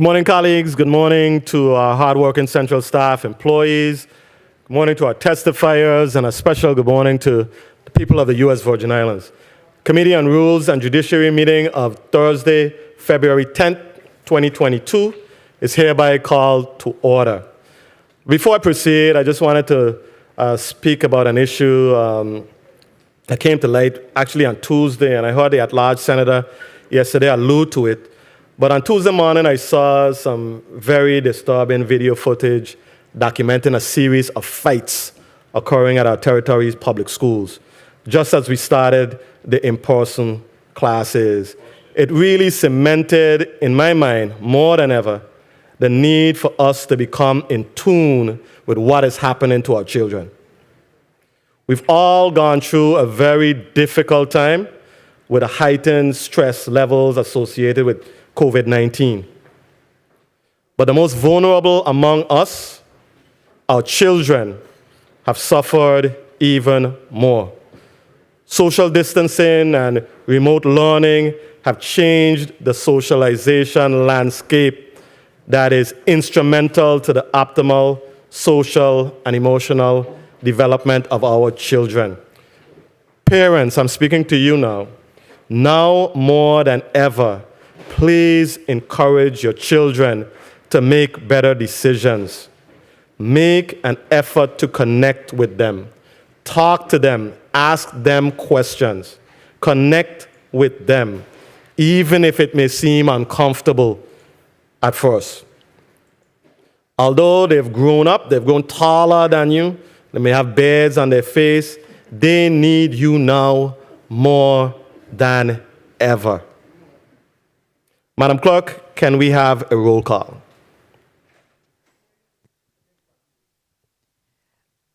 Good morning, colleagues. Good morning to our hardworking Central staff, employees. Good morning to our testifiers, and a special good morning to the people of the U.S. Virgin Islands. Committee on Rules and Judiciary meeting of Thursday, February 10th, 2022 is hereby called to order. Before I proceed, I just wanted to speak about an issue that came to light actually on Tuesday, and I heard the at-large senator yesterday allude to it. But on Tuesday morning, I saw some very disturbing video footage documenting a series of fights occurring at our territory's public schools, just as we started the in-person classes. It really cemented, in my mind, more than ever, the need for us to become in tune with what is happening to our children. We've all gone through a very difficult time with the heightened stress levels associated with COVID-19. But the most vulnerable among us, our children, have suffered even more. Social distancing and remote learning have changed the socialization landscape that is instrumental to the optimal social and emotional development of our children. Parents, I'm speaking to you now. Now more than ever, please encourage your children to make better decisions. Make an effort to connect with them. Talk to them. Ask them questions. Connect with them, even if it may seem uncomfortable at first. Although they've grown up, they've grown taller than you, they may have beards on their face, they need you now more than ever. Madam Clerk, can we have a roll call?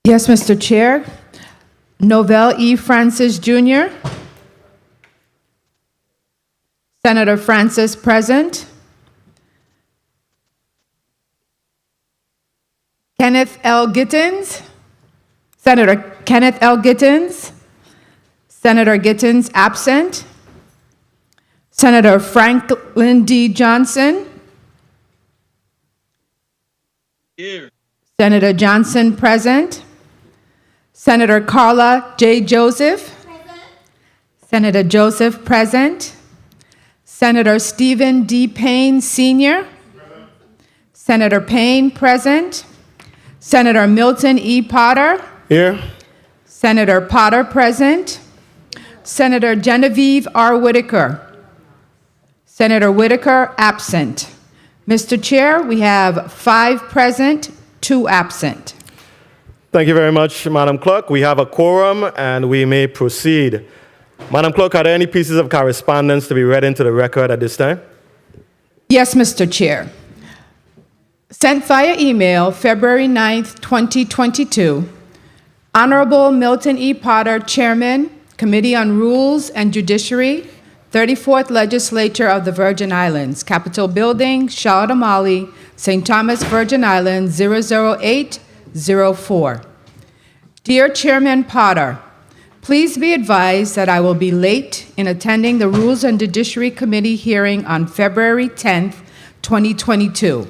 Yes, Mr. Chair. Novell E. Francis Jr. Senator Francis present. Kenneth L. Gittins. Senator Kenneth L. Gittins. Senator Gittins absent. Senator Franklin D. Johnson. Here. Senator Johnson present. Senator Carla J. Joseph. Present. Senator Joseph present. Senator Stephen D. Payne Sr. Present. Senator Payne present. Senator Milton E. Potter. Here. Senator Potter present. Senator Genevieve R. Whitaker. Senator Whitaker absent. Mr. Chair, we have 5 present, 2 absent. Thank you very much, Madam Clerk. We have a quorum and we may proceed. Madam Clerk, are there any pieces of correspondence to be read into the record at this time? Yes, Mr. Chair. Sent via email February 9th, 2022, Honorable Milton E. Potter, Chairman, Committee on Rules and Judiciary, 34th Legislature of the Virgin Islands, Capitol Building, Charlotte Amalie, St. Thomas, Virgin Islands, 00804. Dear Chairman Potter, please be advised that I will be late in attending the Rules and Judiciary Committee hearing on February 10th, 2022.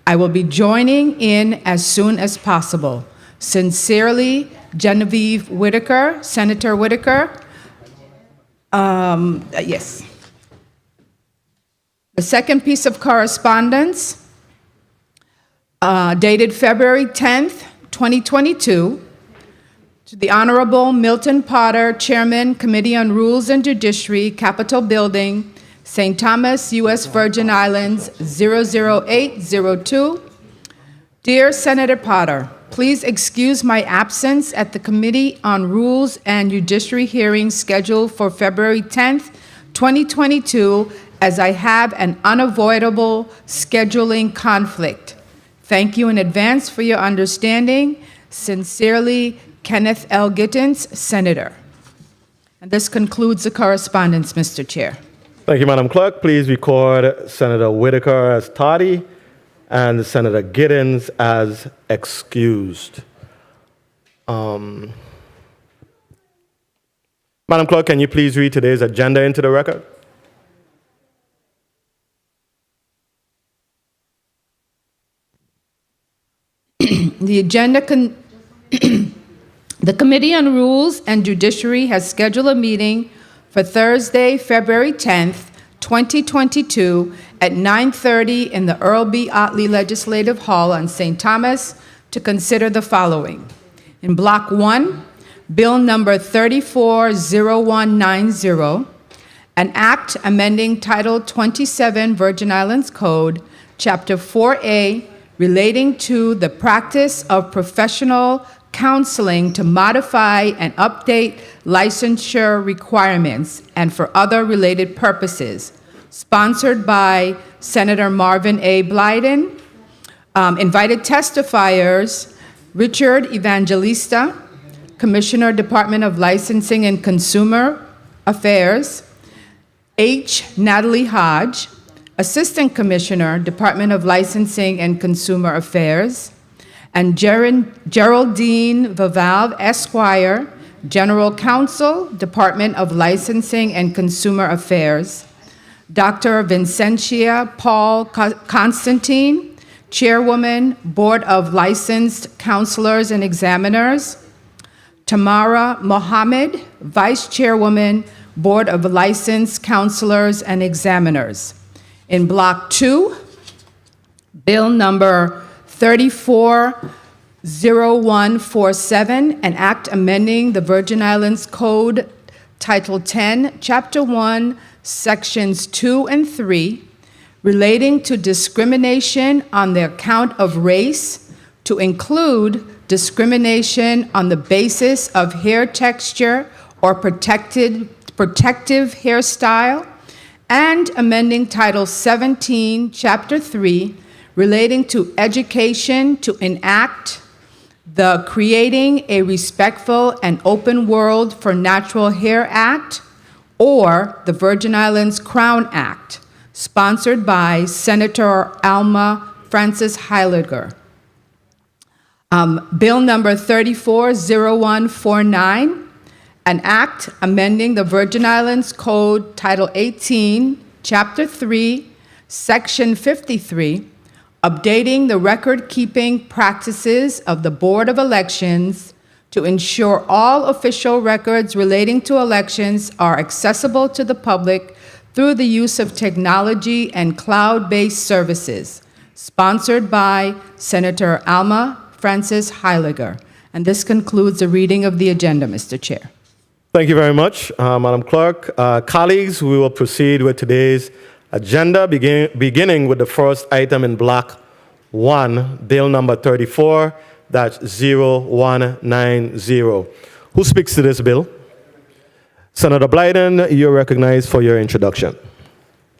I will be joining in as soon as possible. Sincerely, Genevieve Whitaker, Senator Whitaker. Yes. The second piece of correspondence, dated February 10th, 2022, to the Honorable Milton Potter, Chairman, Committee on Rules and Judiciary, Capitol Building, St. Thomas, U.S. Virgin Islands, 00802. Dear Senator Potter, please excuse my absence at the Committee on Rules and Judiciary hearing scheduled for February 10th, 2022, as I have an unavoidable scheduling conflict. Thank you in advance for your understanding. Sincerely, Kenneth L. Gittins, Senator. And this concludes the correspondence, Mr. Chair. Thank you, Madam Clerk. Please record Senator Whitaker as tardy and Senator Gittins as excused. Madam Clerk, can you please read today's agenda into the record? The agenda the Committee on Rules and Judiciary has scheduled a meeting for Thursday, February 10th, 2022 at 9:30 in the Earl B. Otley Legislative Hall on St. Thomas to consider the following. In Block 1, Bill number 340190, an act amending Title 27 Virgin Islands Code, Chapter 4A, relating to the practice of professional counseling to modify and update licensure requirements and for other related purposes, sponsored by Senator Marvin A. Blyden. Invited testifiers, Richard Evangelista, Commissioner, Department of Licensing and Consumer Affairs, H. Natalie Hodge, Assistant Commissioner, Department of Licensing and Consumer Affairs, and Geraldine Vavalve, Esquire, General Counsel, Department of Licensing and Consumer Affairs, Dr. Vincentia Paul Constantine, Chairwoman, Board of Licensed Counselors and Examiners, Tamara Mohammed, Vice Chairwoman, Board of Licensed Counselors and Examiners. In Block 2, Bill number 340147, an act amending the Virgin Islands Code, Title 10, Chapter 1, Sections 2 and 3, relating to discrimination on the account of race, to include discrimination on the basis of hair texture or protective hairstyle, and amending Title 17, Chapter 3, relating to education to enact the Creating a Respectful and Open World for Natural Hair Act, or the Virgin Islands Crown Act, sponsored by Senator Alma Frances Heiliger. Bill number 340149, an act amending the Virgin Islands Code, Title 18, Chapter 3, Section 53, updating the record-keeping practices of the Board of Elections to ensure all official records relating to elections are accessible to the public through the use of technology and cloud-based services, sponsored by Senator Alma Frances Heiliger. And this concludes the reading of the agenda, Mr. Chair. Thank you very much, Madam Clerk. Colleagues, we will proceed with today's agenda, beginning with the first item in Block 1, Bill number 34-0190. Who speaks to this bill? Senator Blyden, you're recognized for your introduction.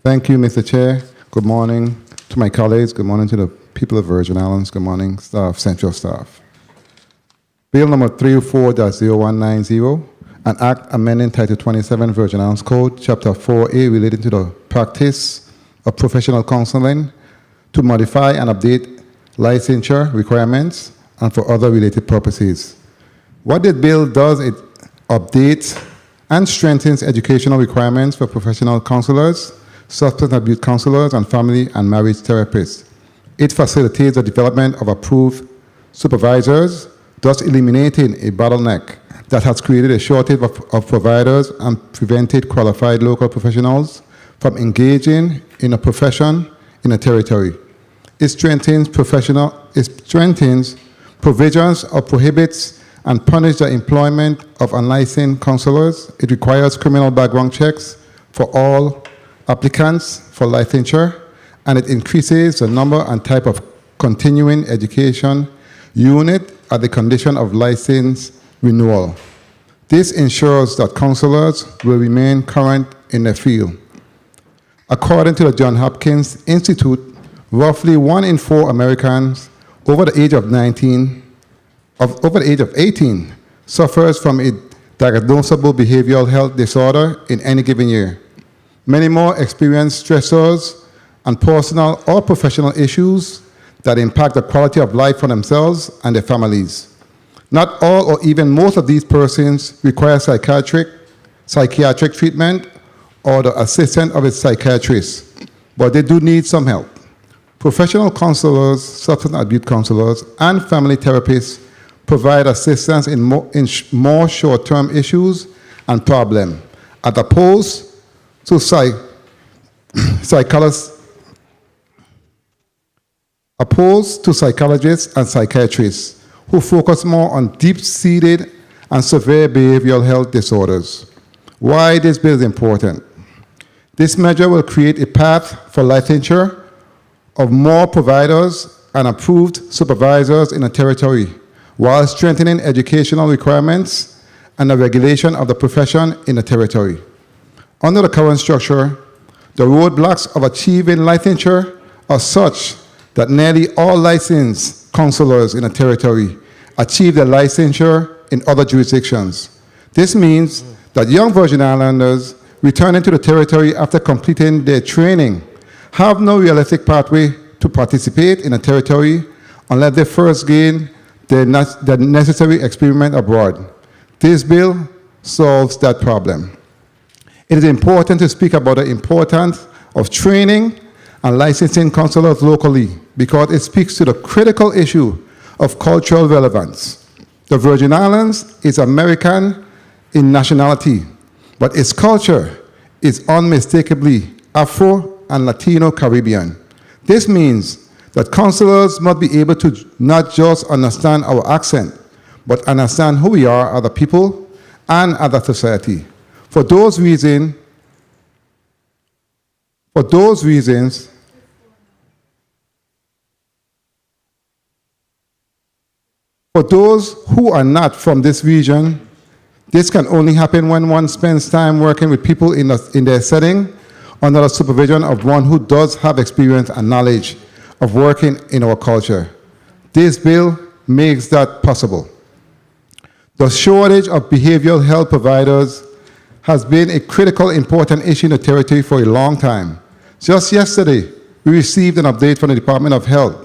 Thank you, Mr. Chair. Good morning to my colleagues. Good morning to the people of Virgin Islands. Good morning, staff, central staff. Bill number 34-0190, an act amending Title 27 Virgin Islands Code, Chapter 4A, relating to the practice of professional counseling to modify and update licensure requirements and for other related purposes. What the bill does, it updates and strengthens educational requirements for professional counselors, substance abuse counselors, and family and marriage therapists. It facilitates the development of approved supervisors, thus eliminating a bottleneck that has created a shortage of providers and prevented qualified local professionals from engaging in a profession in a territory. It strengthens provisions or prohibits and punishes the employment of unlicensed counselors. It requires criminal background checks for all applicants for licensure, and it increases the number and type of continuing education unit at the condition of license renewal. This ensures that counselors will remain current in their field. According to the Johns Hopkins Institute, roughly 1 in 4 Americans over the age of 18 suffers from a diagnosable behavioral health disorder in any given year. Many more experience stressors and personal or professional issues that impact the quality of life for themselves and their families. Not all or even most of these persons require psychiatric treatment or the assistance of a psychiatrist, but they do need some help. professional counselors, substance abuse counselors, and family therapists provide assistance in more short-term issues and problems, as opposed to psychologists and psychiatrists who focus more on deep-seated and severe behavioral health disorders. Why this bill is important? This measure will create a path for licensure of more providers and approved supervisors in a territory, while strengthening educational requirements and the regulation of the profession in the territory. Under the current structure, the roadblocks of achieving licensure are such that nearly all licensed counselors in a territory achieve their licensure in other jurisdictions. This means that young Virgin Islanders returning to the territory after completing their training have no realistic pathway to participate in a territory unless they first gain the necessary experience abroad. This bill solves that problem. It is important to speak about the importance of training and licensing counselors locally because it speaks to the critical issue of cultural relevance. The Virgin Islands is American in nationality, but its culture is unmistakably Afro and Latino Caribbean. This means that counselors must be able to not just understand our accent, but understand who we are as a people and as a society. For those reasons, for those who are not from this region, this can only happen when one spends time working with people in their setting under the supervision of one who does have experience and knowledge of working in our culture. This bill makes that possible. The shortage of behavioral health providers has been a critical, important issue in the territory for a long time. Just yesterday, we received an update from the Department of Health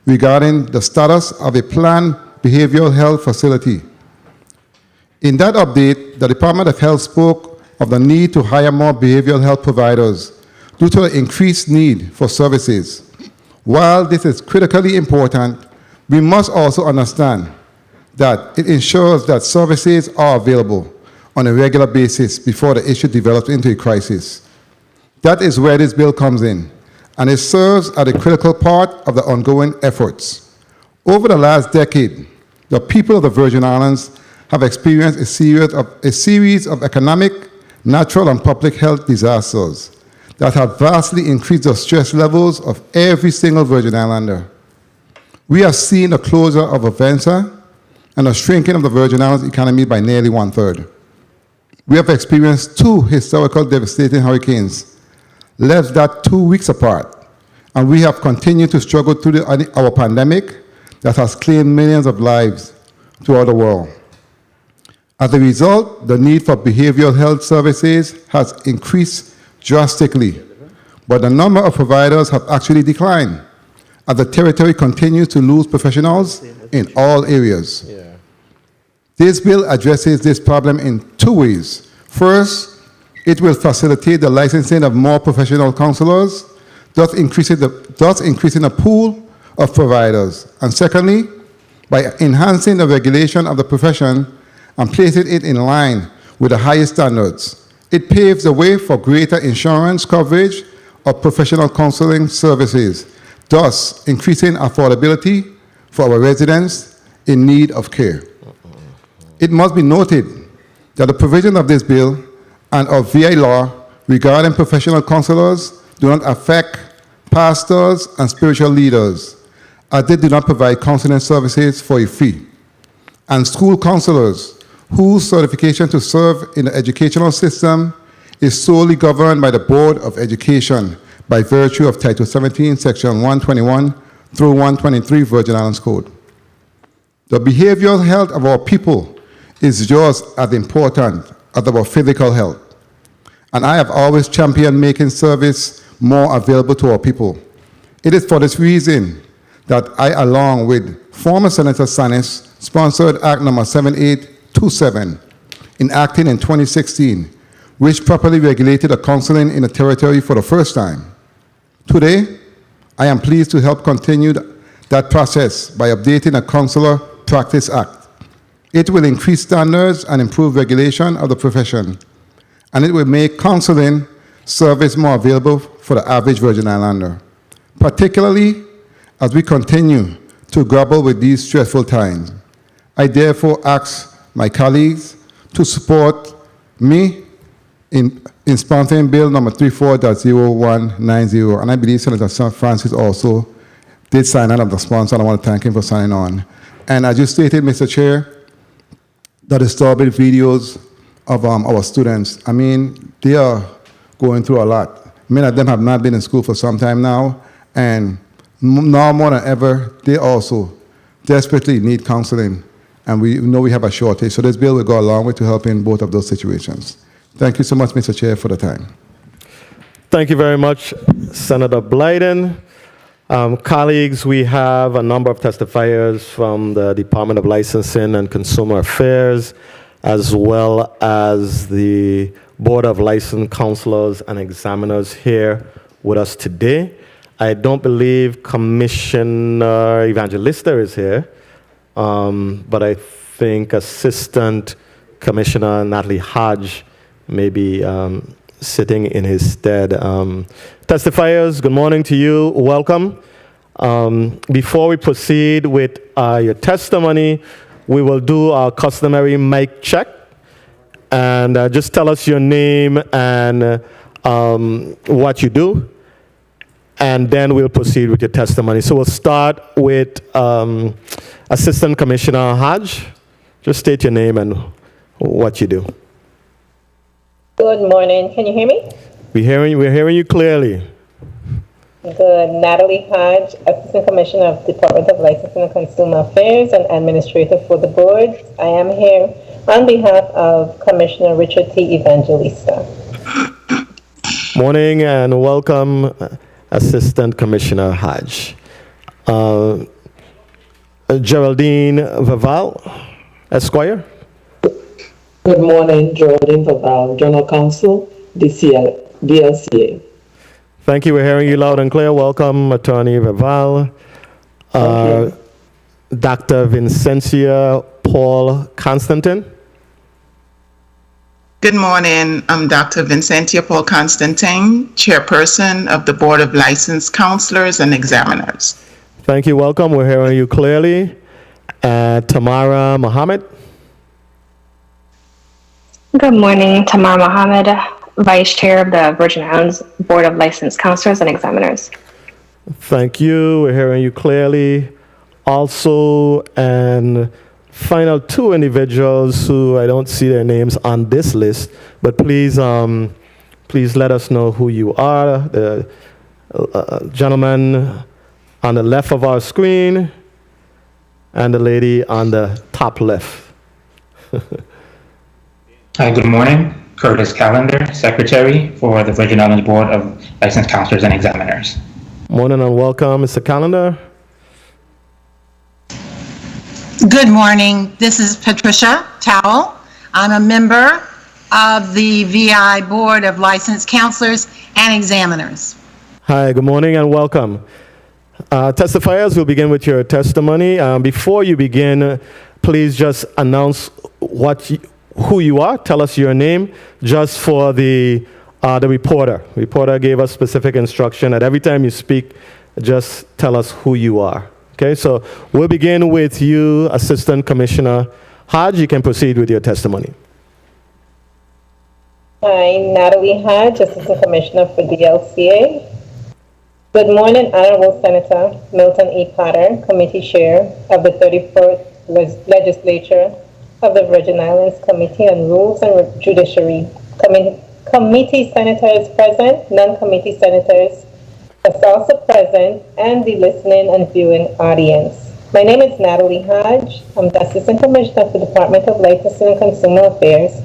regarding the status of a planned behavioral health facility. In that update, the Department of Health spoke of the need to hire more behavioral health providers due to the increased need for services. While this is critically important, we must also understand that it ensures that services are available on a regular basis before the issue develops into a crisis. That is where this bill comes in, and it serves as a critical part of the ongoing efforts. Over the last decade, the people of the Virgin Islands have experienced a series of economic, natural, and public health disasters that have vastly increased the stress levels of every single Virgin Islander. We have seen the closure of Avenza and the shrinking of the Virgin Islands economy by nearly 1/3. We have experienced two historical devastating hurricanes, less than 2 weeks apart, and we have continued to struggle through our pandemic that has claimed millions of lives throughout the world. As a result, the need for behavioral health services has increased drastically, but the number of providers have actually declined as the territory continues to lose professionals in all areas. This bill addresses this problem in two ways. First, it will facilitate the licensing of more professional counselors, thus increasing the pool of providers. And secondly, by enhancing the regulation of the profession and placing it in line with the highest standards, it paves the way for greater insurance coverage of professional counseling services, thus increasing affordability for our residents in need of care. It must be noted that the provision of this bill and of VA law regarding professional counselors do not affect pastors and spiritual leaders, as they do not provide counseling services for a fee, and school counselors whose certification to serve in the educational system is solely governed by the Board of Education by virtue of Title 17, Section 121 through 123 Virgin Islands Code. The behavioral health of our people is just as important as our physical health, and I have always championed making service more available to our people. It is for this reason that I, along with former Senator Sanis, sponsored Act number 7827, enacted in 2016, which properly regulated the counseling in the territory for the first time. Today, I am pleased to help continue that process by updating the Counselor Practice Act. It will increase standards and improve regulation of the profession, and it will make counseling service more available for the average Virgin Islander, particularly as we continue to grapple with these stressful times. I therefore ask my colleagues to support me in sponsoring Bill number 34.0190, and I believe Senator Francis also did sign on as the sponsor, and I want to thank him for signing on. And as you stated, Mr. Chair, the disturbing videos of our students, I mean, they are going through a lot. Many of them have not been in school for some time now, and now more than ever, they also desperately need counseling, and we know we have a shortage. So this bill will go a long way to help in both of those situations. Thank you so much, Mr. Chair, for the time. Thank you very much, Senator Blyden. Colleagues, we have a number of testifiers from the Department of Licensing and Consumer Affairs, as well as the Board of Licensed Counselors and Examiners here with us today. I don't believe Commissioner Evangelista is here, but I think Assistant Commissioner Natalie Hodge may be sitting in his stead. Testifiers, good morning to you. Welcome. Before we proceed with your testimony, we will do our customary mic check. And just tell us your name and what you do, and then we'll proceed with your testimony. So we'll start with Assistant Commissioner Hodge. Just state your name and what you do. Good morning. Can you hear me? We're hearing you clearly. Good. Natalie Hodge, Assistant Commissioner of Department of Licensing and Consumer Affairs and Administrator for the board. I am here on behalf of Commissioner Richard T. Evangelista. Morning and welcome, Assistant Commissioner Hodge. Geraldine Vaval, Esquire. Good morning, Geraldine Vaval, General Counsel, DLCA. Thank you. We're hearing you loud and clear. Welcome, Attorney Vaval. Dr. Vincentia Paul Constantin. Good morning. I'm Dr. Vincentia Paul Constantin, Chairperson of the Board of Licensed Counselors and Examiners. Thank you. Welcome. We're hearing you clearly. Tamara Mohammed. Good morning, Tamar Mohammed, Vice Chair of the Virgin Islands Board of Licensed Counselors and Examiners. Thank you. We're hearing you clearly. Also, and final two individuals who I don't see their names on this list, but please let us know who you are. The gentleman on the left of our screen and the lady on the top left. Hi, good morning. Curtis Callender, Secretary for the Virgin Islands Board of Licensed Counselors and Examiners. Morning and welcome, Mr. Callender. Good morning. This is Patricia Towell. I'm a member of the VI Board of Licensed Counselors and Examiners. Hi, good morning and welcome. Testifiers, we'll begin with your testimony. Before you begin, please just announce who you are. Tell us your name, just for the reporter. Reporter gave us specific instruction that every time you speak, just tell us who you are. Okay, so we'll begin with you, Assistant Commissioner Hodge. You can proceed with your testimony. Hi, Natalie Hodge, Assistant Commissioner for DLCA. Good morning, Honorable Senator Milton E. Potter, Committee Chair of the 34th Legislature of the Virgin Islands Committee on Rules and Judiciary. Committee senators present, non-committee senators is also present, and the listening and viewing audience. My name is Natalie Hodge. I'm the Assistant Commissioner for the Department of Licensing and Consumer Affairs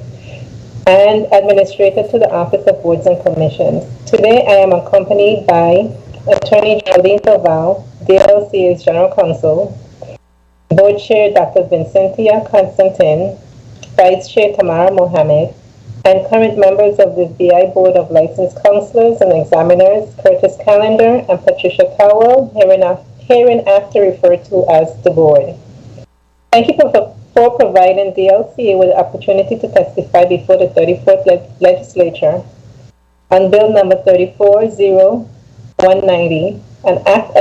and Administrator to the Office of Boards and Commissions. Today I am accompanied by Attorney Geraldine Vaval, DLCA's General Counsel, Board Chair Dr. Vincentia Constantin, Vice Chair Tamara Mohammed, and current members of the VI Board of Licensed Counselors and Examiners, Curtis Callender and Patricia Cowell, hereinafter referred to as the Board. Thank you for providing the LCA with the opportunity to testify before the 34th Legislature on Bill number 340190, an act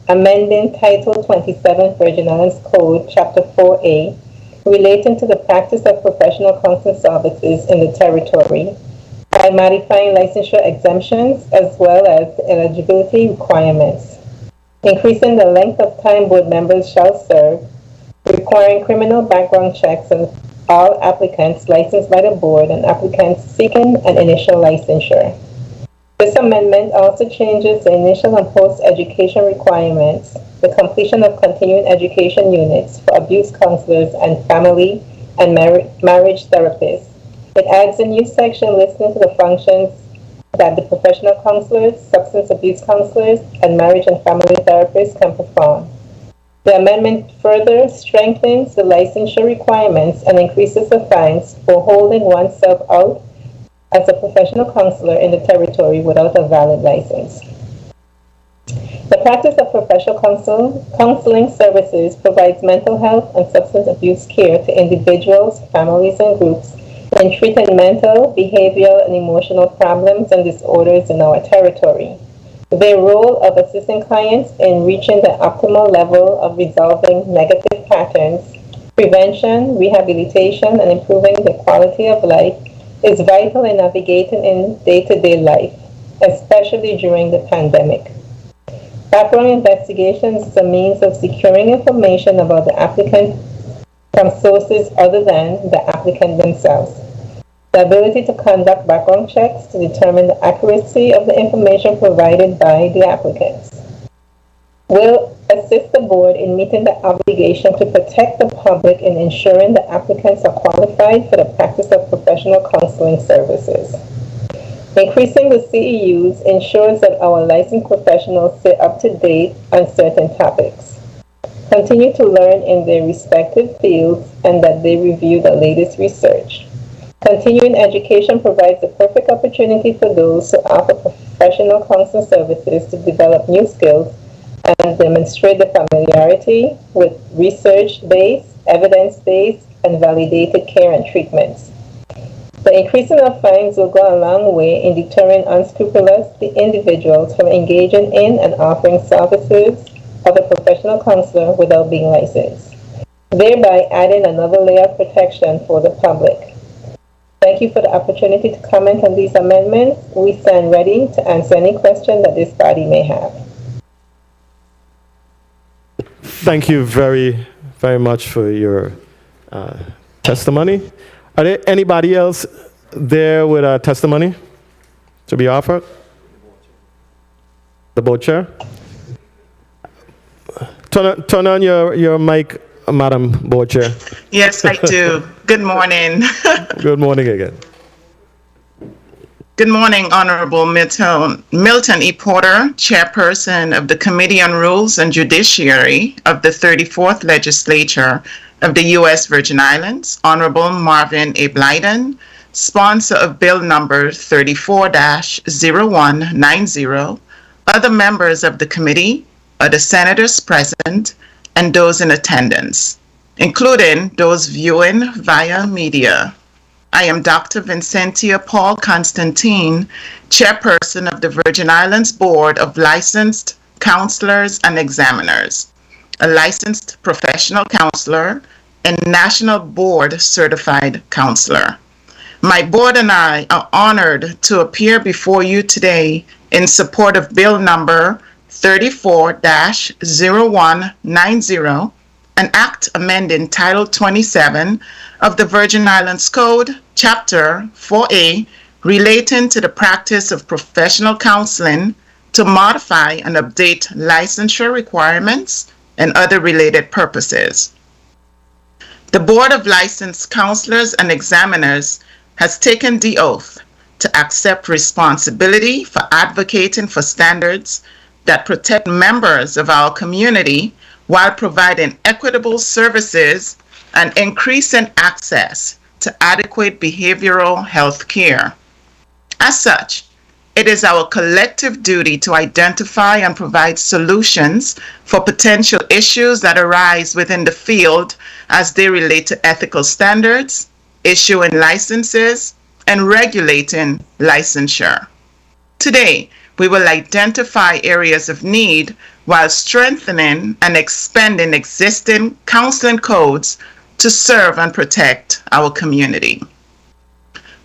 amending Title 27 Virgin Islands Code, Chapter 4A, relating to the practice of professional counseling services in the territory by modifying licensure exemptions as well as the eligibility requirements, increasing the length of time board members shall serve, requiring criminal background checks on all applicants licensed by the board and applicants seeking an initial licensure. This amendment also changes the initial and post-education requirements, the completion of continuing education units for abuse counselors and family and marriage therapists. It adds a new section listening to the functions that the professional counselors, substance abuse counselors, and marriage and family therapists can perform. The amendment further strengthens the licensure requirements and increases the fines for holding oneself out as a professional counselor in the territory without a valid license. The practice of professional counseling services provides mental health and substance abuse care to individuals, families, and groups in treating mental, behavioral, and emotional problems and disorders in our territory. Their role of assisting clients in reaching the optimal level of resolving negative patterns, prevention, rehabilitation, and improving the quality of life is vital in navigating in day-to-day life, especially during the pandemic. Background investigations is a means of securing information about the applicant from sources other than the applicant themselves. The ability to conduct background checks to determine the accuracy of the information provided by the applicants will assist the board in meeting the obligation to protect the public in ensuring the applicants are qualified for the practice of professional counseling services. Increasing the CEUs ensures that our licensed professionals stay up to date on certain topics, continue to learn in their respective fields, and that they review the latest research. Continuing education provides a perfect opportunity for those who offer professional counseling services to develop new skills and demonstrate the familiarity with research-based, evidence-based, and validated care and treatments. The increasing of fines will go a long way in deterring unscrupulous individuals from engaging in and offering services of a professional counselor without being licensed, thereby adding another layer of protection for the public. Thank you for the opportunity to comment on these amendments. We stand ready to answer any question that this body may have. Thank you very, very much for your testimony. Are there anybody else there with a testimony to be offered? The board chair? Turn on your mic, Madam Board Chair. Yes, I do. Good morning. Good morning again. Good morning, Honorable Milton E. Porter, Chairperson of the Committee on Rules and Judiciary of the 34th Legislature of the U.S. Virgin Islands, Honorable Marvin A. Blyden, sponsor of Bill number 34-0190, other members of the committee, other senators present, and those in attendance, including those viewing via media. I am Dr. Vincentia Paul Constantine, Chairperson of the Virgin Islands Board of Licensed Counselors and Examiners, a licensed professional counselor and National Board Certified Counselor. My board and I are honored to appear before you today in support of Bill number 34-0190, an act amending Title 27 of the Virgin Islands Code, Chapter 4A, relating to the practice of professional counseling to modify and update licensure requirements and other related purposes. The Board of Licensed Counselors and Examiners has taken the oath to accept responsibility for advocating for standards that protect members of our community while providing equitable services and increasing access to adequate behavioral health care. As such, it is our collective duty to identify and provide solutions for potential issues that arise within the field as they relate to ethical standards, issuing licenses, and regulating licensure. Today, we will identify areas of need while strengthening and expanding existing counseling codes to serve and protect our community.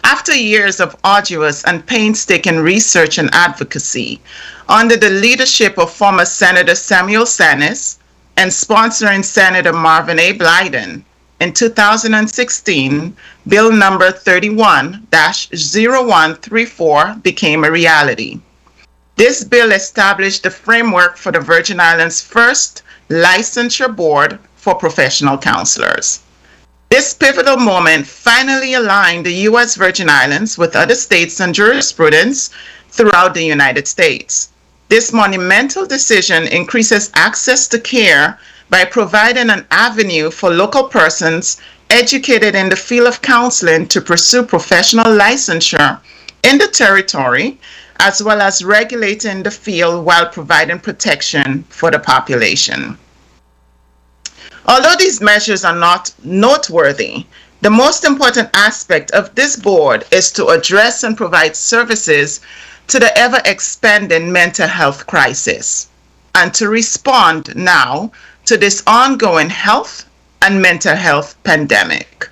After years of arduous and painstaking research and advocacy, under the leadership of former Senator Samuel Sanis and sponsoring Senator Marvin A. Blyden, in 2016, Bill number 31-0134 became a reality. This bill established the framework for the Virgin Islands' first licensure board for professional counselors. This pivotal moment finally aligned the U.S. Virgin Islands with other states and jurisprudence throughout the United States. This monumental decision increases access to care by providing an avenue for local persons educated in the field of counseling to pursue professional licensure in the territory, as well as regulating the field while providing protection for the population. Although these measures are not noteworthy, the most important aspect of this board is to address and provide services to the ever-expanding mental health crisis and to respond now to this ongoing health and mental health pandemic.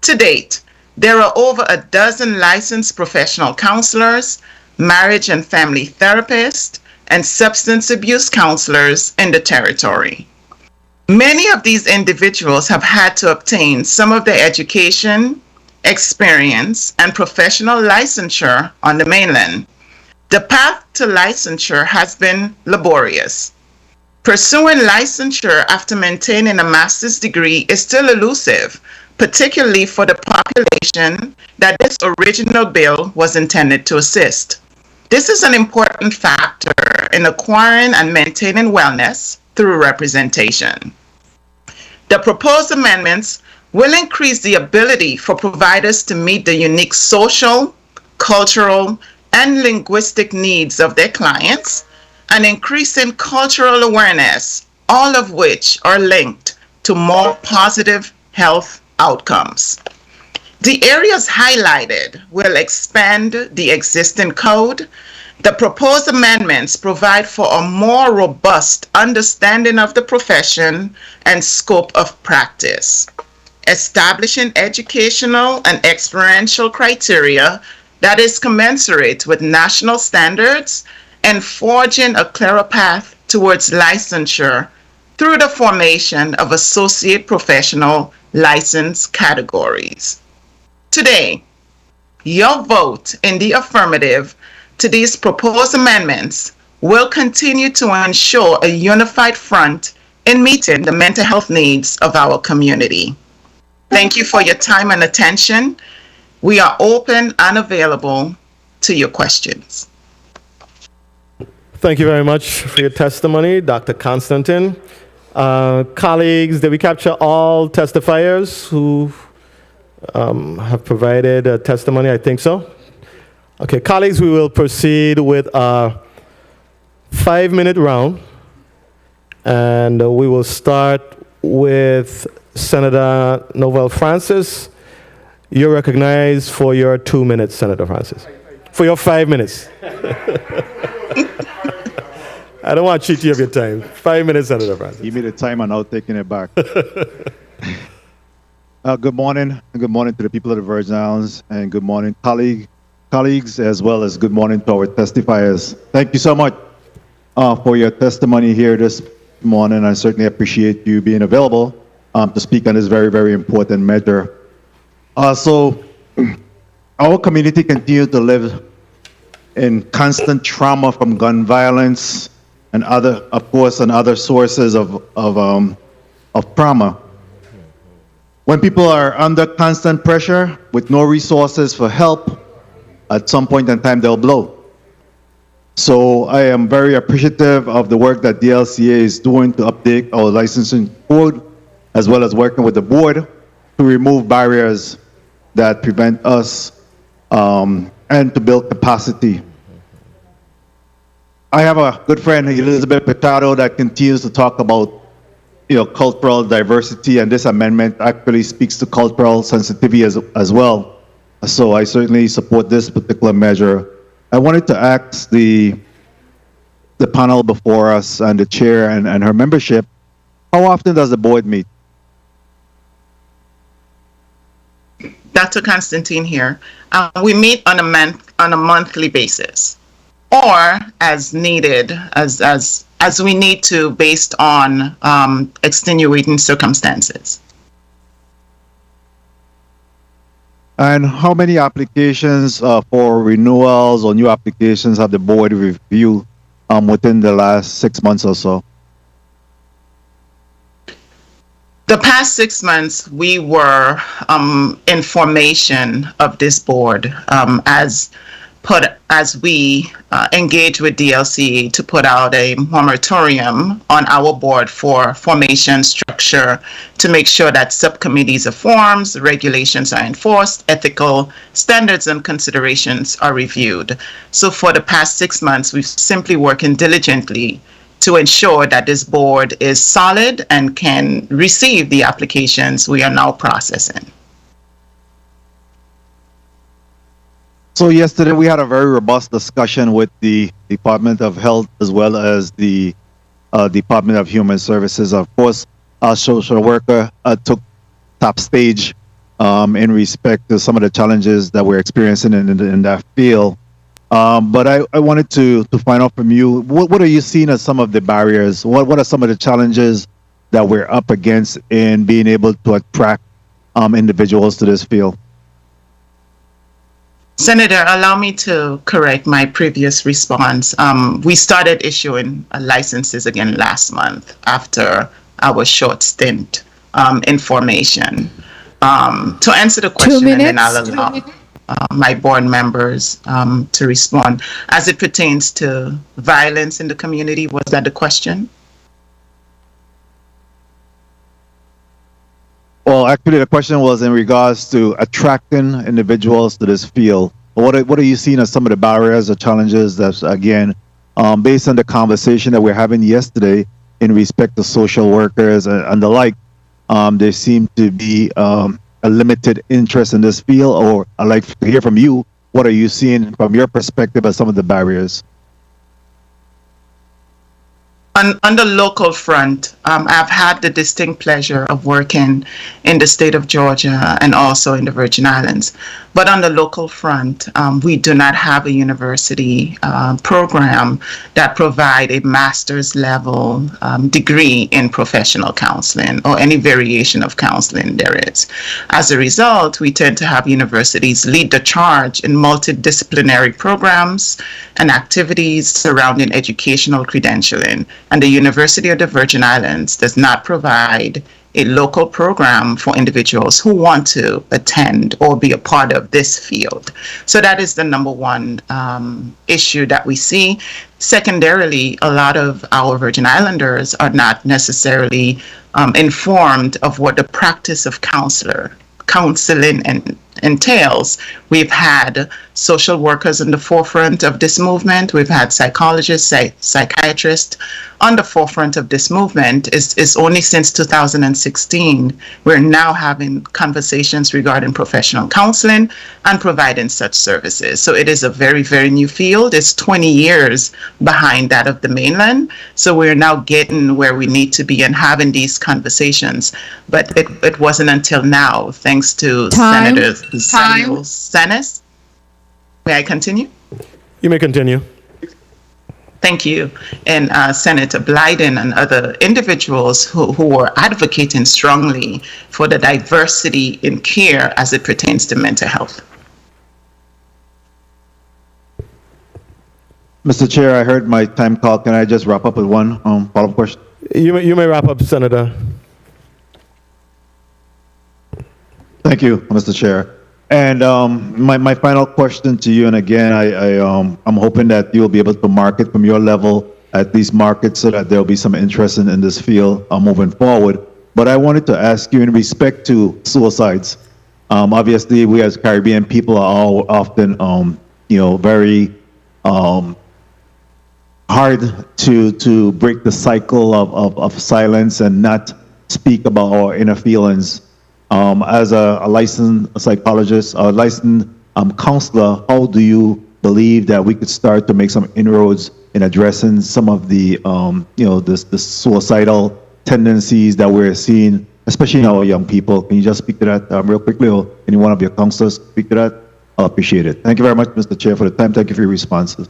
To date, there are over a dozen licensed professional counselors, marriage and family therapists, and substance abuse counselors in the territory. Many of these individuals have had to obtain some of their education, experience, and professional licensure on the mainland. The path to licensure has been laborious. Pursuing licensure after maintaining a master's degree is still elusive, particularly for the population that this original bill was intended to assist. This is an important factor in acquiring and maintaining wellness through representation. The proposed amendments will increase the ability for providers to meet the unique social, cultural, and linguistic needs of their clients, and increasing cultural awareness, all of which are linked to more positive health outcomes. The areas highlighted will expand the existing code. The proposed amendments provide for a more robust understanding of the profession and scope of practice, establishing educational and experiential criteria that is commensurate with national standards, and forging a clearer path towards licensure through the formation of associate professional license categories. Today, your vote in the affirmative to these proposed amendments will continue to ensure a unified front in meeting the mental health needs of our community. Thank you for your time and attention. We are open and available to your questions. Thank you very much for your testimony, Dr. Constantine. Colleagues, did we capture all testifiers who have provided a testimony? I think so. Okay, colleagues, we will proceed with a 5-minute round, and we will start with Senator Noel Francis. You're recognized for your 2 minutes, Senator Francis. For your 5 minutes. I don't want to cheat you of your time. 5 minutes, Senator Francis. Give me the time and I'll taking it back. Good morning. Good morning to the people of the Virgin Islands, and good morning, colleagues, as well as good morning to our testifiers. Thank you so much for your testimony here this morning. I certainly appreciate you being available to speak on this very, very important measure. So our community continues to live in constant trauma from gun violence and other, of course, and other sources of trauma. When people are under constant pressure with no resources for help, at some point in time they'll blow. So I am very appreciative of the work that DLCA is doing to update our licensing code, as well as working with the board to remove barriers that prevent us and to build capacity. I have a good friend, Elizabeth Pichardo, that continues to talk about cultural diversity, and this amendment actually speaks to cultural sensitivity as well. So I certainly support this particular measure. I wanted to ask the panel before us and the chair and her membership, how often does the board meet? Dr. Constantine here. We meet on a monthly basis, or as needed, as we need to, based on extenuating circumstances. And how many applications for renewals or new applications have the board reviewed within the last 6 months or so? The past 6 months, we were in formation of this board as we engage with DLCA to put out a moratorium on our board for formation structure to make sure that subcommittees are formed, regulations are enforced, ethical standards and considerations are reviewed. So for the past 6 months, we've simply working diligently to ensure that this board is solid and can receive the applications we are now processing. So yesterday we had a very robust discussion with the Department of Health as well as the Department of Human Services. Of course, our social worker took top stage in respect to some of the challenges that we're experiencing in that field. But I wanted to find out from you, what are you seeing as some of the barriers? What are some of the challenges that we're up against in being able to attract individuals to this field? Senator, allow me to correct my previous response. We started issuing licenses again last month after our short stint in formation. To answer the question, and then I'll allow my board members to respond. As it pertains to violence in the community, was that the question? Well, actually, the question was in regards to attracting individuals to this field. What are you seeing as some of the barriers or challenges that, again, based on the conversation that we're having yesterday in respect to social workers and the like, there seem to be a limited interest in this field? Or I'd like to hear from you, what are you seeing from your perspective as some of the barriers? On the local front, I've had the distinct pleasure of working in the state of Georgia and also in the Virgin Islands. But on the local front, we do not have a university program that provide a master's level degree in professional counseling or any variation of counseling there is. As a result, we tend to have universities lead the charge in multidisciplinary programs and activities surrounding educational credentialing. And the University of the Virgin Islands does not provide a local program for individuals who want to attend or be a part of this field. So that is the number one issue that we see. Secondarily, a lot of our Virgin Islanders are not necessarily informed of what the practice of counseling entails. We've had social workers in the forefront of this movement. We've had psychologists, psychiatrists on the forefront of this movement. Is only since 2016 we're now having conversations regarding professional counseling and providing such services. So it is a very, very new field. It's 20 years behind that of the mainland. So we're now getting where we need to be and having these conversations. But it wasn't until now, thanks to Senator Samuel Sanis. May I continue? You may continue. Thank you. And Senator Blyden and other individuals who are advocating strongly for the diversity in care as it pertains to mental health. Mr. Chair, I heard my time call. Can I just wrap up with one follow-up question? You may wrap up, Senator. Thank you, Mr. Chair. And my final question to you, and again, I'm hoping that you'll be able to market from your level at these markets so that there'll be some interest in this field moving forward. But I wanted to ask you in respect to suicides. Obviously, we as Caribbean people are all often, very hard to break the cycle of silence and not speak about our inner feelings. As a licensed psychologist, a licensed counselor, how do you believe that we could start to make some inroads in addressing some of the, the suicidal tendencies that we're seeing, especially in our young people? Can you just speak to that real quickly, or any one of your counselors speak to that? I'll appreciate it. Thank you very much, Mr. Chair, for the time. Thank you for your responses.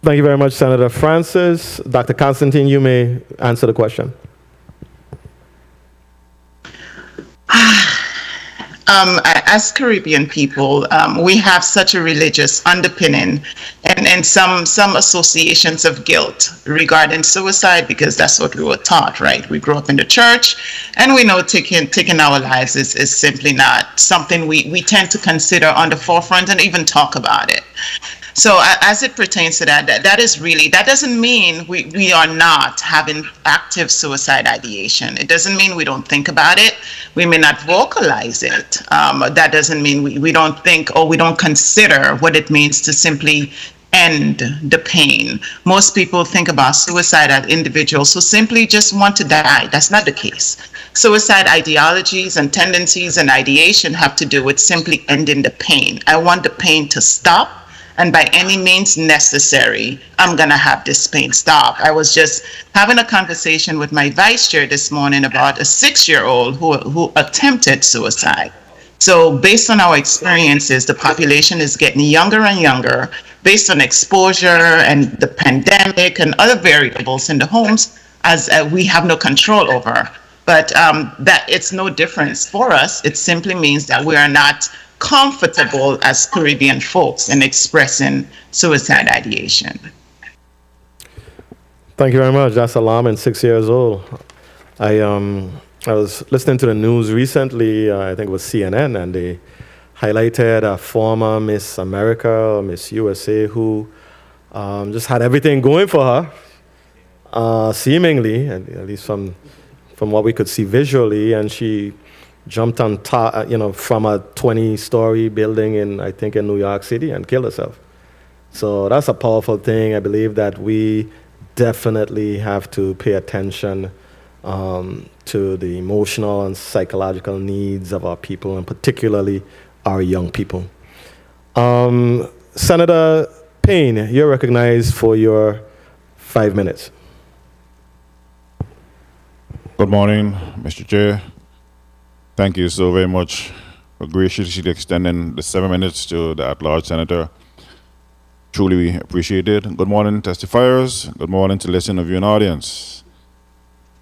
Thank you very much, Senator Francis. Dr. Constantine, you may answer the question. As Caribbean people, we have such a religious underpinning and some associations of guilt regarding suicide, because that's what we were taught, right? We grew up in the church, and we know taking our lives is simply not something we tend to consider on the forefront and even talk about it. So as it pertains to that doesn't mean we are not having active suicide ideation. It doesn't mean we don't think about it. We may not vocalize it. That doesn't mean we don't think or we don't consider what it means to simply end the pain. Most people think about suicide as individuals who simply just want to die. That's not the case. Suicide ideologies and tendencies and ideation have to do with simply ending the pain. I want the pain to stop, and by any means necessary, I'm going to have this pain stop. I was just having a conversation with my vice chair this morning about a 6-year-old who attempted suicide. So based on our experiences, the population is getting younger and younger based on exposure and the pandemic and other variables in the homes as we have no control over. But that it's no difference for us. It simply means that we are not comfortable as Caribbean folks in expressing suicide ideation. Thank you very much. That's alarming. 6 years old. I was listening to the news recently. I think it was CNN, and they highlighted a former Miss America or Miss USA who just had everything going for her, seemingly, at least from what we could see visually, and she jumped on top, from a 20-story building in New York City and killed herself. So that's a powerful thing. I believe that we definitely have to pay attention to the emotional and psychological needs of our people, and particularly our young people. Senator Payne, you're recognized for your 5 minutes. Good morning, Mr. Chair. Thank you so very much for graciously extending the 7 minutes to the at-large senator. Truly appreciate it. Good morning, testifiers. Good morning to listening viewing audience.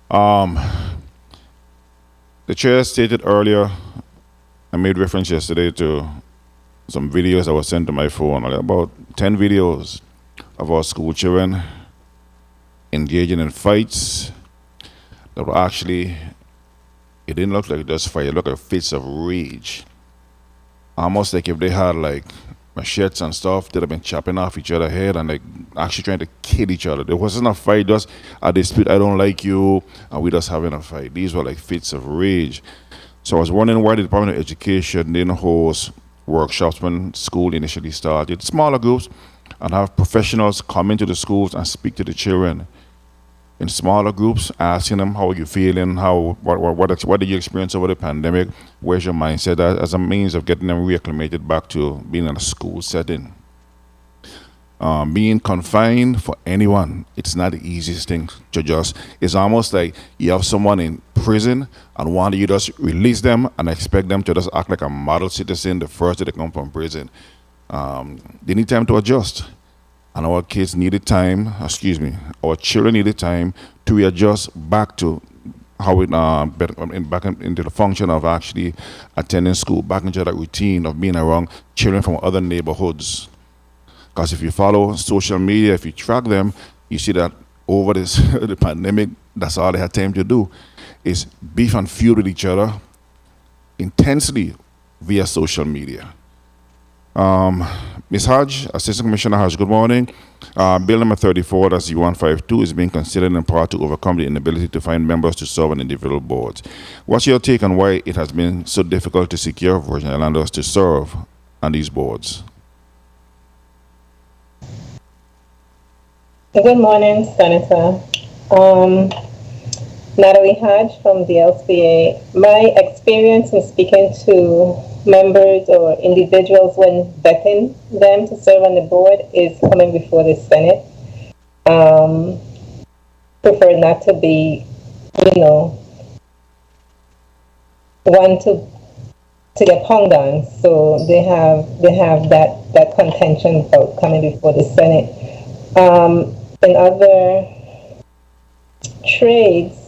The chair stated earlier, I made reference yesterday to some videos that were sent to my phone, about 10 videos of our school children engaging in fights that were actually, it didn't look like just fight, it looked like fits of rage. Almost like if they had machetes and stuff, they'd have been chopping off each other's head and actually trying to kill each other. There wasn't a fight, just a dispute, I don't like you, and we just having a fight. These were like fits of rage. So I was wondering why the Department of Education didn't host workshops when school initially started, smaller groups, and have professionals come into the schools and speak to the children in smaller groups, asking them, how are you feeling, what did you experience over the pandemic, where's your mindset, as a means of getting them reacclimated back to being in a school setting. Being confined for anyone, it's not the easiest thing to just, it's almost like you have someone in prison and want you just release them and expect them to just act like a model citizen the first day they come from prison. They need time to adjust. And our kids needed time, our children needed time to readjust back to how it, back into the function of actually attending school, back into that routine of being around children from other neighborhoods. Because if you follow social media, if you track them, you see that over this the pandemic, that's all they had time to do, is beef and feud with each other intensely via social media. Ms. Hodge, Assistant Commissioner Hodge, good morning. Bill number 34, that's U152, is being considered in part to overcome the inability to find members to serve on individual boards. What's your take on why it has been so difficult to secure Virgin Islanders to serve on these boards? Good morning, Senator. Natalie Hodge from the LCA. My experience in speaking to members or individuals when vetting them to serve on the board is coming before the Senate. Prefer not to be, one to get hung on. So they have that contention about coming before the Senate. In other trades,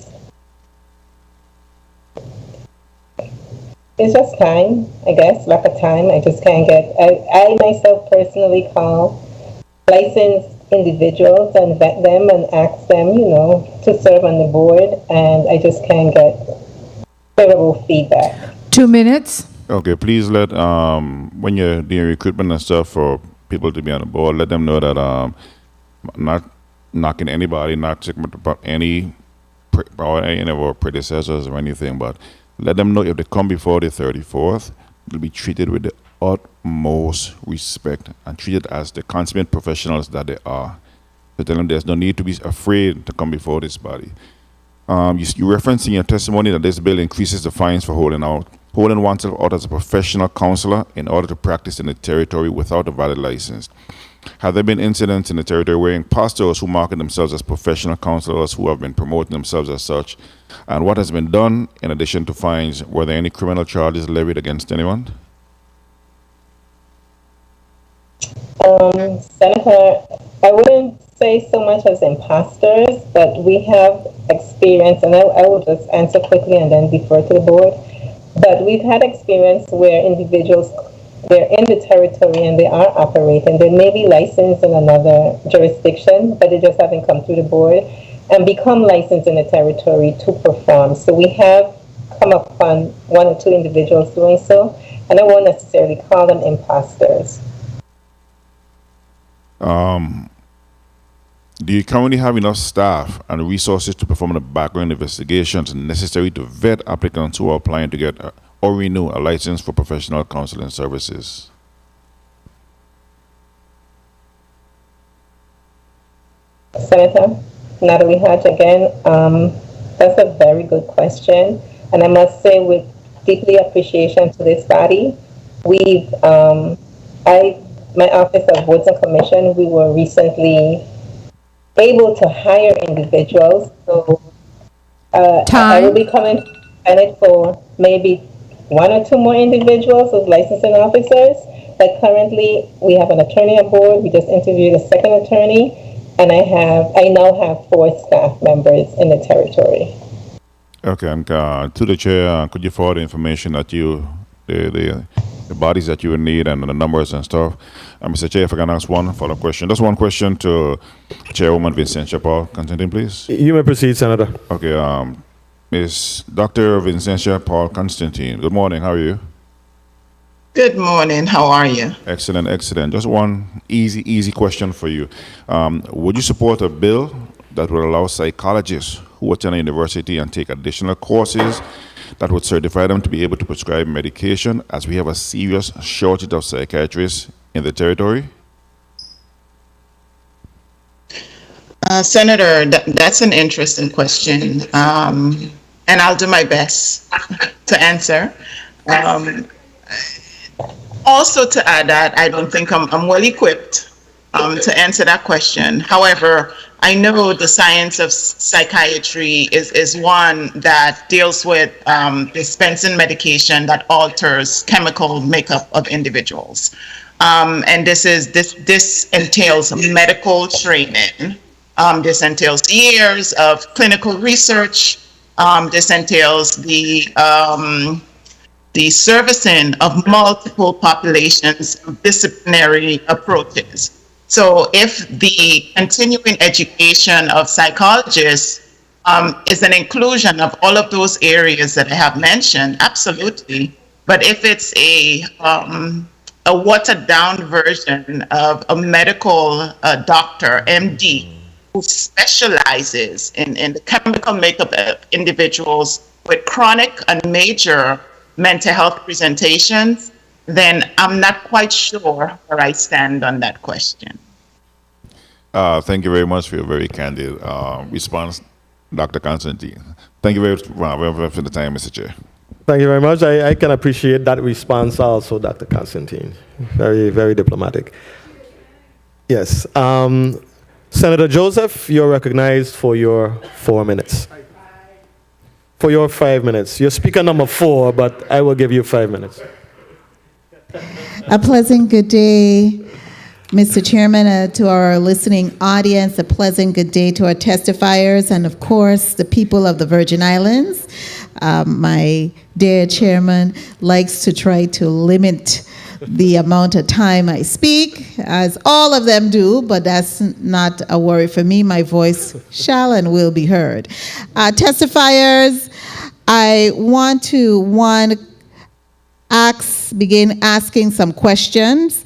it's just time, I guess, lack of time. I just can't get, I myself personally call licensed individuals and vet them and ask them, to serve on the board, and I just can't get favorable feedback. 2 minutes. Okay, please let, when you're doing recruitment and stuff for people to be on the board, let them know that not knocking anybody, not talking about any of our predecessors or anything, but let them know if they come before the 34th, they'll be treated with the utmost respect and treated as the consummate professionals that they are. So tell them there's no need to be afraid to come before this body. You reference in your testimony that this bill increases the fines for holding oneself out as a professional counselor in order to practice in the territory without a valid license. Have there been incidents in the territory where pastors who market themselves as professional counselors who have been promoting themselves as such? And what has been done in addition to fines? Were there any criminal charges levied against anyone? Senator, I wouldn't say so much as imposters, but we have experience, and I will just answer quickly and then defer to the board. But we've had experience where individuals, they're in the territory and they are operating. They may be licensed in another jurisdiction, but they just haven't come through the board and become licensed in the territory to perform. So we have come upon 1 or 2 individuals doing so, and I won't necessarily call them imposters. Do you currently have enough staff and resources to perform the background investigations necessary to vet applicants who are applying to get or renew a license for professional counseling services? Senator Natalie Hodge again, that's a very good question. And I must say with deeply appreciation to this body, we've, my Office of Boards and Commission, we were recently able to hire individuals. So I will be coming to Senate for maybe 1 or 2 more individuals as licensing officers. But currently we have an attorney on board. We just interviewed a second attorney, and I now have 4 staff members in the territory. Okay, and to the chair, could you forward the information that the bodies that you would need and the numbers and stuff? Mr. Chair, if I can ask one follow-up question. Just one question to Chairwoman Vincentia Paul Constantine, please. You may proceed, Senator. Okay, Ms. Dr. Vincentia Paul Constantine, good morning, how are you? Good morning, how are you? Excellent, excellent. Just one easy question for you. Would you support a bill that would allow psychologists who attend a university and take additional courses that would certify them to be able to prescribe medication, as we have a serious shortage of psychiatrists in the territory? Senator, that's an interesting question, and I'll do my best to answer. Also to add that, I don't think I'm well equipped to answer that question. However, I know the science of psychiatry is one that deals with dispensing medication that alters chemical makeup of individuals. And this entails medical training. This entails years of clinical research. This entails the servicing of multiple populations of disciplinary approaches. So if the continuing education of psychologists is an inclusion of all of those areas that I have mentioned, absolutely. But if it's a a watered down version of a medical doctor, MD, who specializes in the chemical makeup of individuals with chronic and major mental health presentations, then I'm not quite sure where I stand on that question. Thank you very much for your very candid response, Dr. Constantine. Thank you very much for the time, Mr. Chair. Thank you very much. I can appreciate that response also, Dr. Constantine. Very, very diplomatic. Yes. Senator Joseph, you're recognized for your 4 minutes. For your 5 minutes. You're speaker number 4, but I will give you 5 minutes. A pleasant good day, Mr. Chairman, to our listening audience. A pleasant good day to our testifiers, and of course, the people of the Virgin Islands. My dear chairman likes to try to limit the amount of time I speak, as all of them do, but that's not a worry for me. My voice shall and will be heard. Testifiers, I want to, begin asking some questions.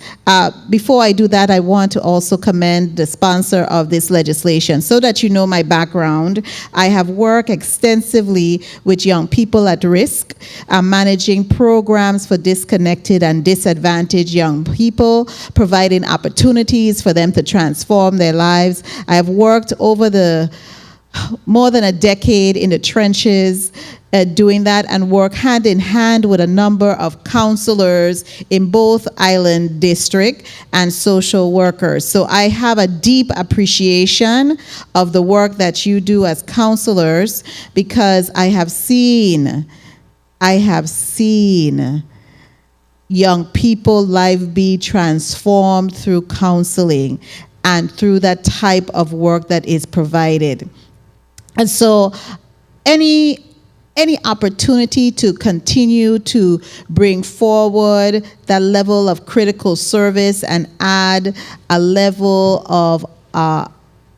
Before I do that, I want to also commend the sponsor of this legislation. So that you know my background, I have worked extensively with young people at risk, managing programs for disconnected and disadvantaged young people, providing opportunities for them to transform their lives. I have worked over more than a decade in the trenches, doing that, and work hand in hand with a number of counselors in both island district and social workers. So I have a deep appreciation of the work that you do as counselors, because I have seen young people's lives be transformed through counseling and through that type of work that is provided. And so any opportunity to continue to bring forward that level of critical service and add a level of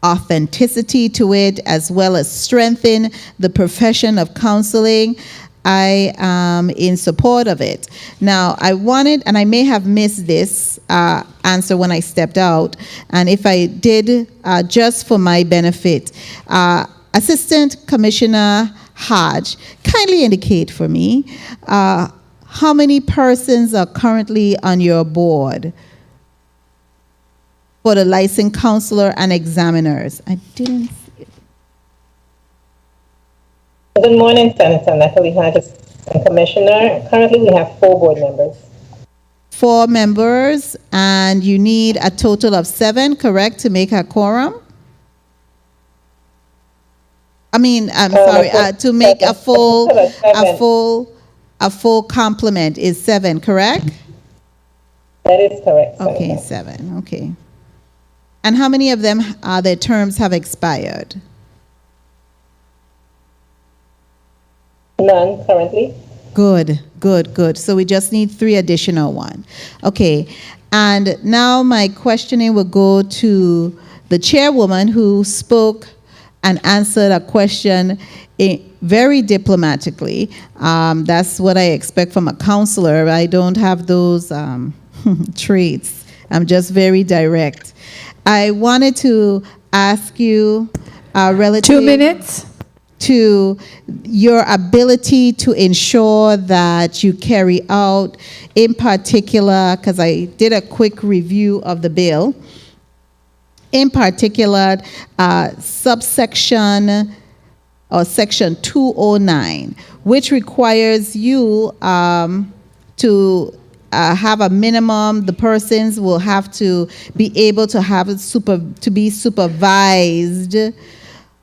authenticity to it, as well as strengthen the profession of counseling, I am in support of it. Now, I wanted, and I may have missed this answer when I stepped out, and if I did, just for my benefit, Assistant Commissioner Hodge, kindly indicate for me how many persons are currently on your board for the licensed counselor and examiners. I didn't see it. Good morning, Senator Natalie Hodge, Assistant Commissioner. Currently, we have 4 board members. 4 members, and you need a total of 7, correct, to make a quorum? I mean, I'm sorry, to make a full complement is 7, correct? That is correct, Senator. Okay, 7, okay. And how many of them, their terms have expired? None currently. Good, good, good. So we just need 3 additional ones. Okay, and now my questioning will go to the chairwoman who spoke and answered a question very diplomatically. That's what I expect from a counselor. I don't have those traits. I'm just very direct. I wanted to ask you relative 2 minutes. to your ability to ensure that you carry out, in particular, because I did a quick review of the bill, in particular, subsection or section 209, which requires you to have a minimum. The persons will have to be able to have to be supervised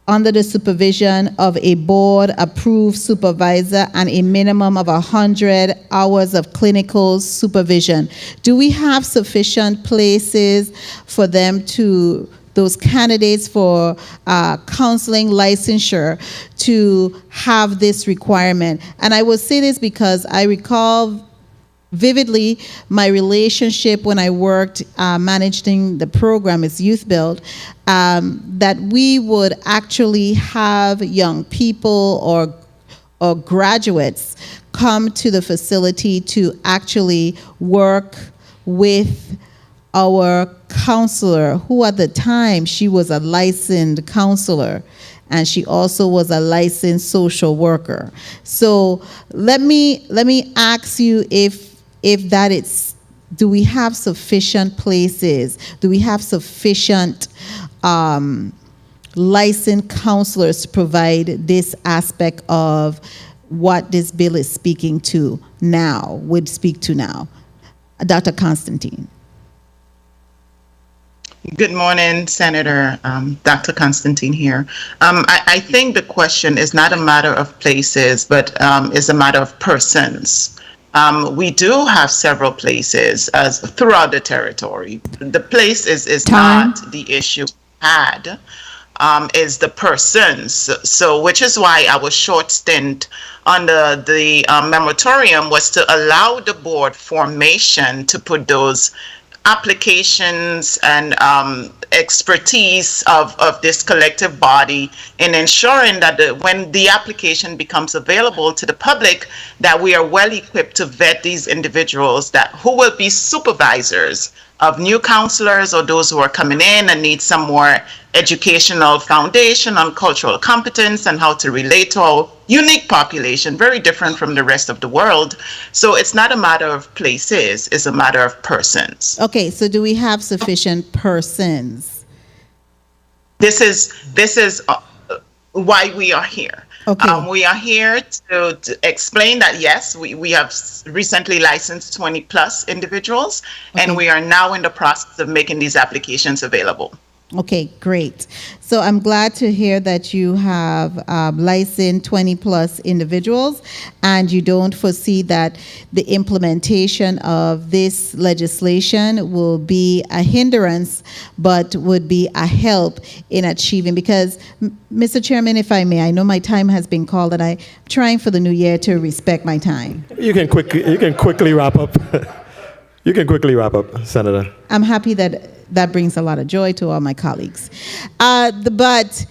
under the supervision of a board-approved supervisor and a minimum of 100 hours of clinical supervision. Do we have sufficient places for them to, those candidates for counseling licensure, to have this requirement? And I will say this because I recall vividly my relationship when I worked managing the program as Youth Build, that we would actually have young people or graduates come to the facility to actually work with our counselor, who at the time she was a licensed counselor, and she also was a licensed social worker. So let me ask you if that is, do we have sufficient places? Do we have sufficient licensed counselors to provide this aspect of what this bill is speaking to now, would speak to now? Dr. Constantine. Good morning, Senator. Dr. Constantine here. I think the question is not a matter of places, but is a matter of persons. We do have several places throughout the territory. The place is not the issue had, is the persons. So, which is why our short stint under the moratorium was to allow the board formation to put those applications and expertise of this collective body in ensuring that when the application becomes available to the public, that we are well equipped to vet these individuals who will be supervisors of new counselors or those who are coming in and need some more educational foundation on cultural competence and how to relate to our unique population, very different from the rest of the world. So it's not a matter of places, it's a matter of persons. Okay, so do we have sufficient persons? This is why we are here. Okay. We are here to explain that, yes, we have recently licensed 20 plus individuals, and we are now in the process of making these applications available. Okay, great. So I'm glad to hear that you have licensed 20 plus individuals, and you don't foresee that the implementation of this legislation will be a hindrance, but would be a help in achieving. Because, Mr. Chairman, if I may, I know my time has been called, and I'm trying for the new year to respect my time. You can quickly wrap up. You can quickly wrap up, Senator. I'm happy that brings a lot of joy to all my colleagues. But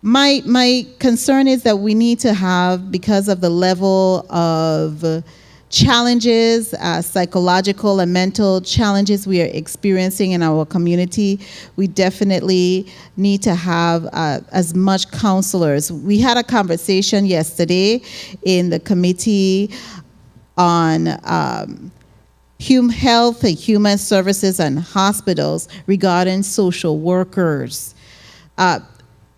my concern is that we need to have, because of the level of challenges, psychological and mental challenges we are experiencing in our community, we definitely need to have as much counselors. We had a conversation yesterday in the committee on health and human services and hospitals regarding social workers.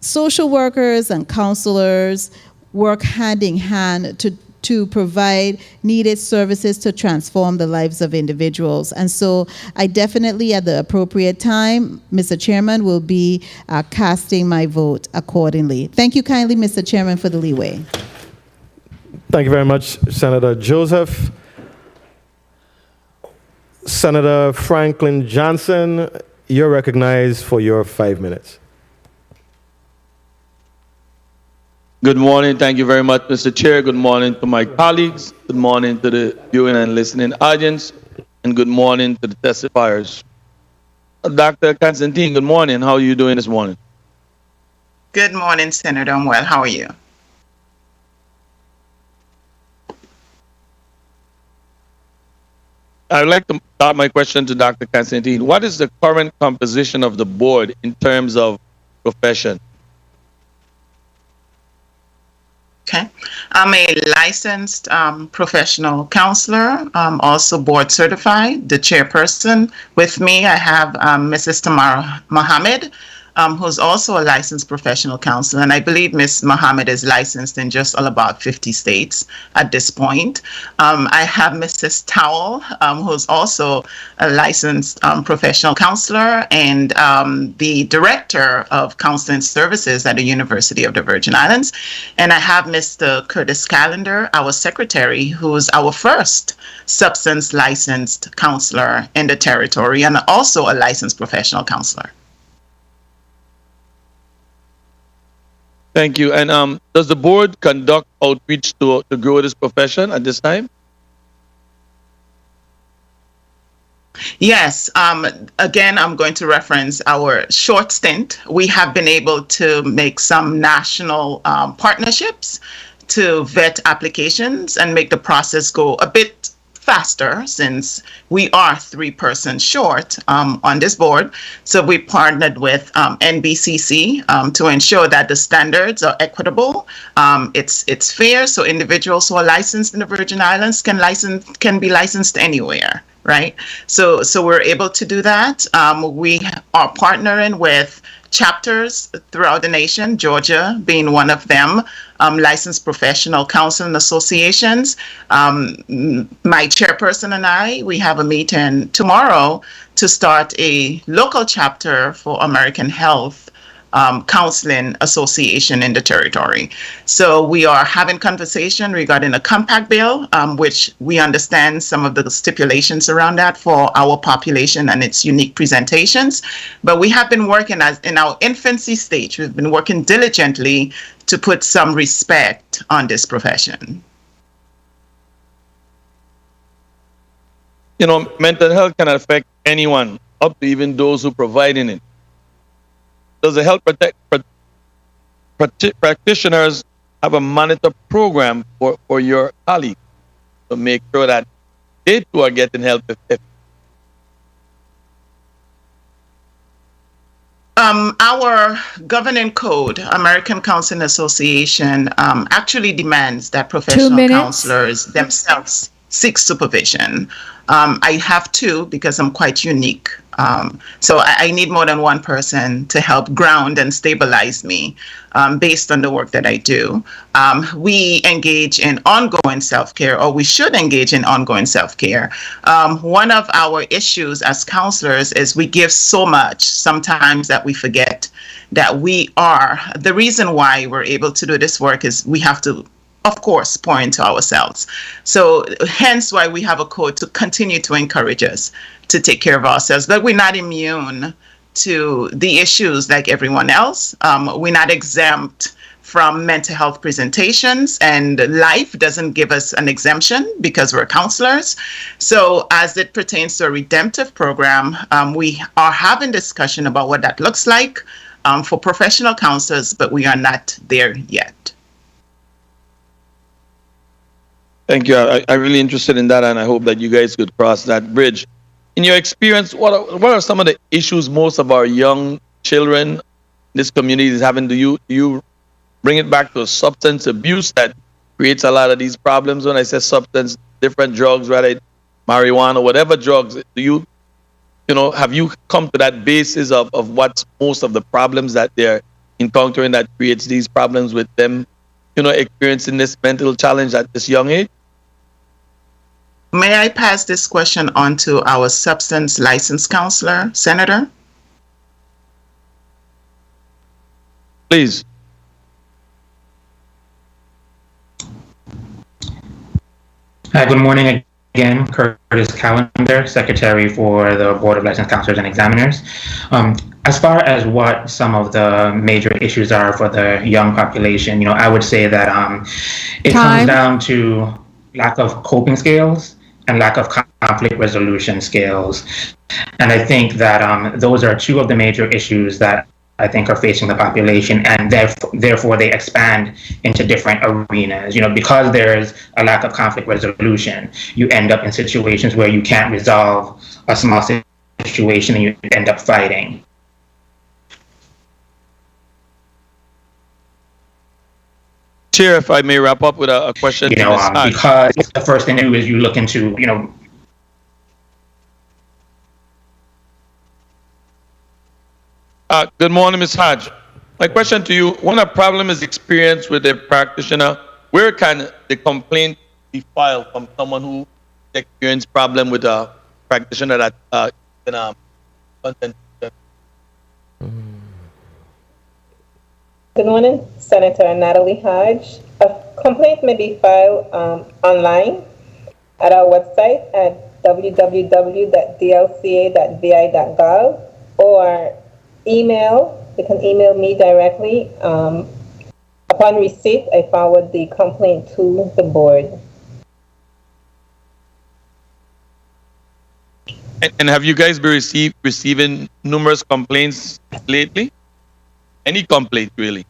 Social workers and counselors work hand in hand to provide needed services to transform the lives of individuals. And so I definitely, at the appropriate time, Mr. Chairman, will be casting my vote accordingly. Thank you kindly, Mr. Chairman, for the leeway. Thank you very much, Senator Joseph. Senator Franklin Johnson, you're recognized for your 5 minutes. Good morning. Thank you very much, Mr. Chair. Good morning to my colleagues. Good morning to the viewing and listening audience. And good morning to the testifiers. Dr. Constantine, good morning. How are you doing this morning? Good morning, Senator. I'm well. How are you? I'd like to start my question to Dr. Constantine. What is the current composition of the board in terms of profession? Okay. I'm a licensed professional counselor, also board certified, the chairperson. With me, I have Mrs. Tamara Mohammed, who's also a licensed professional counselor. And I believe Ms. Mohammed is licensed in just all about 50 states at this point. I have Mrs. Towell, who's also a licensed professional counselor and the director of counseling services at the University of the Virgin Islands. And I have Mr. Curtis Callender, our secretary, who's our first substance licensed counselor in the territory and also a licensed professional counselor. Thank you. And does the board conduct outreach to grow this profession at this time? Yes. Again, I'm going to reference our short stint. We have been able to make some national partnerships to vet applications and make the process go a bit faster since we are 3 persons short on this board. So we partnered with NBCC to ensure that the standards are equitable. It's fair, so individuals who are licensed in the Virgin Islands can be licensed anywhere, right? So we're able to do that. We are partnering with chapters throughout the nation, Georgia being one of them, licensed professional counsel and associations. My chairperson and I, we have a meeting tomorrow to start a local chapter for American Health Counseling Association in the territory. So we are having conversation regarding a compact bill, which we understand some of the stipulations around that for our population and its unique presentations. But we have been working in our infancy stage. We've been working diligently to put some respect on this profession. You know, mental health can affect anyone, up to even those who providing it. Does the health practitioners have a monitor program for your colleagues to make sure that they too are getting help? Our governing code, American Counseling Association, actually demands that professional counselors themselves seek supervision. I have 2 because I'm quite unique. So I need more than 1 person to help ground and stabilize me based on the work that I do. We engage in ongoing self-care, or we should engage in ongoing self-care. One of our issues as counselors is we give so much sometimes that we forget that we are, the reason why we're able to do this work is we have to, of course, pour into ourselves. So hence why we have a code to continue to encourage us to take care of ourselves. But we're not immune to the issues like everyone else. We're not exempt from mental health presentations, and life doesn't give us an exemption because we're counselors. So as it pertains to a redemptive program, we are having discussion about what that looks like for professional counselors, but we are not there yet. Thank you. I'm really interested in that, and I hope that you guys could cross that bridge. In your experience, what are some of the issues most of our young children in this community is having? Do you bring it back to substance abuse that creates a lot of these problems? When I say substance, different drugs, right? Marijuana, whatever drugs, have you come to that basis of what's most of the problems that they're encountering that creates these problems with them, experiencing this mental challenge at this young age? May I pass this question on to our substance license counselor, Senator? Please. Good morning again, Curtis Callender, Secretary for the Board of Licensed Counselors and Examiners. As far as what some of the major issues are for the young population, I would say that it comes down to lack of coping skills and lack of conflict resolution skills. And I think that those are 2 of the major issues that I think are facing the population, and therefore they expand into different arenas. Because there's a lack of conflict resolution, you end up in situations where you can't resolve a small situation and you end up fighting. Chair, if I may wrap up with a question. Because the first thing to do is you look into, Good morning, Ms. Hodge. My question to you, when a problem is experienced with a practitioner, where can the complaint be filed from someone who experienced problem with a practitioner that Good morning, Senator Natalie Hodge. A complaint may be filed online at our website at www.dlca.vi.gov or email. You can email me directly. Upon receipt, I forward the complaint to the board. And have you guys been receiving numerous complaints lately? Any complaint, really?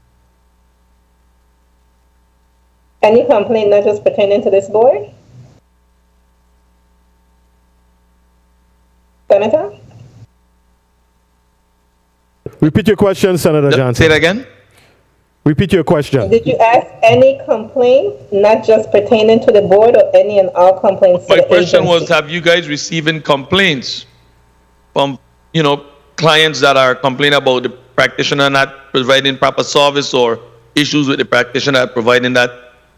Any complaint not just pertaining to this board? Repeat your question, Senator Johnson. Say it again. Repeat your question. Did you ask any complaint, not just pertaining to the board, or any and all complaints to My the question was, agency? have you guys receiving complaints from, clients that are complaining about the practitioner not providing proper service or issues with the practitioner providing that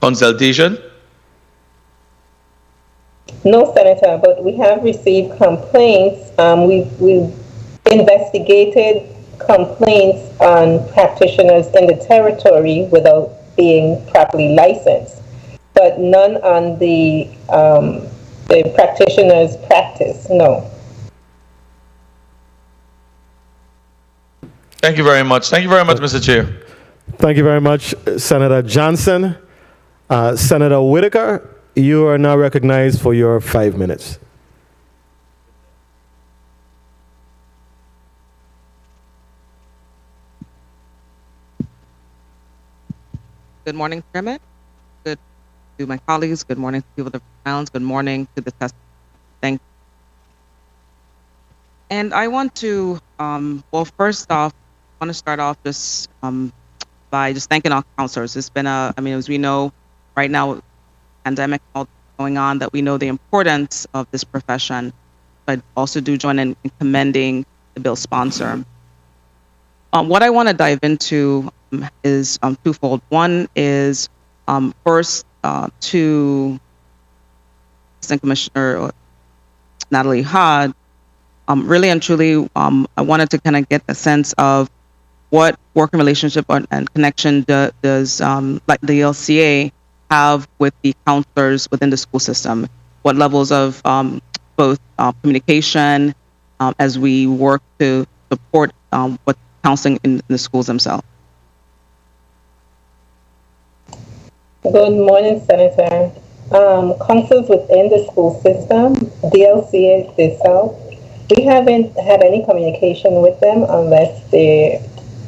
consultation? No, Senator, but we have received complaints. We've investigated complaints on practitioners in the territory without being properly licensed, but none on the practitioner's practice, no. Thank you very much. Thank you very much, Mr. Chair. Thank you very much, Senator Johnson. Senator Whitaker, you are now recognized for your 5 minutes. Good morning, Chairman. Good to my colleagues. Good morning to people of the Islands. Good morning to the test. Thank you. And I want to, well, first off, I want to start off just by just thanking our counselors. It's been as we know, right now, pandemic going on, that we know the importance of this profession, but also do join in commending the bill sponsor. What I want to dive into is twofold. One is first to Assistant Commissioner Natalie Hod. Really and truly, I wanted to kind of get the sense of what working relationship and connection does like the LCA have with the counselors within the school system. What levels of both communication as we work to support what counseling in the schools themselves. Good morning, Senator. Counselors within the school system, DLCA itself, we haven't had any communication with them unless they're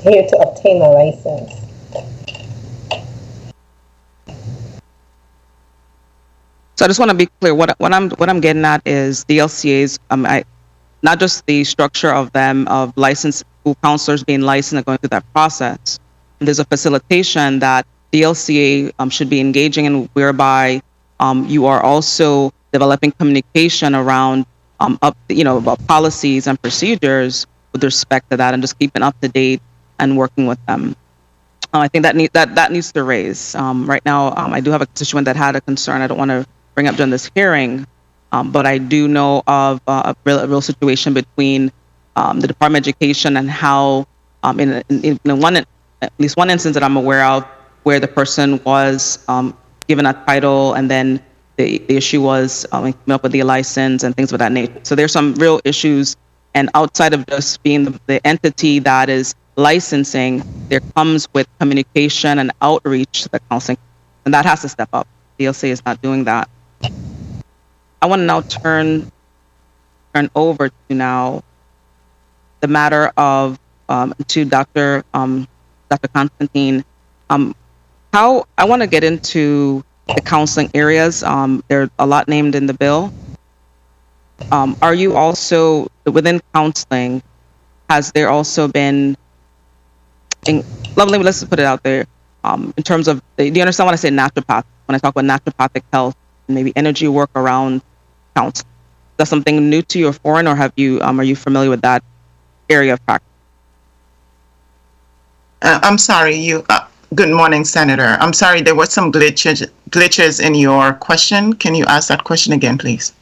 here to obtain a license. So I just want to be clear. What I'm getting at is the LCAs. Not just the structure of them, of licensed school counselors being licensed and going through that process. There's a facilitation that the LCA should be engaging in, whereby you are also developing communication around about policies and procedures with respect to that, and just keeping up to date and working with them. I think that needs to raise. Right now, I do have a constituent that had a concern. I don't want to bring up during this hearing, but I do know of a real situation between the Department of Education and how, in at least one instance that I'm aware of, where the person was given a title, and then the issue was coming up with the license and things of that nature. So there's some real issues, and outside of just being the entity that is licensing, there comes with communication and outreach to the counseling, and that has to step up. DLCA is not doing that. I want to now turn over to now the matter of to Dr. Constantine. How I want to get into the counseling areas. There are a lot named in the bill. Are you also within counseling? Has there also been? Let's put it out there. In terms of, do you understand when I say naturopath? When I talk about naturopathic health, maybe energy work around counseling. Is that something new to you or foreign, or are you familiar with that area of practice? I'm sorry, good morning, Senator. I'm sorry, there were some glitches in your question. Can you ask that question again, please?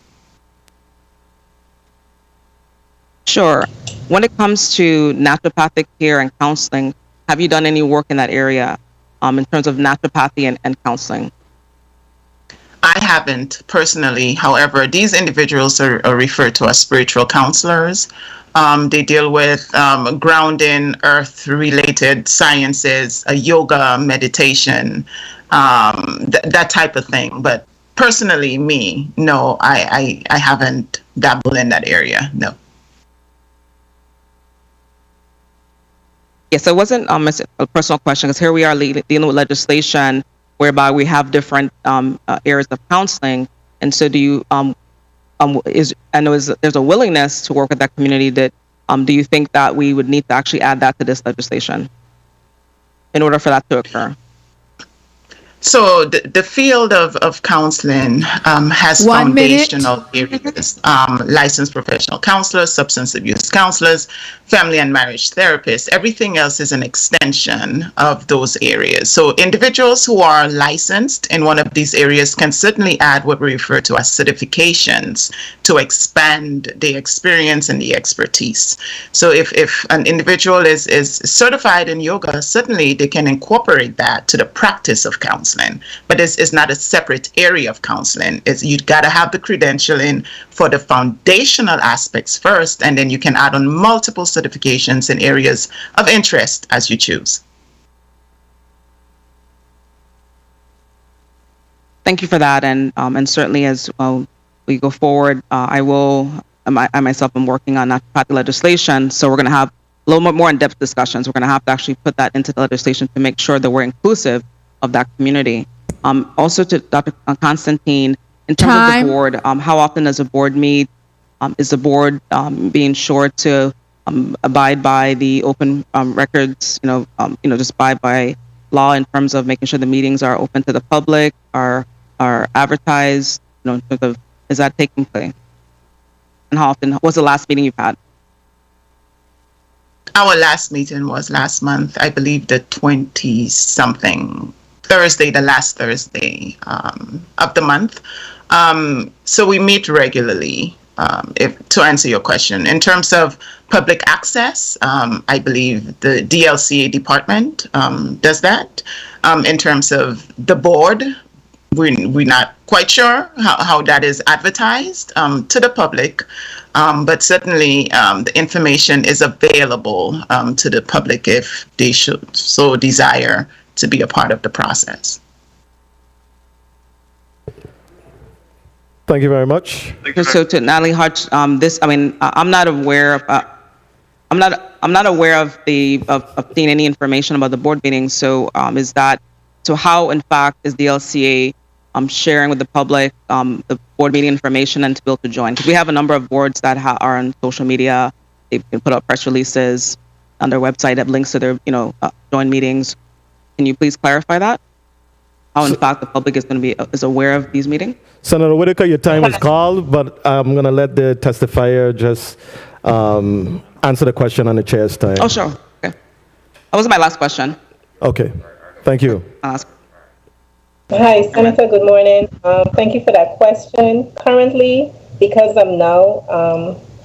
Sure. When it comes to naturopathic care and counseling, have you done any work in that area in terms of naturopathy and counseling? I haven't personally. However, these individuals are referred to as spiritual counselors. They deal with grounding, earth-related sciences, yoga, meditation, that type of thing. But personally, no, I haven't dabbled in that area, no. Yes, it wasn't a personal question, because here we are dealing with legislation whereby we have different areas of counseling. And so do you, there's a willingness to work with that community that Do you think that we would need to actually add that to this legislation in order for that to occur? So the field of counseling has 1 minute. foundational areas, licensed professional counselors, substance abuse counselors, family and marriage therapists. Everything else is an extension of those areas. So individuals who are licensed in one of these areas can certainly add what we refer to as certifications to expand the experience and the expertise. So if an individual is certified in yoga, certainly they can incorporate that to the practice of counseling. But it's not a separate area of counseling. You've got to have the credentialing for the foundational aspects first, and then you can add on multiple certifications in areas of interest as you choose. Thank you for that, and certainly as we go forward, I myself am working on not legislation, so we're going to have a little bit more in-depth discussions. We're going to have to actually put that into the legislation to make sure that we're inclusive of that community. Also to Dr. Constantine, in terms of the board, how often does the board meet? Is the board being sure to abide by the open records, just abide by law in terms of making sure the meetings are open to the public, are advertised, in terms of, is that taking place? And how often, what's the last meeting you've had? Our last meeting was last month, I believe the 20-something Thursday, the last Thursday of the month. So we meet regularly, to answer your question. In terms of public access, I believe the DLCA department does that. In terms of the board, we're not quite sure how that is advertised to the public, but certainly the information is available to the public if they should so desire to be a part of the process. Thank you very much. So to Natalie Hutch, I'm not aware of. I'm not aware of seeing any information about the board meetings. So how in fact is the LCA sharing with the public the board meeting information and to be able to join? Because we have a number of boards that are on social media. They can put out press releases on their website that links to their join meetings. Can you please clarify that? How in fact the public is aware of these meetings? Senator Whitaker, your time is called, but I'm going to let the testifier just answer the question on the chair's time. Oh, sure. Okay. That was my last question. Okay. Thank you. Hi, Senator. Good morning. Thank you for that question. Currently, because I'm now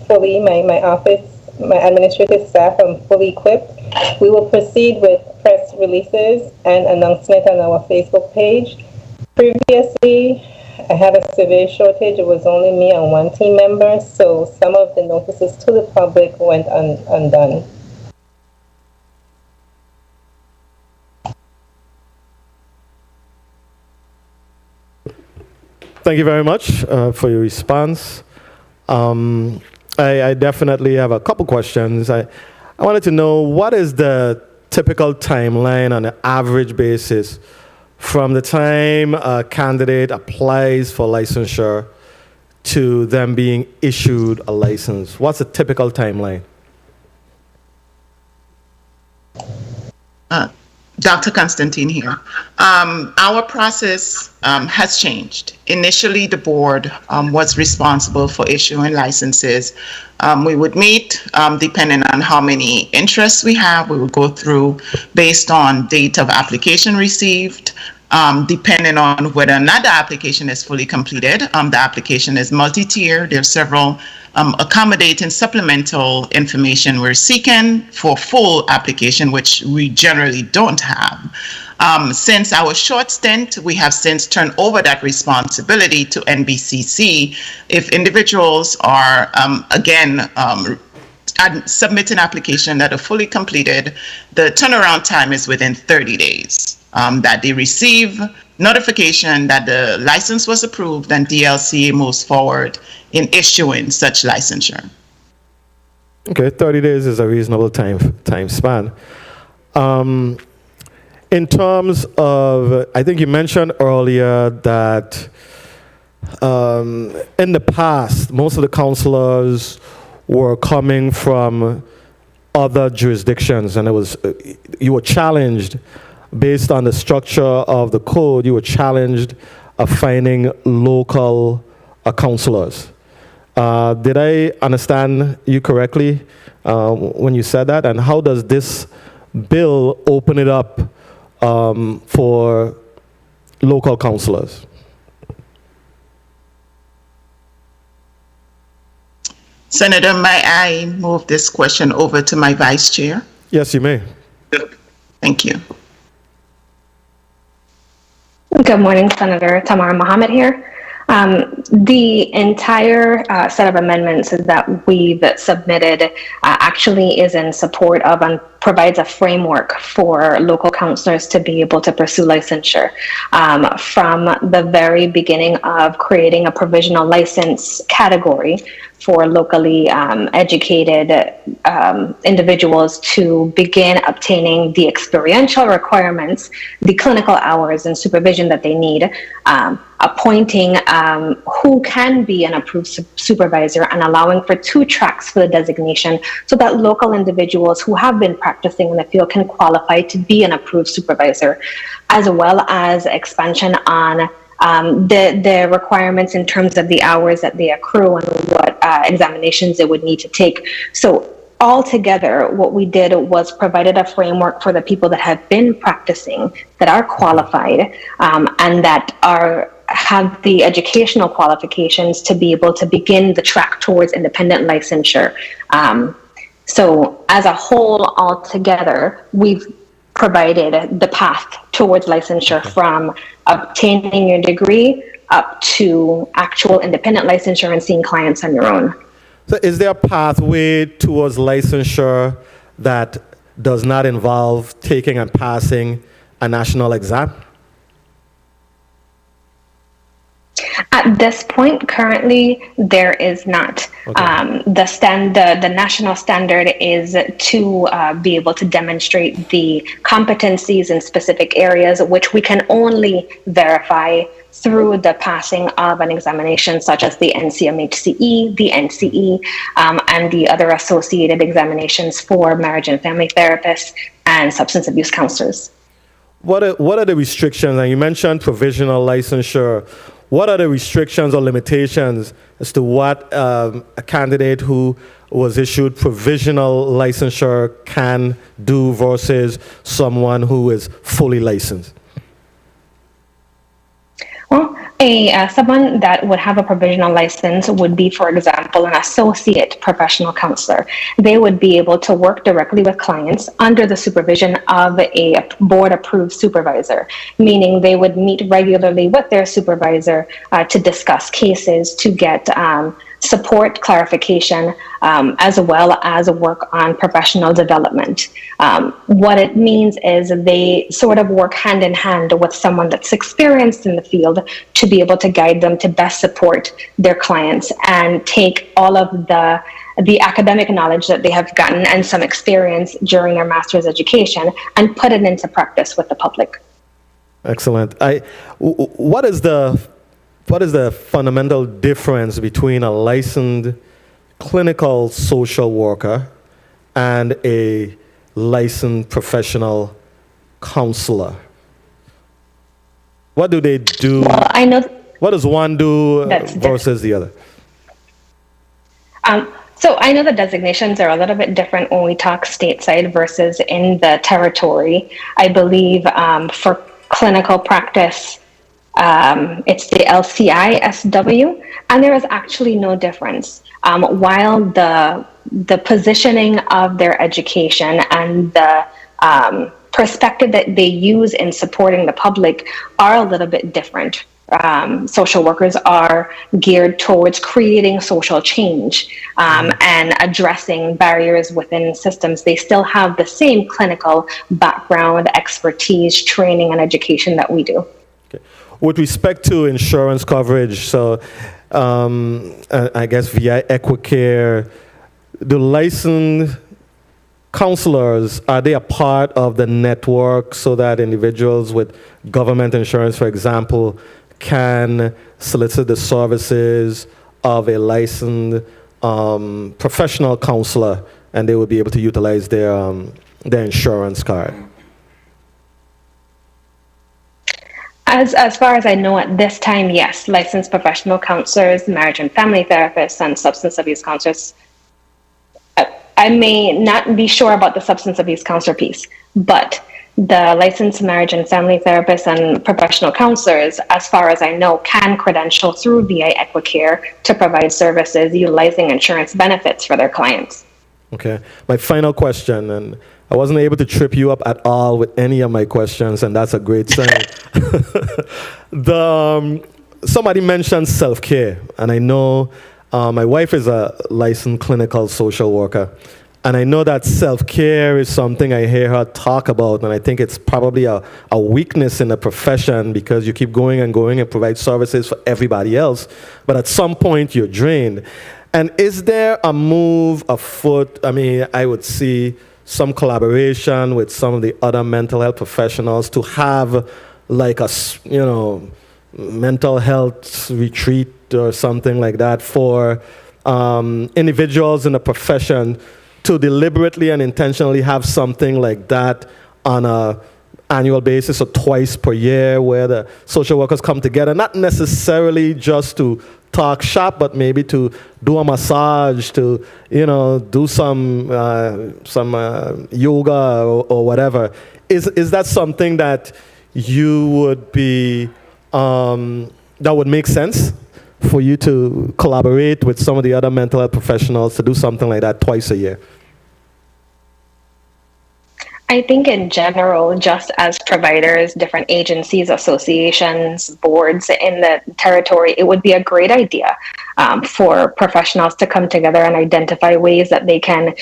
fully, my office, my administrative staff, I'm fully equipped, we will proceed with press releases and announcement on our Facebook page. Previously, I had a severe shortage. It was only me and one team member, so some of the notices to the public went undone. Thank you very much for your response. I definitely have a couple questions. I wanted to know, what is the typical timeline on an average basis from the time a candidate applies for licensure to them being issued a license? What's a typical timeline? Dr. Constantine here. Our process has changed. Initially, the board was responsible for issuing licenses. We would meet, depending on how many interests we have, we would go through based on date of application received, depending on whether or not the application is fully completed. The application is multi-tiered. There's several accommodating supplemental information we're seeking for full application, which we generally don't have. Since our short stint, we have since turned over that responsibility to NBCC. If individuals are, submit an application that are fully completed, the turnaround time is within 30 days. That they receive notification that the license was approved and DLCA moves forward in issuing such licensure. Okay, 30 days is a reasonable time span. In terms of, I think you mentioned earlier that in the past, most of the counselors were coming from other jurisdictions, and it was you were challenged based on the structure of the code. You were challenged of finding local counselors. Did I understand you correctly when you said that? And how does this bill open it up for local counselors? Senator, may I move this question over to my vice chair? Yes, you may. Thank you. Good morning, Senator Tamara Mohammed here. The entire set of amendments that we've submitted actually is in support of and provides a framework for local counselors to be able to pursue licensure. From the very beginning of creating a provisional license category for locally educated individuals to begin obtaining the experiential requirements, the clinical hours and supervision that they need, appointing who can be an approved supervisor, and allowing for 2 tracks for the designation so that local individuals who have been practicing in the field can qualify to be an approved supervisor, as well as expansion on the requirements in terms of the hours that they accrue and what examinations they would need to take. So altogether, what we did was provided a framework for the people that have been practicing, that are qualified, and that have the educational qualifications to be able to begin the track towards independent licensure. So as a whole, altogether, we've provided the path towards licensure from obtaining your degree up to actual independent licensure and seeing clients on your own. So is there a pathway towards licensure that does not involve taking and passing a national exam? At this point, currently, there is not. Okay. The national standard is to be able to demonstrate the competencies in specific areas, which we can only verify through the passing of an examination such as the NCMHCE, the NCE, and the other associated examinations for marriage and family therapists and substance abuse counselors. What are the restrictions? And you mentioned provisional licensure. What are the restrictions or limitations as to what a candidate who was issued provisional licensure can do versus someone who is fully licensed? Well, someone that would have a provisional license would be, for example, an associate professional counselor. They would be able to work directly with clients under the supervision of a board-approved supervisor, meaning they would meet regularly with their supervisor to discuss cases, to get support, clarification, as well as work on professional development. What it means is they sort of work hand in hand with someone that's experienced in the field to be able to guide them to best support their clients and take all of the academic knowledge that they have gotten and some experience during their master's education and put it into practice with the public. Excellent. What is the fundamental difference between a licensed clinical social worker and a licensed professional counselor? What do they do? Well, I know. What does one do versus the other? So I know the designations are a little bit different when we talk stateside versus in the territory. I believe for clinical practice, it's the LCISW, and there is actually no difference. While the positioning of their education and the perspective that they use in supporting the public are a little bit different. Social workers are geared towards creating social change and addressing barriers within systems. They still have the same clinical background, expertise, training, and education that we do. Okay. With respect to insurance coverage, so I guess via Equicare, the licensed counselors, are they a part of the network so that individuals with government insurance, for example, can solicit the services of a licensed professional counselor, and they would be able to utilize their insurance card. As far as I know at this time, yes, licensed professional counselors, marriage and family therapists, and substance abuse counselors. I may not be sure about the substance abuse counselor piece, but the licensed marriage and family therapists and professional counselors, as far as I know, can credential through VI Equicare to provide services utilizing insurance benefits for their clients. Okay. My final question, and I wasn't able to trip you up at all with any of my questions, and that's a great sign. Somebody mentioned self-care, and I know my wife is a licensed clinical social worker, and I know that self-care is something I hear her talk about, and I think it's probably a weakness in the profession because you keep going and provide services for everybody else, but at some point you're drained. And is there a move afoot? I mean, I would see some collaboration with some of the other mental health professionals to have like a, mental health retreat or something like that for individuals in the profession to deliberately and intentionally have something like that on a annual basis or twice per year where the social workers come together, not necessarily just to talk shop, but maybe to do a massage, to do some yoga or whatever. Is that something that you would be that would make sense for you to collaborate with some of the other mental health professionals to do something like that twice a year? I think in general, just as providers, different agencies, associations, boards in the territory, it would be a great idea for professionals to come together and identify ways that they can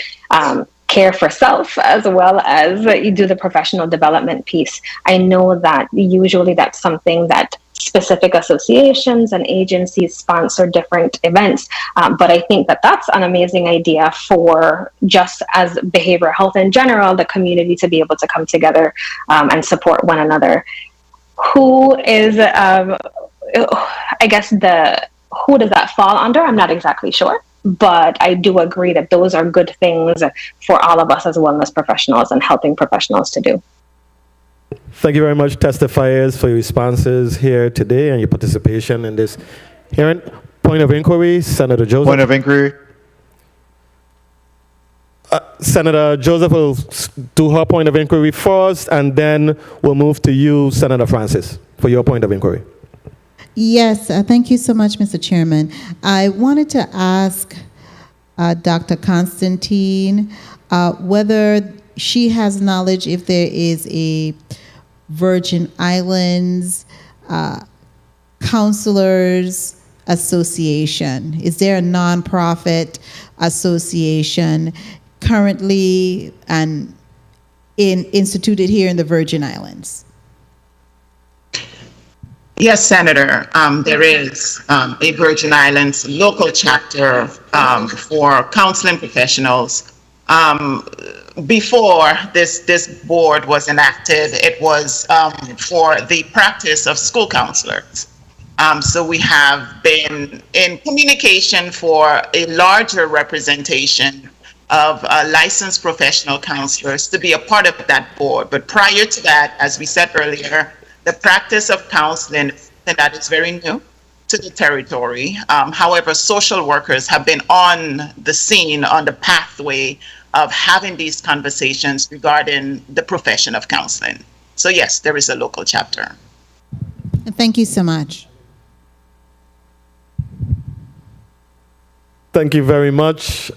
care for self as well as you do the professional development piece. I know that usually that's something that specific associations and agencies sponsor different events, but I think that that's an amazing idea for just as behavioral health in general, the community to be able to come together and support one another. Who is, I guess who does that fall under? I'm not exactly sure, but I do agree that those are good things for all of us as wellness professionals and helping professionals to do. Thank you very much, testifiers, for your responses here today and your participation in this hearing. Point of inquiry, Senator Joseph. Point of inquiry. Senator Joseph will do her point of inquiry first, and then we'll move to you, Senator Francis, for your point of inquiry. Yes, thank you so much, Mr. Chairman. I wanted to ask Dr. Constantine whether she has knowledge if there is a Virgin Islands Counselors Association. Is there a nonprofit association currently and instituted here in the Virgin Islands? Yes, Senator. There is a Virgin Islands local chapter for counseling professionals. Before this board was enacted, it was for the practice of school counselors. So we have been in communication for a larger representation of licensed professional counselors to be a part of that board. But prior to that, as we said earlier, the practice of counseling, and that is very new to the territory. However, social workers have been on the scene, on the pathway of having these conversations regarding the profession of counseling. So yes, there is a local chapter. Thank you so much. Thank you very much,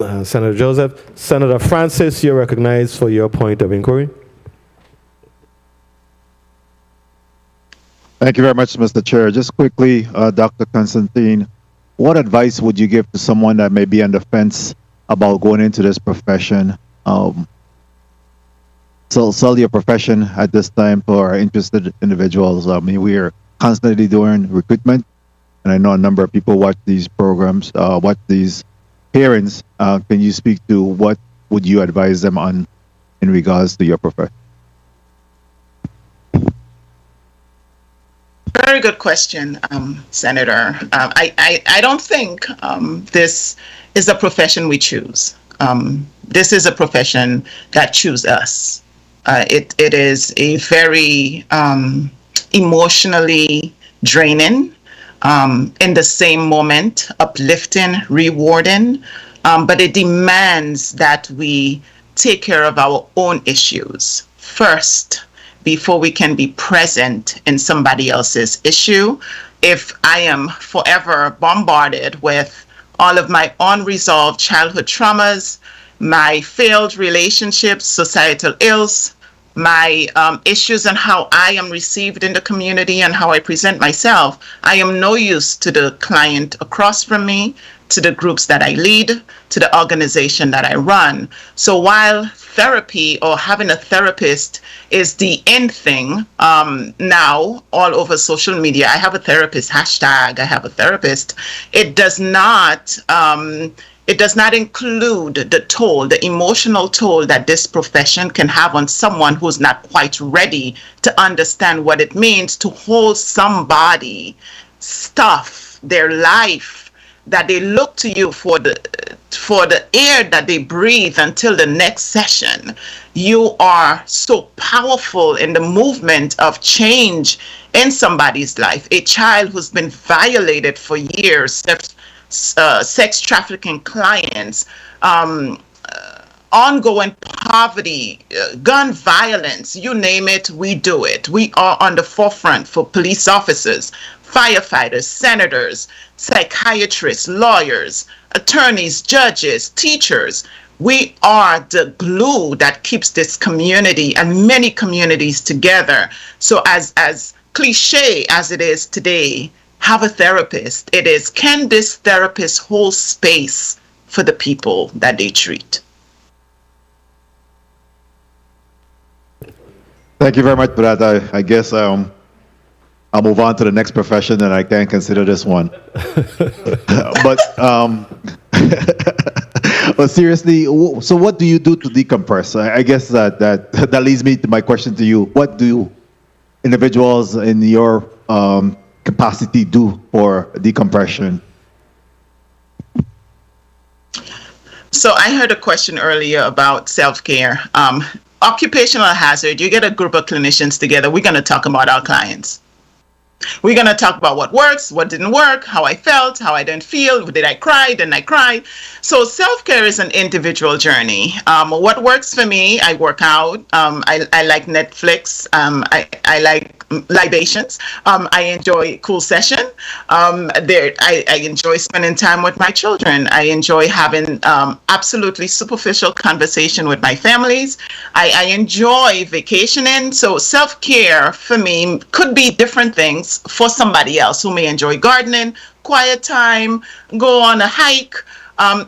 Senator Joseph. Senator Francis, you're recognized for your point of inquiry. Thank you very much, Mr. Chair. Just quickly, Dr. Constantine, what advice would you give to someone that may be on the fence about going into this profession? Sell your profession at this time for interested individuals. I mean, we are constantly doing recruitment, and I know a number of people watch these programs, watch these hearings. Can you speak to what would you advise them on in regards to your profession? Very good question, Senator. I don't think this is a profession we choose. This is a profession that chooses us. It is a very emotionally draining, in the same moment, uplifting, rewarding, but it demands that we take care of our own issues first before we can be present in somebody else's issue. If I am forever bombarded with all of my unresolved childhood traumas, my failed relationships, societal ills, my issues and how I am received in the community and how I present myself, I am no use to the client across from me, to the groups that I lead, to the organization that I run. So while therapy or having a therapist is the end thing now all over social media, I have a therapist, hashtag I have a therapist, it does not include the toll, the emotional toll that this profession can have on someone who's not quite ready to understand what it means to hold somebody, stuff, their life, that they look to you for the air that they breathe until the next session. You are so powerful in the movement of change in somebody's life. A child who's been violated for years, sex trafficking clients, ongoing poverty, gun violence, you name it, we do it. We are on the forefront for police officers, firefighters, senators, psychiatrists, lawyers, attorneys, judges, teachers. We are the glue that keeps this community and many communities together. So as cliche as it is today, have a therapist. It is, can this therapist hold space for the people that they treat? Thank you very much for that. I guess I'll move on to the next profession, and I can't consider this one. But but seriously, so what do you do to decompress? I guess that leads me to my question to you. What do individuals in your capacity do for decompression? So I heard a question earlier about self-care. Occupational hazard, you get a group of clinicians together, we're going to talk about our clients. We're going to talk about what works, what didn't work, how I felt, how I didn't feel, did I cry, didn't I cry? So self-care is an individual journey. What works for me, I work out, I like Netflix, I like libations, I enjoy cool session, I enjoy spending time with my children, I enjoy having absolutely superficial conversation with my families, I enjoy vacationing. So self-care for me could be different things for somebody else who may enjoy gardening, quiet time, go on a hike,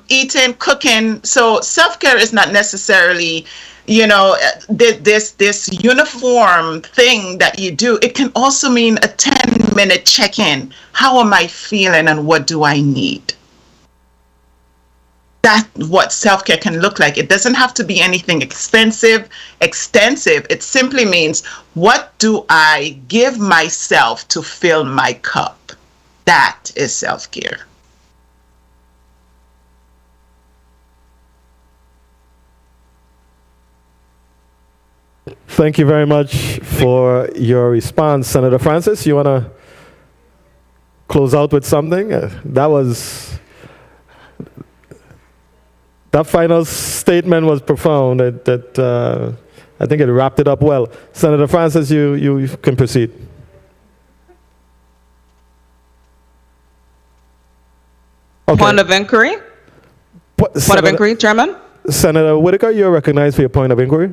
eating, cooking. So self-care is not necessarily, you know, this uniform thing that you do. It can also mean a 10-minute check-in. How am I feeling and what do I need? That's what self-care can look like. It doesn't have to be anything extensive. It simply means, what do I give myself to fill my cup? That is self-care. Thank you very much for your response, Senator Francis. You want to close out with something? That final statement was profound. I think it wrapped it up well. Senator Francis, you can proceed. Okay. Point of inquiry? Point of inquiry, Chairman? Senator Whitaker, you're recognized for your point of inquiry.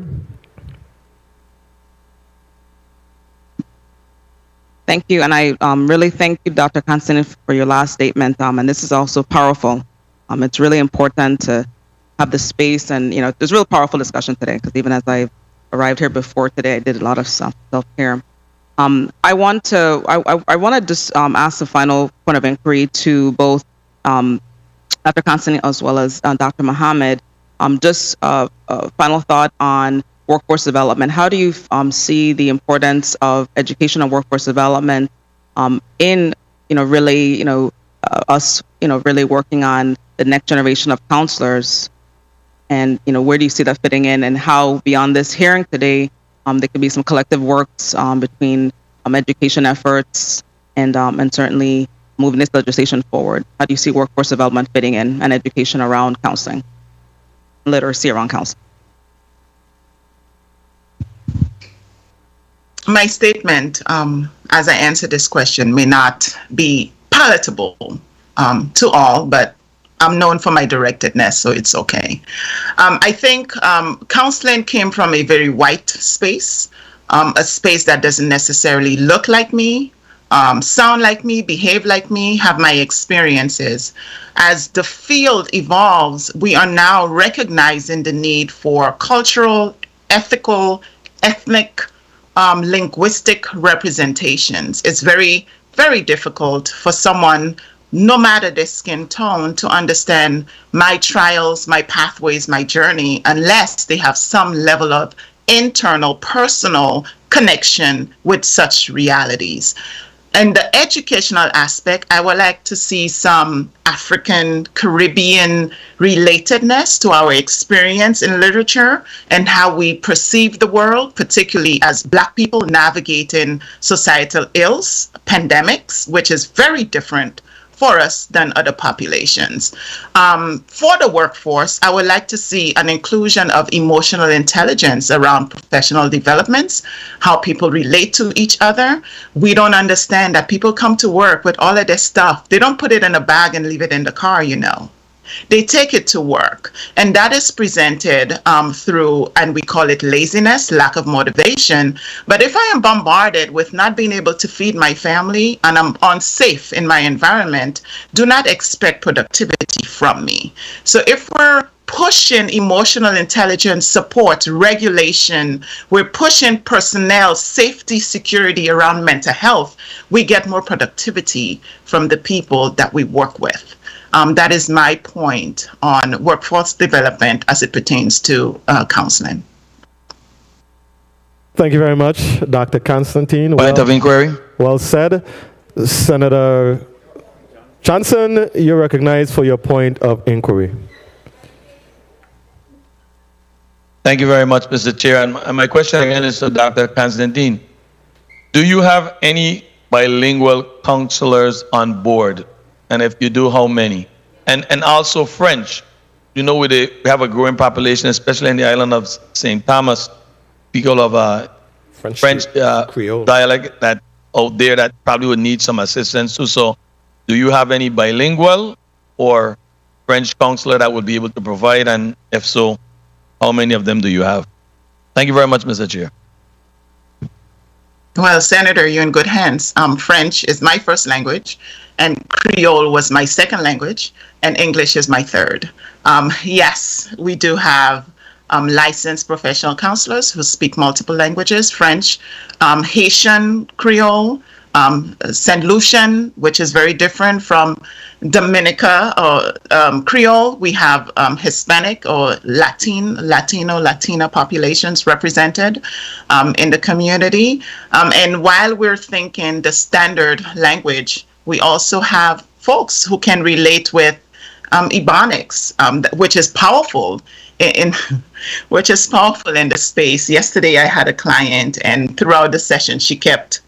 Thank you, and I really thank you, Dr. Constantine, for your last statement, and this is also powerful. It's really important to have the space, and there's real powerful discussion today, because even as I arrived here before today, I did a lot of self-care. I want to just ask the final point of inquiry to both Dr. Constantine as well as Dr. Mohammed. Just a final thought on workforce development. How do you see the importance of education and workforce development in, really, us, really working on the next generation of counselors. And, where do you see that fitting in, and how beyond this hearing today, there could be some collective works between education efforts and certainly moving this legislation forward? How do you see workforce development fitting in and education around counseling, literacy around counseling? My statement, as I answer this question, may not be palatable to all, but I'm known for my directedness, so it's okay. I think counseling came from a very white space, a space that doesn't necessarily look like me, sound like me, behave like me, have my experiences. As the field evolves, we are now recognizing the need for cultural, ethical, ethnic, linguistic representations. It's very, very difficult for someone, no matter their skin tone, to understand my trials, my pathways, my journey, unless they have some level of internal, personal connection with such realities. And the educational aspect, I would like to see some African Caribbean relatedness to our experience in literature and how we perceive the world, particularly as Black people navigating societal ills, pandemics, which is very different for us than other populations. For the workforce, I would like to see an inclusion of emotional intelligence around professional developments, how people relate to each other. We don't understand that people come to work with all of their stuff. They don't put it in a bag and leave it in the car, They take it to work, and that is presented through, and we call it laziness, lack of motivation. But if I am bombarded with not being able to feed my family and I'm unsafe in my environment, do not expect productivity from me. So if we're pushing emotional intelligence support, regulation, we're pushing personnel safety, security around mental health, we get more productivity from the people that we work with. That is my point on workforce development as it pertains to counseling. Thank you very much, Dr. Constantine. Point of inquiry. Well said. Senator Johnson, you're recognized for your point of inquiry. Thank you very much, Mr. Chair. And my question again is to Dr. Constantine. Do you have any bilingual counselors on board? And if you do, how many? And also French. We have a growing population, especially in the island of St. Thomas, people of French Creole dialect that out there that probably would need some assistance too. So do you have any bilingual or French counselor that would be able to provide? And if so, how many of them do you have? Thank you very much, Mr. Chair. Well, Senator, you're in good hands. French is my first language, and Creole was my second language, and English is my third. Yes, we do have licensed professional counselors who speak multiple languages: French, Haitian Creole, St. Lucian, which is very different from Dominica or Creole. We have Hispanic or Latina populations represented in the community. And while we're thinking the standard language, we also have folks who can relate with Ebonics, which is powerful which is powerful in the space. Yesterday, I had a client, and throughout the session, she kept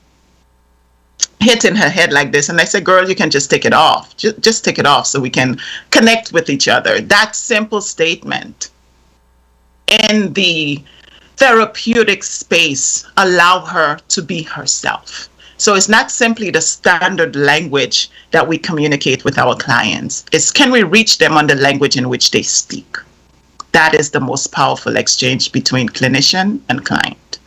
hitting her head like this, and I said, girl, you can just take it off. Just take it off so we can connect with each other. That simple statement in the therapeutic space allow her to be herself. So it's not simply the standard language that we communicate with our clients. It's can we reach them on the language in which they speak? That is the most powerful exchange between clinician and client.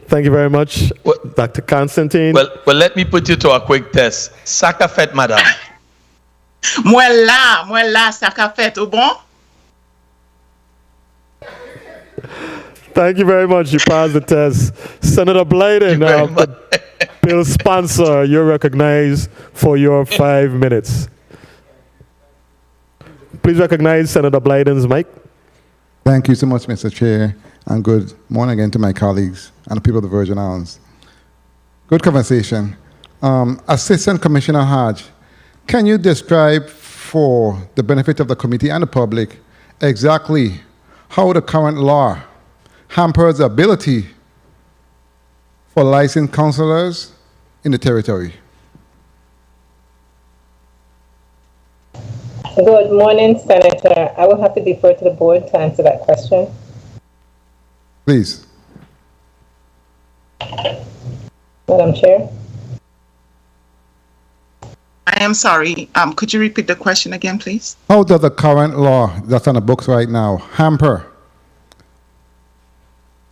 Thank you very much, Dr. Constantine. Well, let me put you to a quick test. Saka fait, madame. Moi là, saka fait, ou bon? Thank you very much. You passed the test. Senator Blyden, bill sponsor, you're recognized for your 5 minutes. Please recognize Senator Blyden's mic. Thank you so much, Mr. Chair, and good morning again to my colleagues and the people of the Virgin Islands. Good conversation. Assistant Commissioner Hodge, can you describe for the benefit of the committee and the public exactly how the current law hampers the ability for licensed counselors in the territory? Good morning, Senator. I will have to defer to the board to answer that question. Please. Madam Chair. I am sorry. Could you repeat the question again, please? How does the current law that's on the books right now hamper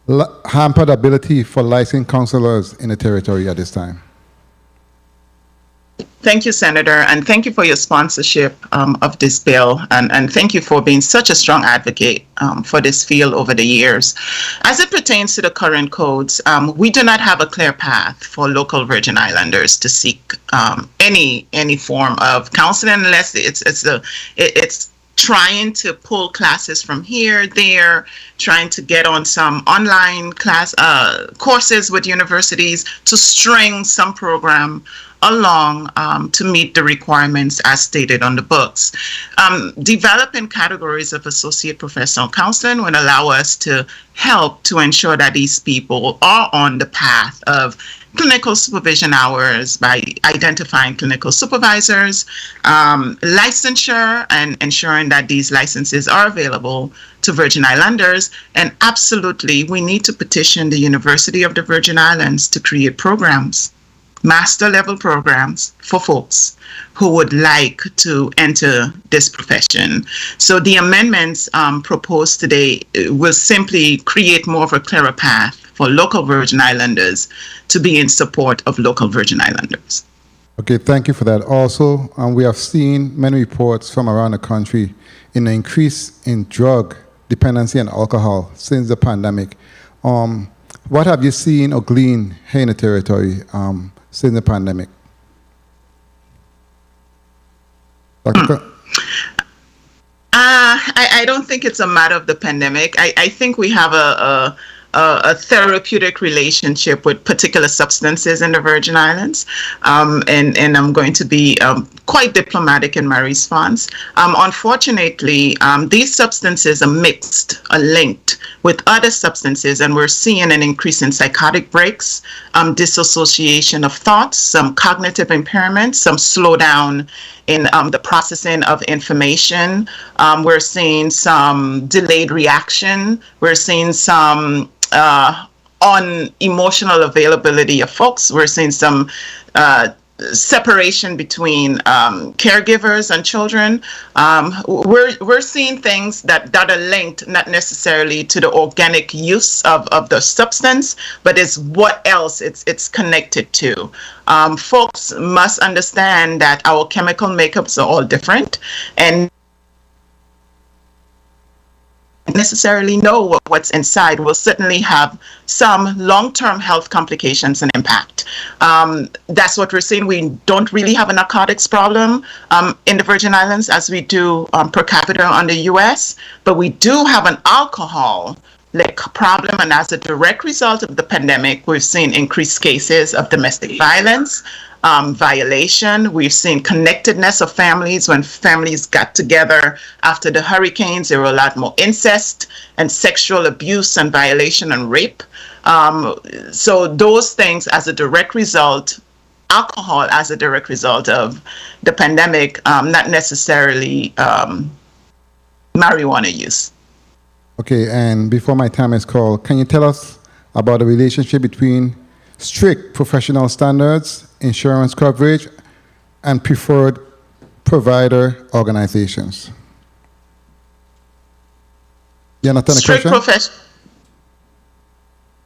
the ability for licensed counselors in the territory at this time? Thank you, Senator, and thank you for your sponsorship of this bill, and thank you for being such a strong advocate for this field over the years. As it pertains to the current codes, we do not have a clear path for local Virgin Islanders to seek any form of counseling unless it's trying to pull classes from here, there, trying to get on some online courses with universities to string some program along to meet the requirements as stated on the books. Developing categories of associate professional counseling would allow us to help to ensure that these people are on the path of clinical supervision hours by identifying clinical supervisors, licensure, and ensuring that these licenses are available to Virgin Islanders. And absolutely, we need to petition the University of the Virgin Islands to create programs, master level programs for folks who would like to enter this profession. So the amendments proposed today will simply create more of a clearer path for local Virgin Islanders to be in support of local Virgin Islanders. Okay, thank you for that. Also, we have seen many reports from around the country in the increase in drug dependency and alcohol since the pandemic. What have you seen or gleaned here in the territory since the pandemic? I don't think it's a matter of the pandemic. I think we have a therapeutic relationship with particular substances in the Virgin Islands, and I'm going to be quite diplomatic in my response. Unfortunately, these substances are linked with other substances, and we're seeing an increase in psychotic breaks, dissociation of thoughts, some cognitive impairment, some slowdown in the processing of information. We're seeing some delayed reaction. We're seeing some on emotional availability of folks. We're seeing some separation between caregivers and children. We're seeing things that are linked not necessarily to the organic use of the substance, but is what else it's connected to. Folks must understand that our chemical makeups are all different, and necessarily know what's inside will certainly have some long-term health complications and impact. That's what we're seeing. We don't really have a narcotics problem in the Virgin Islands as we do per capita on the US, but we do have an alcohol problem, and as a direct result of the pandemic, we've seen increased cases of domestic violence, violation. We've seen connectedness of families. When families got together after the hurricanes, there were a lot more incest and sexual abuse and violation and rape. So those things as a direct result, alcohol as a direct result of the pandemic, not necessarily marijuana use. Okay, and before my time is called, can you tell us about the relationship between strict professional standards, insurance coverage, and preferred provider organizations? You understand the question?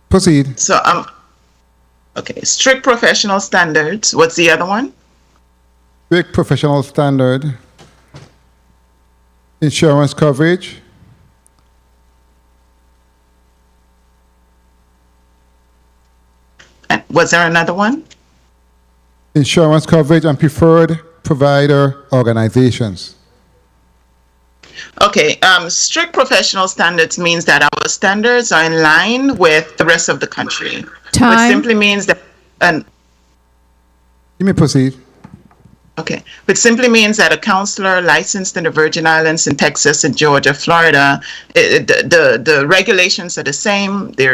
Proceed. So, okay, strict professional standards. What's the other one? Strict professional standard, insurance coverage, was there another one? Insurance coverage and preferred provider organizations. Okay, strict professional standards means that our standards are in line with the rest of the country. Time. Which simply means that, You may proceed. Okay, which simply means that a counselor licensed in the Virgin Islands, in Texas, in Georgia, Florida, the regulations are the same. They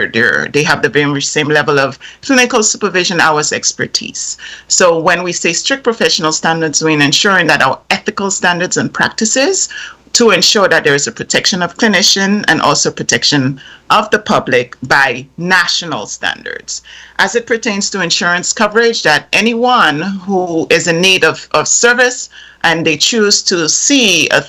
have the very same level of clinical supervision, hours, expertise. So when we say strict professional standards, we're ensuring that our ethical standards and practices to ensure that there is a protection of clinician and also protection of the public by national standards. As it pertains to insurance coverage, that anyone who is in need of service and they choose to see a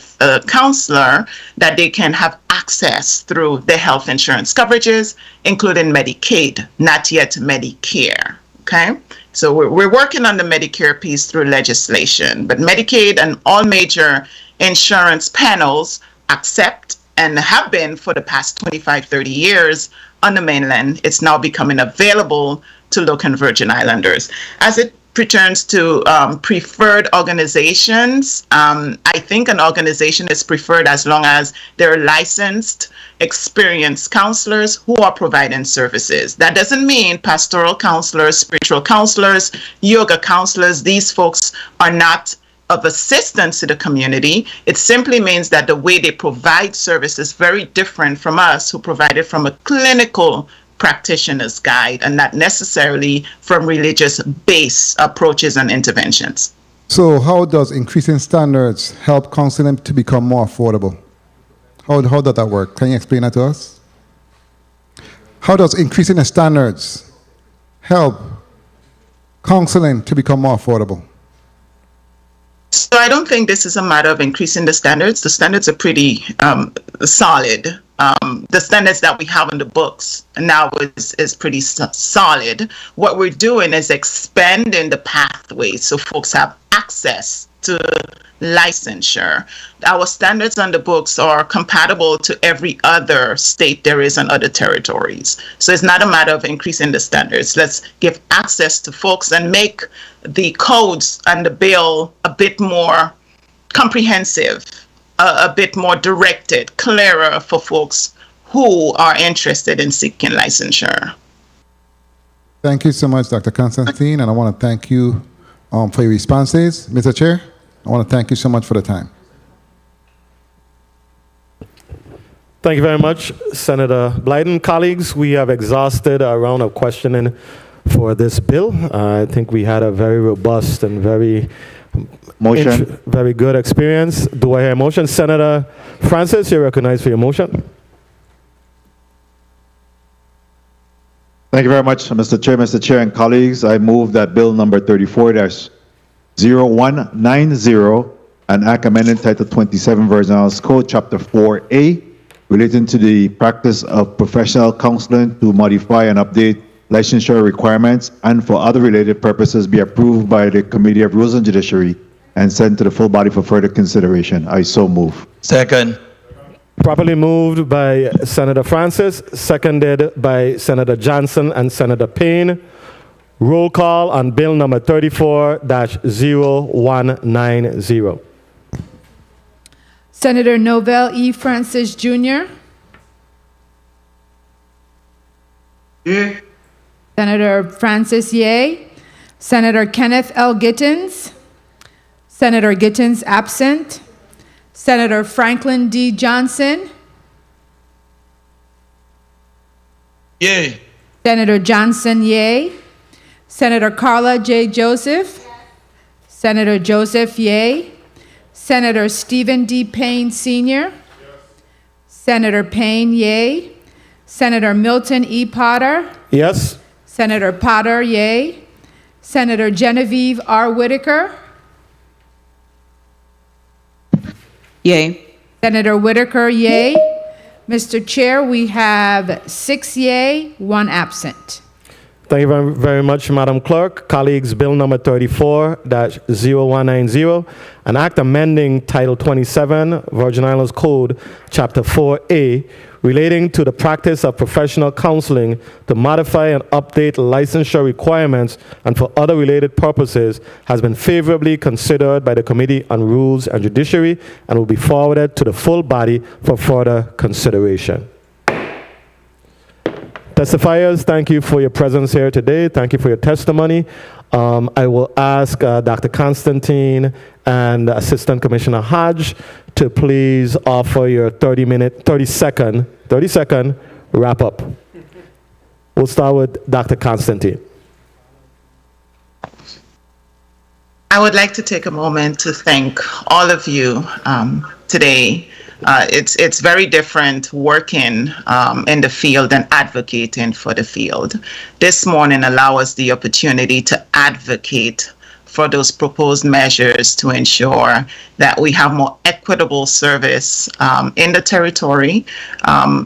counselor, that they can have access through the health insurance coverages, including Medicaid, not yet Medicare, okay? So we're working on the Medicare piece through legislation, but Medicaid and all major insurance panels accept and have been for the past 25, 30 years on the mainland. It's now becoming available to local and Virgin Islanders. As it pertains to preferred organizations, I think an organization is preferred as long as they're licensed, experienced counselors who are providing services. That doesn't mean pastoral counselors, spiritual counselors, yoga counselors, these folks are not of assistance to the community. It simply means that the way they provide service is very different from us who provide it from a clinical practitioner's guide and not necessarily from religious based approaches and interventions. So how does increasing standards help counseling to become more affordable? How does that work? Can you explain that to us? How does increasing the standards help counseling to become more affordable? So I don't think this is a matter of increasing the standards. The standards are pretty solid. The standards that we have in the books now is pretty solid. What we're doing is expanding the pathways so folks have access to licensure. Our standards on the books are compatible to every other state there is in other territories. So it's not a matter of increasing the standards. Let's give access to folks and make the codes and the bill a bit more comprehensive, a bit more directed, clearer for folks who are interested in seeking licensure. Thank you so much, Dr. Constantine, and I want to thank you for your responses. Mr. Chair, I want to thank you so much for the time. Thank you very much, Senator Blyden. Colleagues, we have exhausted our round of questioning for this bill. I think we had a very robust and very very good experience. Do I hear a motion? Senator Francis, you're recognized for your motion. Thank you very much, Mr. Chair. Mr. Chair and colleagues, I move that Bill number 34-0190, an act amending Title 27 Virgin Islands Code, Chapter 4A, relating to the practice of professional counseling to modify and update licensure requirements and for other related purposes be approved by the Committee of Rules and Judiciary and sent to the full body for further consideration. I so move. Second. Properly moved by Senator Francis, seconded by Senator Johnson and Senator Payne. Roll call on bill number 34-0190. Senator Novell E. Francis Jr. Yeah. Senator Francis Ye. Senator Kenneth L. Gittins. Senator Gittins absent. Senator Franklin D. Johnson. Yay. Senator Johnson, yay. Senator Carla J. Joseph. Senator Joseph, yay. Senator Stephen D. Payne Sr. Senator Payne, yay. Senator Milton E. Potter. Yes. Senator Potter, yay. Senator Genevieve R. Whitaker. Yay. Senator Whitaker, yay. Mr. Chair, we have 6 yay, 1 absent. Thank you very much, Madam Clerk. Colleagues, bill number 34-0190, an act amending Title 27, Virgin Islands Code, Chapter 4A, relating to the practice of professional counseling to modify and update licensure requirements and for other related purposes, has been favorably considered by the Committee on Rules and Judiciary and will be forwarded to the full body for further consideration. Testifiers, thank you for your presence here today. Thank you for your testimony. I will ask Dr. Constantine and Assistant Commissioner Hodge to please offer your 30 second wrap up. We'll start with Dr. Constantine. I would like to take a moment to thank all of you today. It's very different working in the field and advocating for the field. This morning allow us the opportunity to advocate for those proposed measures to ensure that we have more equitable service in the territory.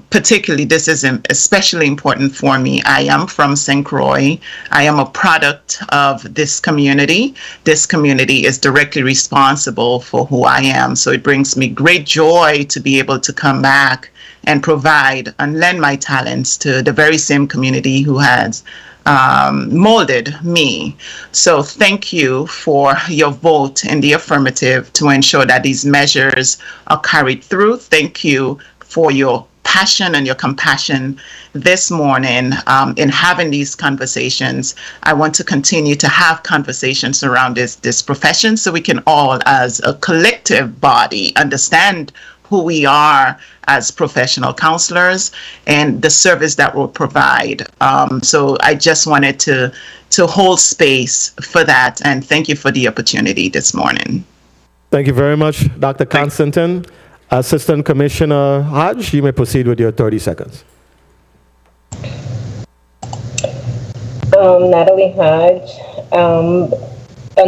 Particularly, this is especially important for me. I am from St. Croix. I am a product of this community. This community is directly responsible for who I am. So it brings me great joy to be able to come back and provide and lend my talents to the very same community who has molded me. So thank you for your vote in the affirmative to ensure that these measures are carried through. Thank you for your passion and your compassion this morning in having these conversations. I want to continue to have conversations around this profession so we can all, as a collective body, understand who we are as professional counselors and the service that we'll provide. So I just wanted to hold space for that, and thank you for the opportunity this morning. Thank you very much, Dr. Constantine. Assistant Commissioner Hodge, you may proceed with your 30 seconds. Natalie Hodge, on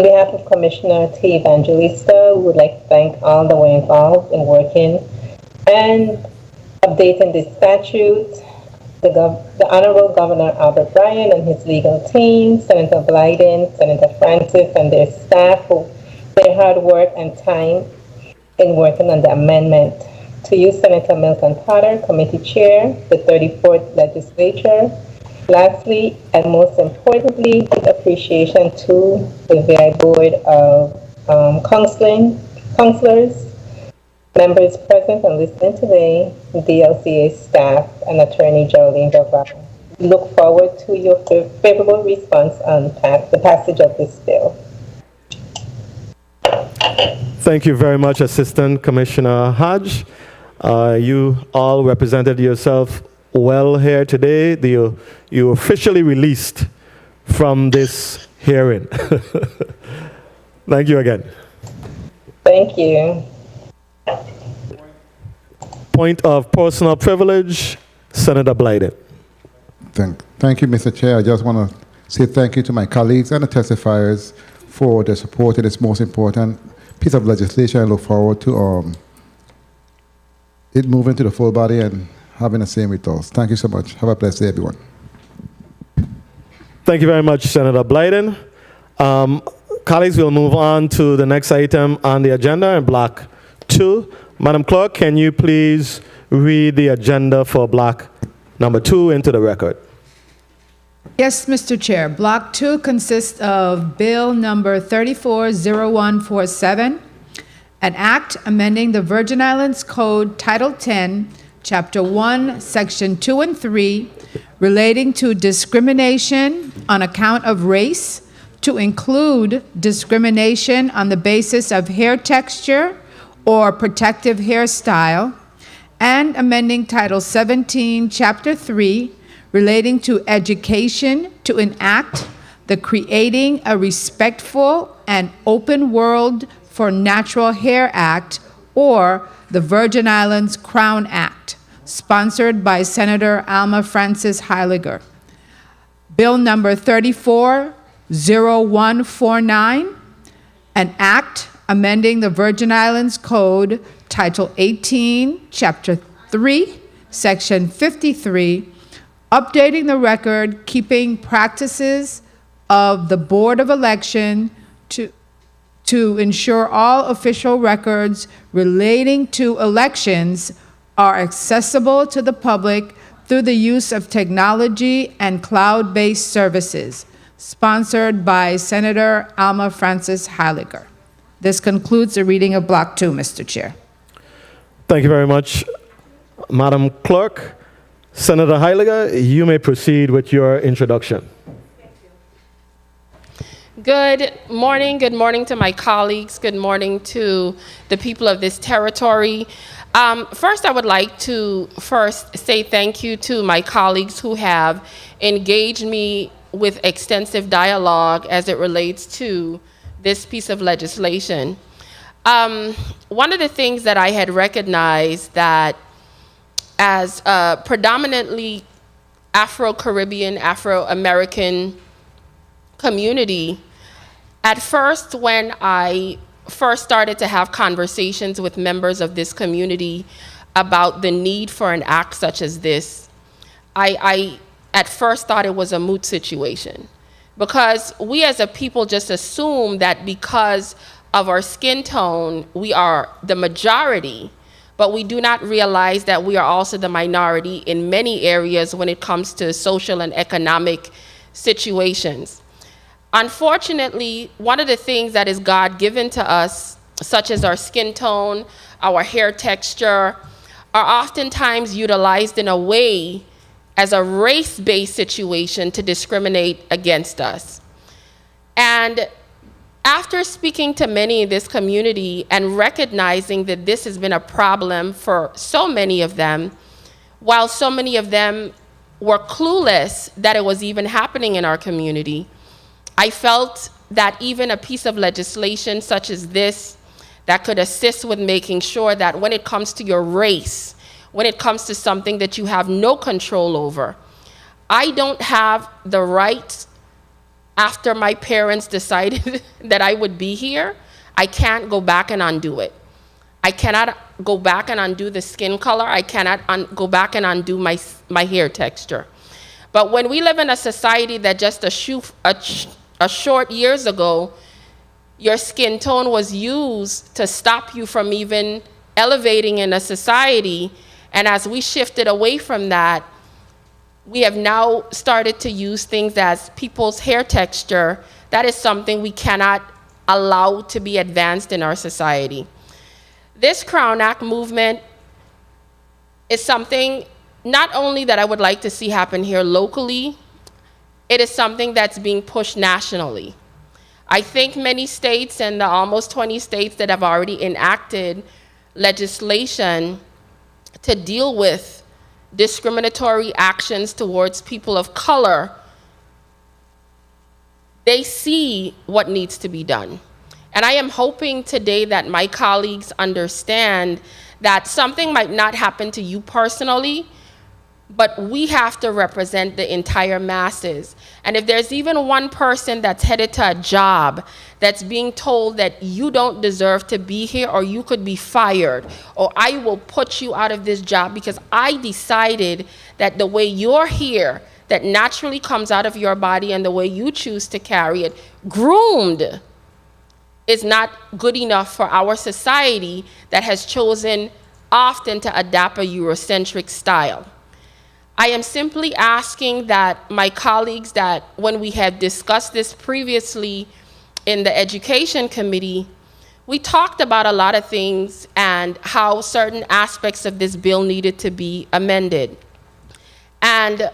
behalf of Commissioner T. Evangelista, we would like to thank all that were involved in working and updating this statute, the Honorable Governor Albert Bryan and his legal team, Senator Blyden, Senator Francis, and their staff for their hard work and time in working on the amendment. To you, Senator Milton Potter, Committee Chair, the 34th Legislature. Lastly, and most importantly, with appreciation to the VI Board of Counselors, members present and listening today, DLCA staff, and Attorney Geraldine Doval. We look forward to your favorable response on the passage of this bill. Thank you very much, Assistant Commissioner Hodge. You all represented yourself well here today. You officially released from this hearing. Thank you again. Thank you. Point of personal privilege, Senator Blyden. Thank you, Mr. Chair. I just want to say thank you to my colleagues and the testifiers for their support in this most important piece of legislation. I look forward to it moving to the full body and having the same results. Thank you so much. Have a blessed day, everyone. Thank you very much, Senator Blyden. Colleagues, we'll move on to the next item on the agenda in Block 2. Madam Clerk, can you please read the agenda for Block number 2 into the record? Yes, Mr. Chair. Block 2 consists of Bill number 340147, an act amending the Virgin Islands Code Title 10, Chapter 1, Section 2 and 3, relating to discrimination on account of race to include discrimination on the basis of hair texture or protective hairstyle, and amending Title 17, Chapter 3, relating to education to enact the Creating a Respectful and Open World for Natural Hair Act, or the Virgin Islands Crown Act, sponsored by Senator Alma Francis Heiliger. Bill number 340149, an act amending the Virgin Islands Code, Title 18, Chapter 3, Section 53, updating the record-keeping practices of the Board of Election to ensure all official records relating to elections are accessible to the public through the use of technology and cloud-based services, sponsored by Senator Alma Francis Heiliger. This concludes the reading of Block 2, Mr. Chair. Thank you very much, Madam Clerk. Senator Heiliger, you may proceed with your introduction. Good morning to my colleagues. Good morning to the people of this territory. First, I would like to say thank you to my colleagues who have engaged me with extensive dialogue as it relates to this piece of legislation. One of the things that I had recognized that as a predominantly Afro-Caribbean, Afro-American community, at first when I first started to have conversations with members of this community about the need for an act such as this, I at first thought it was a moot situation, because we as a people just assume that because of our skin tone, we are the majority, but we do not realize that we are also the minority in many areas when it comes to social and economic situations. Unfortunately, one of the things that is God-given to us, such as our skin tone, our hair texture, are oftentimes utilized in a way as a race-based situation to discriminate against us. And after speaking to many in this community and recognizing that this has been a problem for so many of them, while so many of them were clueless that it was even happening in our community, I felt that even a piece of legislation such as this that could assist with making sure that when it comes to your race, when it comes to something that you have no control over, I don't have the right, after my parents decided that I would be here, I can't go back and undo it. I cannot go back and undo the skin color. I cannot go back and undo my hair texture. But when we live in a society that just a short years ago, your skin tone was used to stop you from even elevating in a society. And as we shifted away from that, we have now started to use things as people's hair texture. That is something we cannot allow to be advanced in our society. This Crown Act movement is something not only that I would like to see happen here locally, it is something that's being pushed nationally. I think many states and the almost 20 states that have already enacted legislation to deal with discriminatory actions towards people of color, they see what needs to be done. And I am hoping today that my colleagues understand that something might not happen to you personally, but we have to represent the entire masses. And if there's even one person that's headed to a job that's being told that you don't deserve to be here, or you could be fired, or I will put you out of this job because I decided that the way you're here, that naturally comes out of your body and the way you choose to carry it, groomed, is not good enough for our society that has chosen often to adapt a Eurocentric style. I am simply asking that my colleagues, that when we had discussed this previously in the Education Committee, we talked about a lot of things and how certain aspects of this bill needed to be amended. And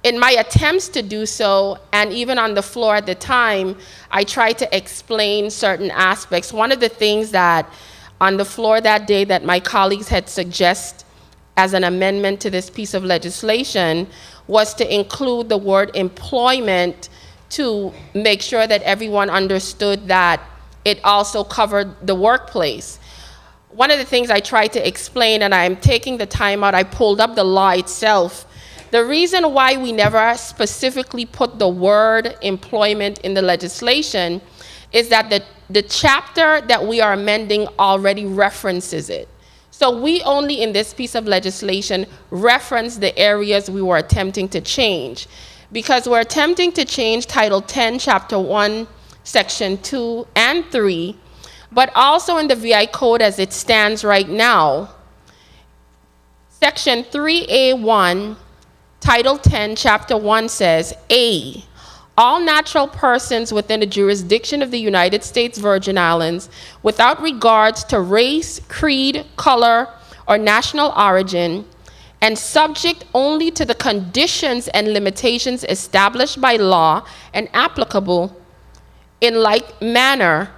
in my attempts to do so, and even on the floor at the time, I tried to explain certain aspects. One of the things that on the floor that day that my colleagues had suggested as an amendment to this piece of legislation was to include the word employment to make sure that everyone understood that it also covered the workplace. One of the things I tried to explain, and I'm taking the time out, I pulled up the law itself. The reason why we never specifically put the word employment in the legislation is that the chapter that we are amending already references it. So we only in this piece of legislation reference the areas we were attempting to change, because we're attempting to change Title 10, Chapter 1, Section 2 and 3, but also in the VI Code as it stands right now, Section 3A1, Title 10, Chapter 1 says, A, all natural persons within the jurisdiction of the United States Virgin Islands, without regards to race, creed, color, or national origin, and subject only to the conditions and limitations established by law and applicable in like manner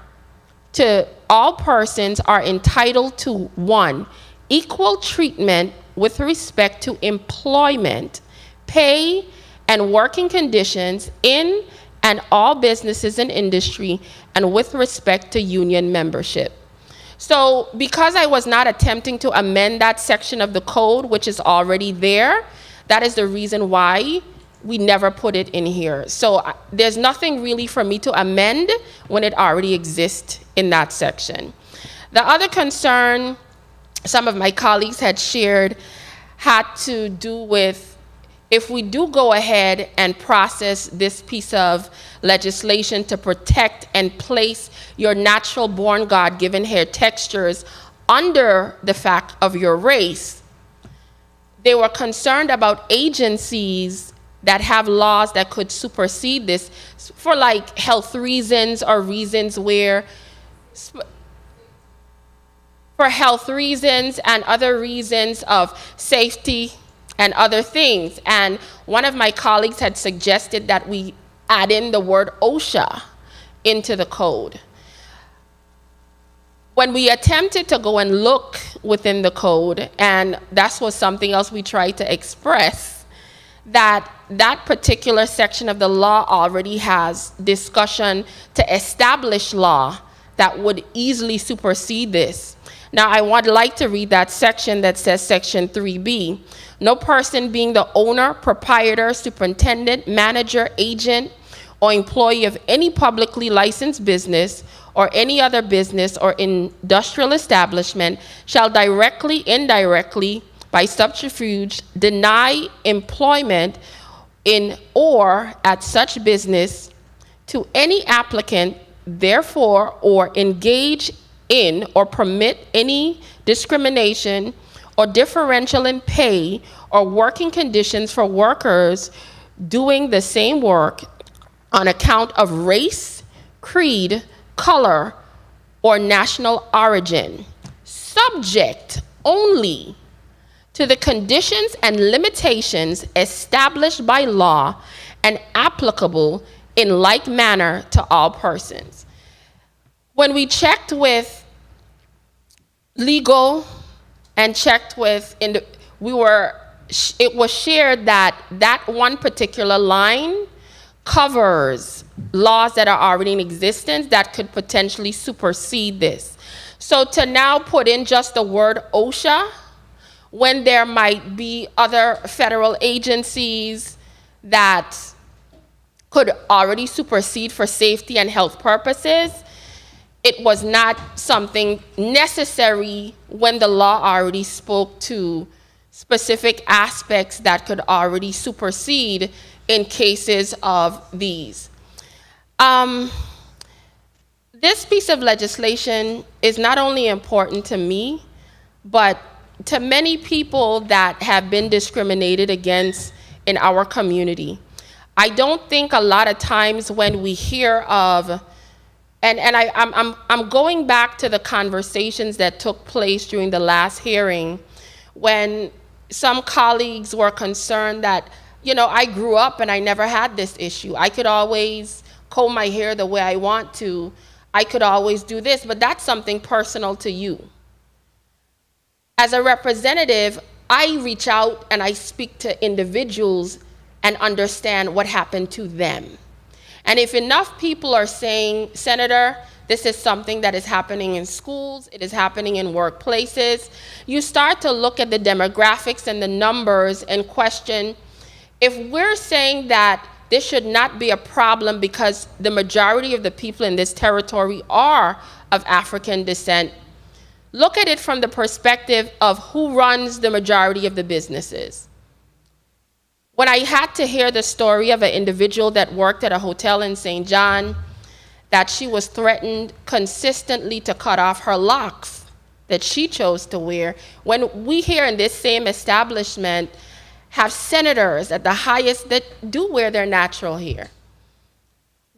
to all persons are entitled to 1, equal treatment with respect to employment, pay, and working conditions in and all businesses and industry, and with respect to union membership. So because I was not attempting to amend that section of the code, which is already there, that is the reason why we never put it in here. So there's nothing really for me to amend when it already exists in that section. The other concern some of my colleagues had shared had to do with if we do go ahead and process this piece of legislation to protect and place your natural born God-given hair textures under the fact of your race, they were concerned about agencies that have laws that could supersede this for like health reasons or reasons where, for health reasons and other reasons of safety and other things. And one of my colleagues had suggested that we add in the word OSHA into the code. When we attempted to go and look within the code, and that was something else we tried to express, that that particular section of the law already has discussion to establish law that would easily supersede this. Now, I would like to read that section that says section 3B. No person being the owner, proprietor, superintendent, manager, agent, or employee of any publicly licensed business or any other business or industrial establishment shall directly, indirectly, by subterfuge, deny employment in or at such business to any applicant, therefore, or engage in or permit any discrimination or differential in pay or working conditions for workers doing the same work on account of race, creed, color, or national origin, subject only to the conditions and limitations established by law and applicable in like manner to all persons. When we checked with legal and checked with, it was shared that that one particular line covers laws that are already in existence that could potentially supersede this. So to now put in just the word OSHA, when there might be other federal agencies that could already supersede for safety and health purposes, it was not something necessary when the law already spoke to specific aspects that could already supersede in cases of these. This piece of legislation is not only important to me, but to many people that have been discriminated against in our community. I don't think a lot of times when we hear of, I'm going back to the conversations that took place during the last hearing when some colleagues were concerned that, you know, I grew up and I never had this issue. I could always comb my hair the way I want to. I could always do this, but that's something personal to you. As a representative, I reach out and I speak to individuals and understand what happened to them. And if enough people are saying, Senator, this is something that is happening in schools, it is happening in workplaces, you start to look at the demographics and the numbers and question, if we're saying that this should not be a problem because the majority of the people in this territory are of African descent, look at it from the perspective of who runs the majority of the businesses. When I had to hear the story of an individual that worked at a hotel in St. John, that she was threatened consistently to cut off her locks that she chose to wear, when we here in this same establishment have senators at the highest that do wear their natural hair.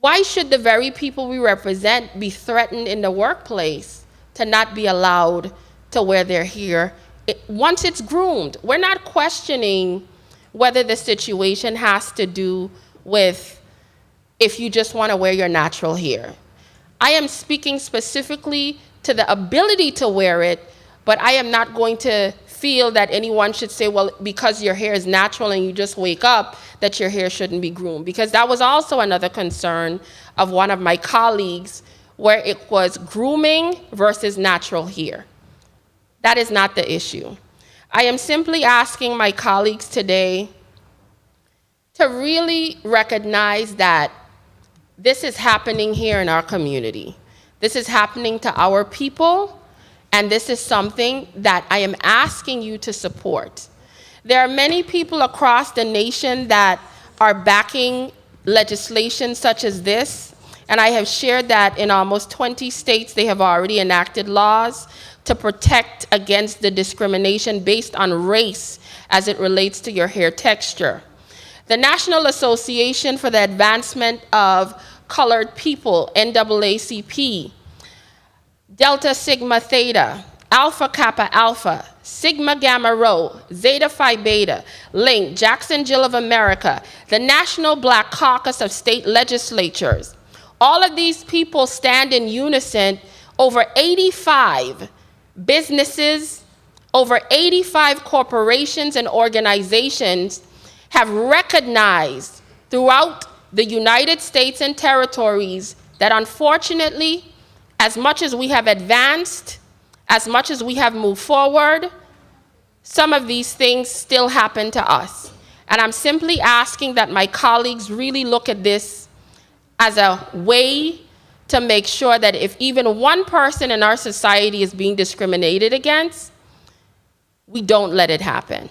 Why should the very people we represent be threatened in the workplace to not be allowed to wear their hair once it's groomed? We're not questioning whether the situation has to do with if you just want to wear your natural hair. I am speaking specifically to the ability to wear it, but I am not going to feel that anyone should say, well, because your hair is natural and you just wake up, that your hair shouldn't be groomed. Because that was also another concern of one of my colleagues, where it was grooming versus natural hair. That is not the issue. I am simply asking my colleagues today to really recognize that this is happening here in our community. This is happening to our people, and this is something that I am asking you to support. There are many people across the nation that are backing legislation such as this, and I have shared that in almost 20 states they have already enacted laws to protect against the discrimination based on race as it relates to your hair texture. The National Association for the Advancement of Colored People, NAACP, Delta Sigma Theta, Alpha Kappa Alpha, Sigma Gamma Rho, Zeta Phi Beta, Link, Jackson Jill of America, the National Black Caucus of State Legislatures. All of these people stand in unison. Over 85 businesses, over 85 corporations and organizations have recognized throughout the United States and territories that unfortunately, as much as we have advanced, as much as we have moved forward, some of these things still happen to us. And I'm simply asking that my colleagues really look at this as a way to make sure that if even one person in our society is being discriminated against, we don't let it happen.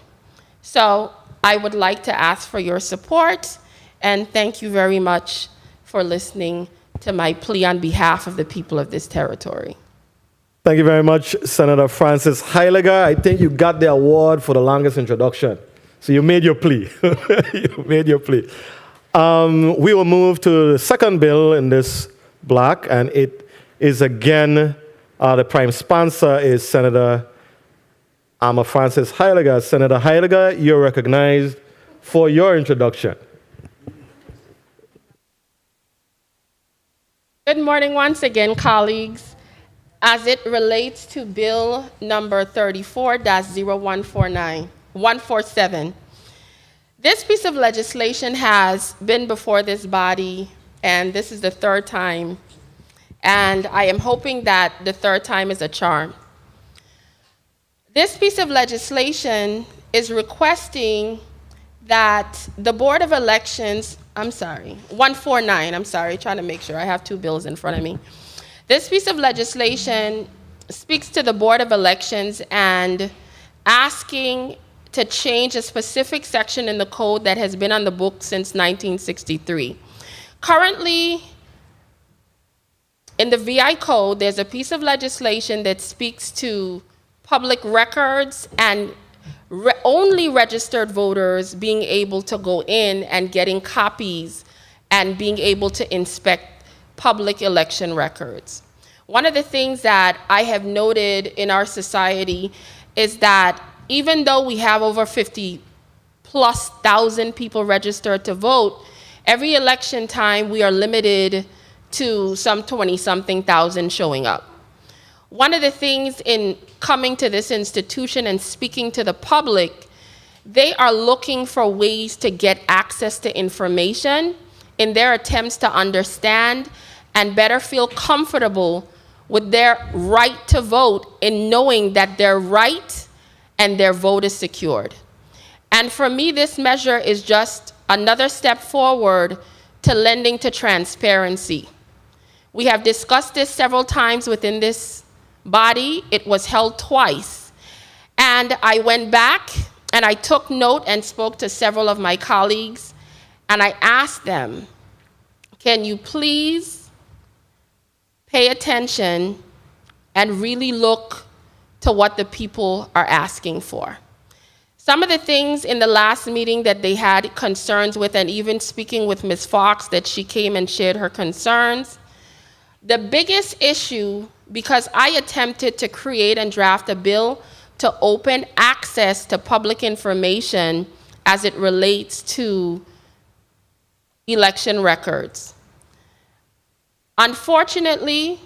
So I would like to ask for your support, and thank you very much for listening to my plea on behalf of the people of this territory. Thank you very much, Senator Frances Heiliger. I think you got the award for the longest introduction. So you made your plea. You made your plea. We will move to the second bill in this block, and it is again, the prime sponsor is Senator Frances Heiliger. Senator Heiliger, you're recognized for your introduction. Good morning once again, colleagues. As it relates to bill number 34-0147, this piece of legislation has been before this body, and this is the third time, and I am hoping that the third time is a charm. This piece of legislation is requesting that the Board of Elections, 149, trying to make sure I have two bills in front of me. This piece of legislation speaks to the Board of Elections and asking to change a specific section in the code that has been on the books since 1963. Currently, in the VI code, there's a piece of legislation that speaks to public records and only registered voters being able to go in and getting copies and being able to inspect public election records. One of the things that I have noted in our society is that even though we have over 50,000+ people registered to vote, every election time we are limited to some 20-something thousand showing up. One of the things in coming to this institution and speaking to the public, they are looking for ways to get access to information in their attempts to understand and better feel comfortable with their right to vote in knowing that their right and their vote is secured. And for me, this measure is just another step forward to lending to transparency. We have discussed this several times within this body. It was held twice. And I went back and I took note and spoke to several of my colleagues, and I asked them, can you please pay attention and really look to what the people are asking for? Some of the things in the last meeting that they had concerns with, and even speaking with Ms. Fox, that she came and shared her concerns. The biggest issue, because I attempted to create and draft a bill to open access to public information as it relates to election records. Unfortunately,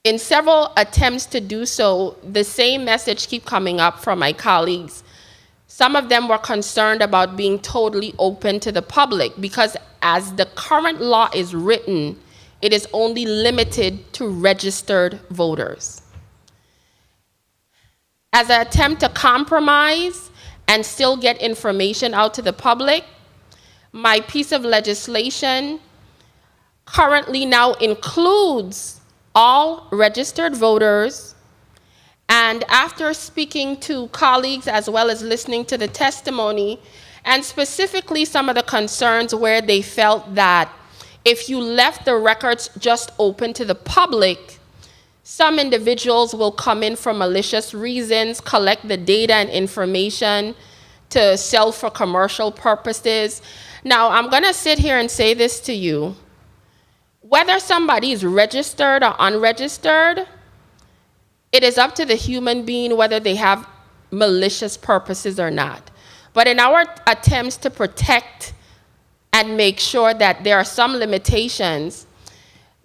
in several attempts to do so, the same message keep coming up from my colleagues. Some of them were concerned about being totally open to the public because as the current law is written, it is only limited to registered voters. As an attempt to compromise and still get information out to the public, my piece of legislation currently now includes all registered voters. And after speaking to colleagues as well as listening to the testimony, and specifically some of the concerns where they felt that if you left the records just open to the public, some individuals will come in for malicious reasons, collect the data and information to sell for commercial purposes. Now, I'm going to sit here and say this to you. Whether somebody is registered or unregistered, it is up to the human being whether they have malicious purposes or not. But in our attempts to protect and make sure that there are some limitations,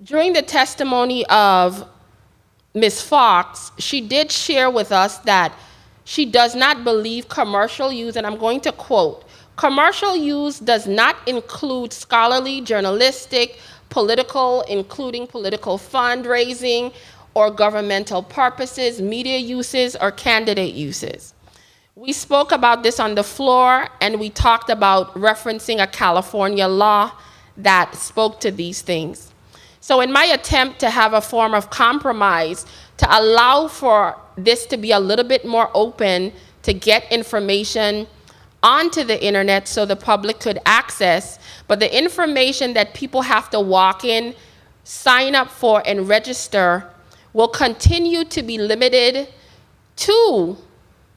during the testimony of Ms. Fox, she did share with us that she does not believe commercial use, and I'm going to quote, commercial use does not include scholarly, journalistic, political, including political fundraising, or governmental purposes, media uses, or candidate uses. We spoke about this on the floor, and we talked about referencing a California law that spoke to these things. So in my attempt to have a form of compromise to allow for this to be a little bit more open, to get information onto the internet so the public could access, but the information that people have to walk in, sign up for, and register will continue to be limited to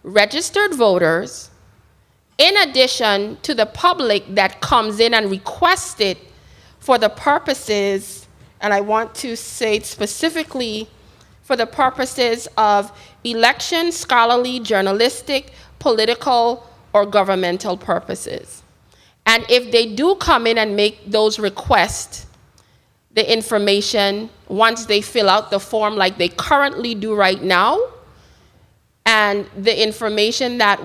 registered voters, in addition to the public that comes in and requests it for the purposes, and I want to say specifically for the purposes of election, scholarly, journalistic, political, or governmental purposes. And if they do come in and make those requests, the information, once they fill out the form like they currently do right now, and the information that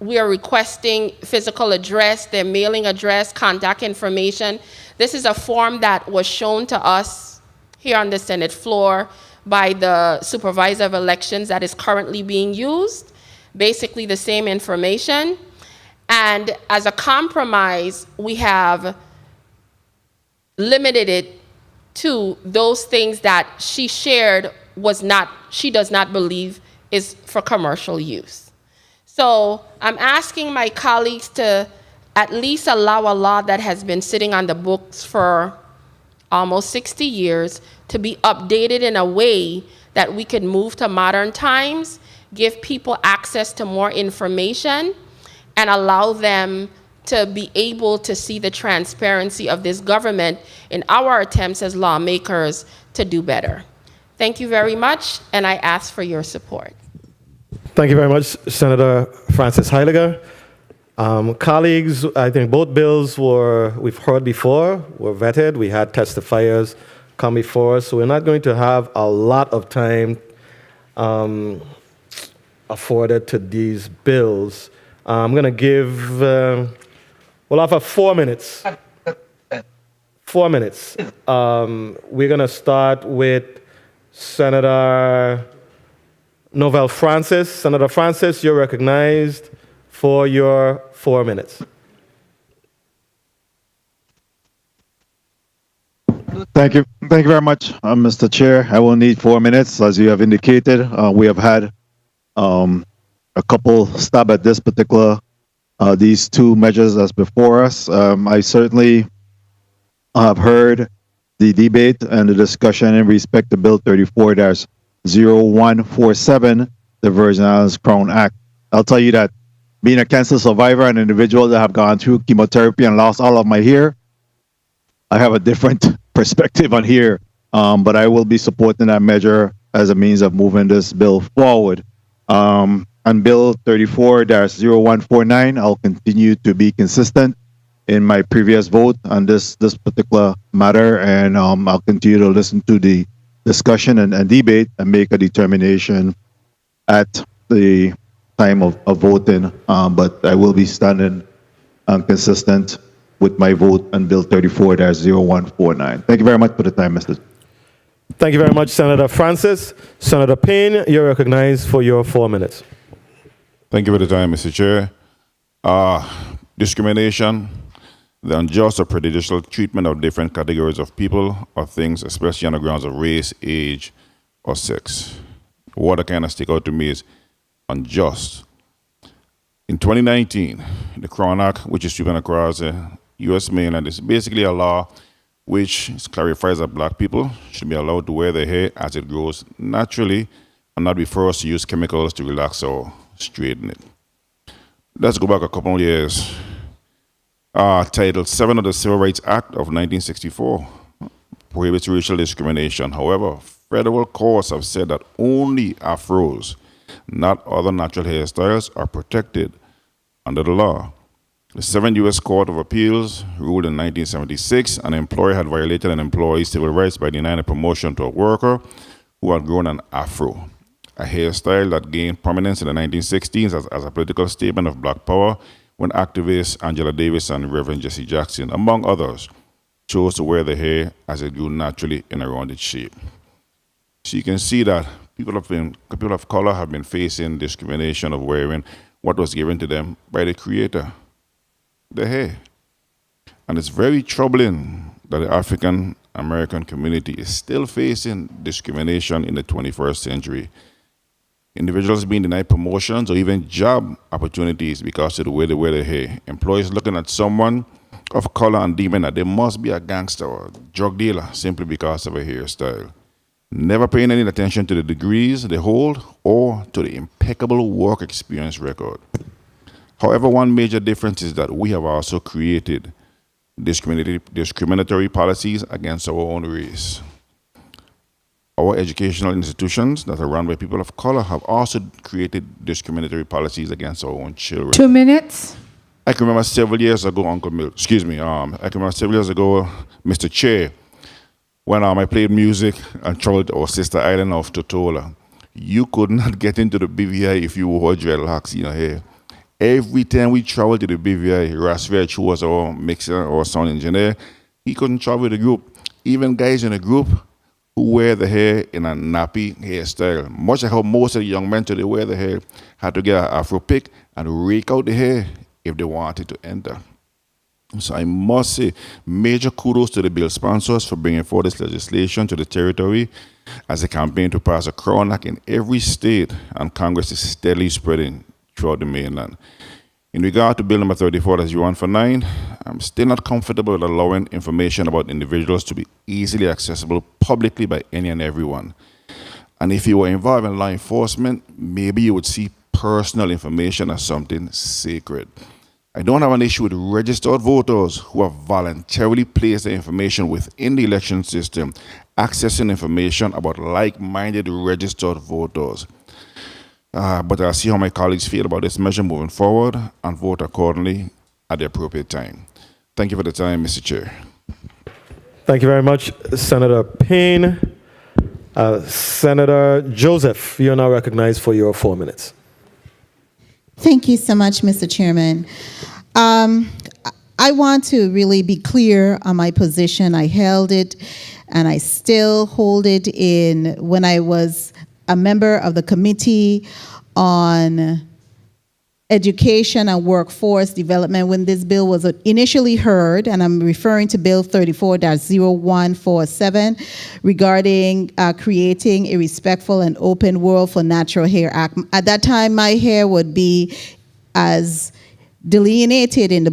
we are requesting, physical address, their mailing address, contact information. This is a form that was shown to us here on the Senate floor by the Supervisor of Elections that is currently being used, basically the same information. And as a compromise, we have limited it to those things that she shared she does not believe is for commercial use. So I'm asking my colleagues to at least allow a law that has been sitting on the books for almost 60 years to be updated in a way that we could move to modern times, give people access to more information, and allow them to be able to see the transparency of this government in our attempts as lawmakers to do better. Thank you very much, and I ask for your support. Thank you very much, Senator Francis Heiliger. Colleagues, I think both bills we've heard before, were vetted. We had testifiers come before us, so we're not going to have a lot of time afforded to these bills. I'm going to give, we'll have 4 minutes. 4 minutes. We're going to start with Senator Novell Francis. Senator Francis, you're recognized for your 4 minutes. Thank you. Thank you very much, Mr. Chair. I will need 4 minutes, as you have indicated. We have had a couple stab at this particular, these two measures that's before us. I certainly have heard the debate and the discussion in respect to Bill 34-0147, the Virgin Islands Crown Act. I'll tell you that being a cancer survivor and an individual that have gone through chemotherapy and lost all of my hair, I have a different perspective on here, but I will be supporting that measure as a means of moving this bill forward. On Bill 34-0149, I'll continue to be consistent in my previous vote on this particular matter, and I'll continue to listen to the discussion and debate and make a determination at the time of voting. But I will be standing consistent with my vote on Bill 34-0149. Thank you very much for the time, Mr. Thank you very much, Senator Francis. Senator Payne, you're recognized for your 4 minutes. Thank you for the time, Mr. Chair. Discrimination, the unjust or prejudicial treatment of different categories of people or things, especially on the grounds of race, age, or sex. What that kind of stick out to me is unjust. In 2019, the Crown Act, which is sweeping across the U.S. mainland, is basically a law which clarifies that black people should be allowed to wear their hair as it grows naturally and not be forced to use chemicals to relax or straighten it. Let's go back a couple of years. Title 7 of the Civil Rights Act of 1964 prohibits racial discrimination. However, federal courts have said that only afros, not other natural hairstyles, are protected under the law. The 7th U.S. Court of Appeals ruled in 1976 an employer had violated an employee's civil rights by denying a promotion to a worker who had grown an afro, a hairstyle that gained prominence in the 1960s as a political statement of black power when activists Angela Davis and Reverend Jesse Jackson, among others, chose to wear the hair as it grew naturally in a rounded shape. So you can see that people of color have been facing discrimination of wearing what was given to them by the Creator, the hair. And it's very troubling that the African American community is still facing discrimination in the 21st century. Individuals being denied promotions or even job opportunities because of the way they wear their hair. Employees looking at someone of color and deeming that they must be a gangster or a drug dealer simply because of a hairstyle. Never paying any attention to the degrees they hold or to the impeccable work experience record. However, one major difference is that we have also created discriminatory policies against our own race. Our educational institutions that are run by people of color have also created discriminatory policies against our own children. 2 minutes. I can remember several years ago, I can remember several years ago, Mr. Chair, when I played music and traveled to our sister island of Totola. You could not get into the BVI if you wore dreadlocks in your hair. Every time we traveled to the BVI, Rasfia, who was our mixer or sound engineer, he couldn't travel with the group. Even guys in the group who wear the hair in a nappy hairstyle, much like how most of the young men today wear the hair, had to get an Afro pick and rake out the hair if they wanted to enter. So I must say, major kudos to the bill sponsors for bringing forward this legislation to the territory as a campaign to pass a Crown Act in every state, and Congress is steadily spreading throughout the mainland. In regard to Bill number 34-0149, I'm still not comfortable with allowing information about individuals to be easily accessible publicly by any and everyone. And if you were involved in law enforcement, maybe you would see personal information as something sacred. I don't have an issue with registered voters who have voluntarily placed their information within the election system, accessing information about like-minded registered voters. But I'll see how my colleagues feel about this measure moving forward and vote accordingly at the appropriate time. Thank you for the time, Mr. Chair. Thank you very much, Senator Payne. Senator Joseph, you're now recognized for your 4 minutes. Thank you so much, Mr. Chairman. I want to really be clear on my position. I held it, and I still hold it in when I was a member of the Committee on Education and Workforce Development when this bill was initially heard, and I'm referring to Bill 34-0147 regarding creating a respectful and open world for natural hair act. At that time, my hair would be as delineated in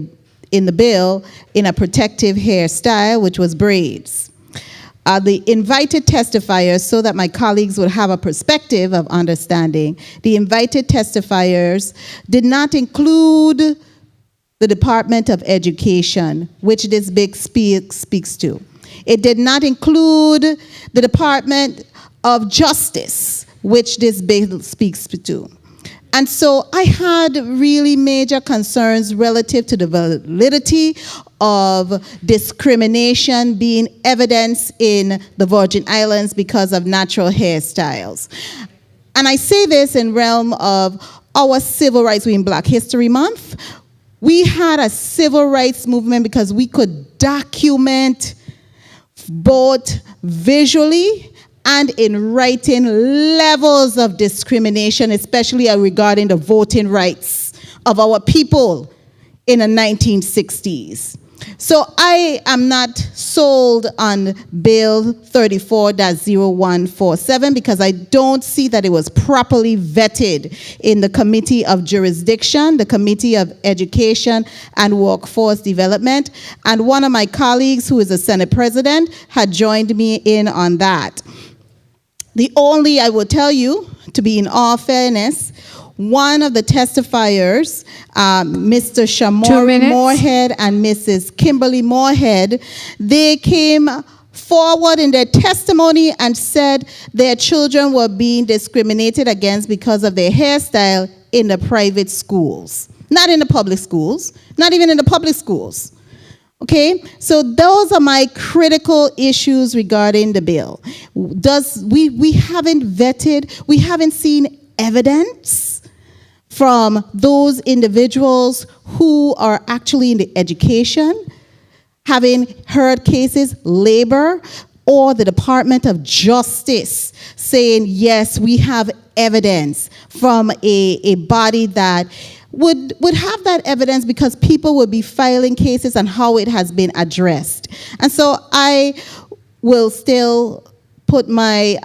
the bill in a protective hairstyle, which was braids. The invited testifiers, so that my colleagues would have a perspective of understanding, the invited testifiers did not include the Department of Education, which this bill speaks to. It did not include the Department of Justice, which this bill speaks to. And so I had really major concerns relative to the validity of discrimination being evidenced in the Virgin Islands because of natural hairstyles. And I say this in realm of our Civil Rights Week in Black History Month. We had a civil rights movement because we could document both visually and in writing levels of discrimination, especially regarding the voting rights of our people in the 1960s. So I am not sold on Bill 34-0147 because I don't see that it was properly vetted in the Committee of Jurisdiction, the Committee of Education and Workforce Development, and one of my colleagues who is a Senate President had joined me in on that. The only, I will tell you, to be in all fairness, one of the testifiers, Mr. Shamori Moorhead and Mrs. Kimberly Moorhead, they came forward in their testimony and said their children were being discriminated against because of their hairstyle in the private schools. Not in the public schools, not even in the public schools. Okay, so those are my critical issues regarding the bill. We haven't vetted, we haven't seen evidence from those individuals who are actually in the education, having heard cases, labor, or the Department of Justice saying, yes, we have evidence from a body that would have that evidence because people would be filing cases on how it has been addressed. And so I will still put my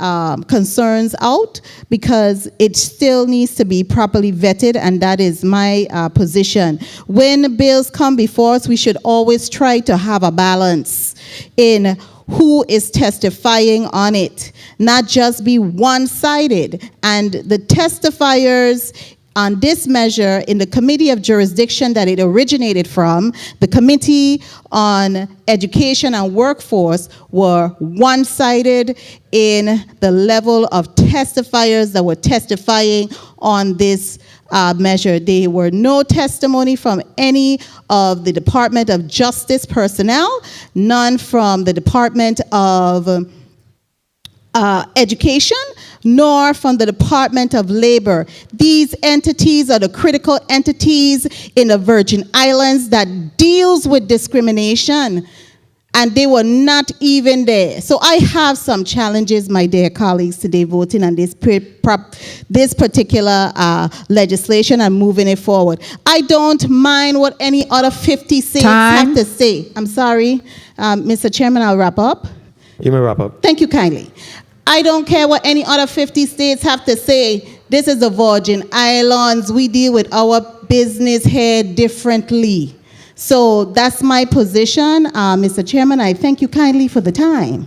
concerns out because it still needs to be properly vetted, and that is my position. When bills come before us, we should always try to have a balance in who is testifying on it, not just be one-sided. And the testifiers on this measure in the Committee of Jurisdiction that it originated from, the Committee on Education and Workforce, were one-sided in the level of testifiers that were testifying on this measure. There were no testimony from any of the Department of Justice personnel, none from the Department of Education, nor from the Department of Labor. These entities are the critical entities in the Virgin Islands that deals with discrimination, and they were not even there. So I have some challenges, my dear colleagues, today voting on this particular legislation and moving it forward. I don't mind what any other 50 states have to say. I'm sorry, Mr. Chairman, I'll wrap up. You may wrap up. Thank you kindly. I don't care what any other 50 states have to say. This is the Virgin Islands. We deal with our business here differently. So that's my position. Mr. Chairman, I thank you kindly for the time.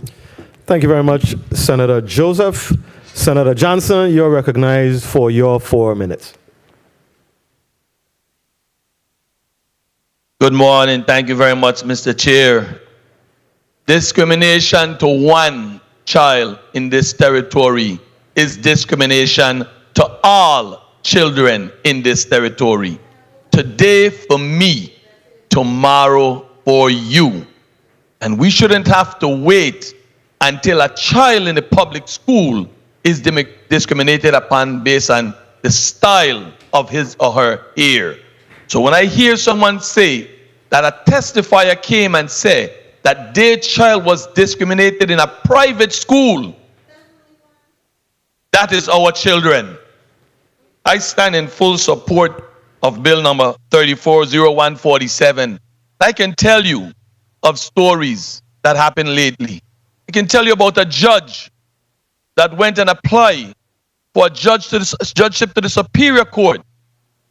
Thank you very much, Senator Joseph. Senator Johnson, you're recognized for your 4 minutes. Good morning. Thank you very much, Mr. Chair. Discrimination to one child in this territory is discrimination to all children in this territory. Today for me, tomorrow for you. And we shouldn't have to wait until a child in a public school is discriminated upon based on the style of his or her hair. So when I hear someone say that a testifier came and said that their child was discriminated in a private school, that is our children. I stand in full support of bill number 340147. I can tell you of stories that happened lately. I can tell you about a judge that went and applied for a judgeship to the Superior Court,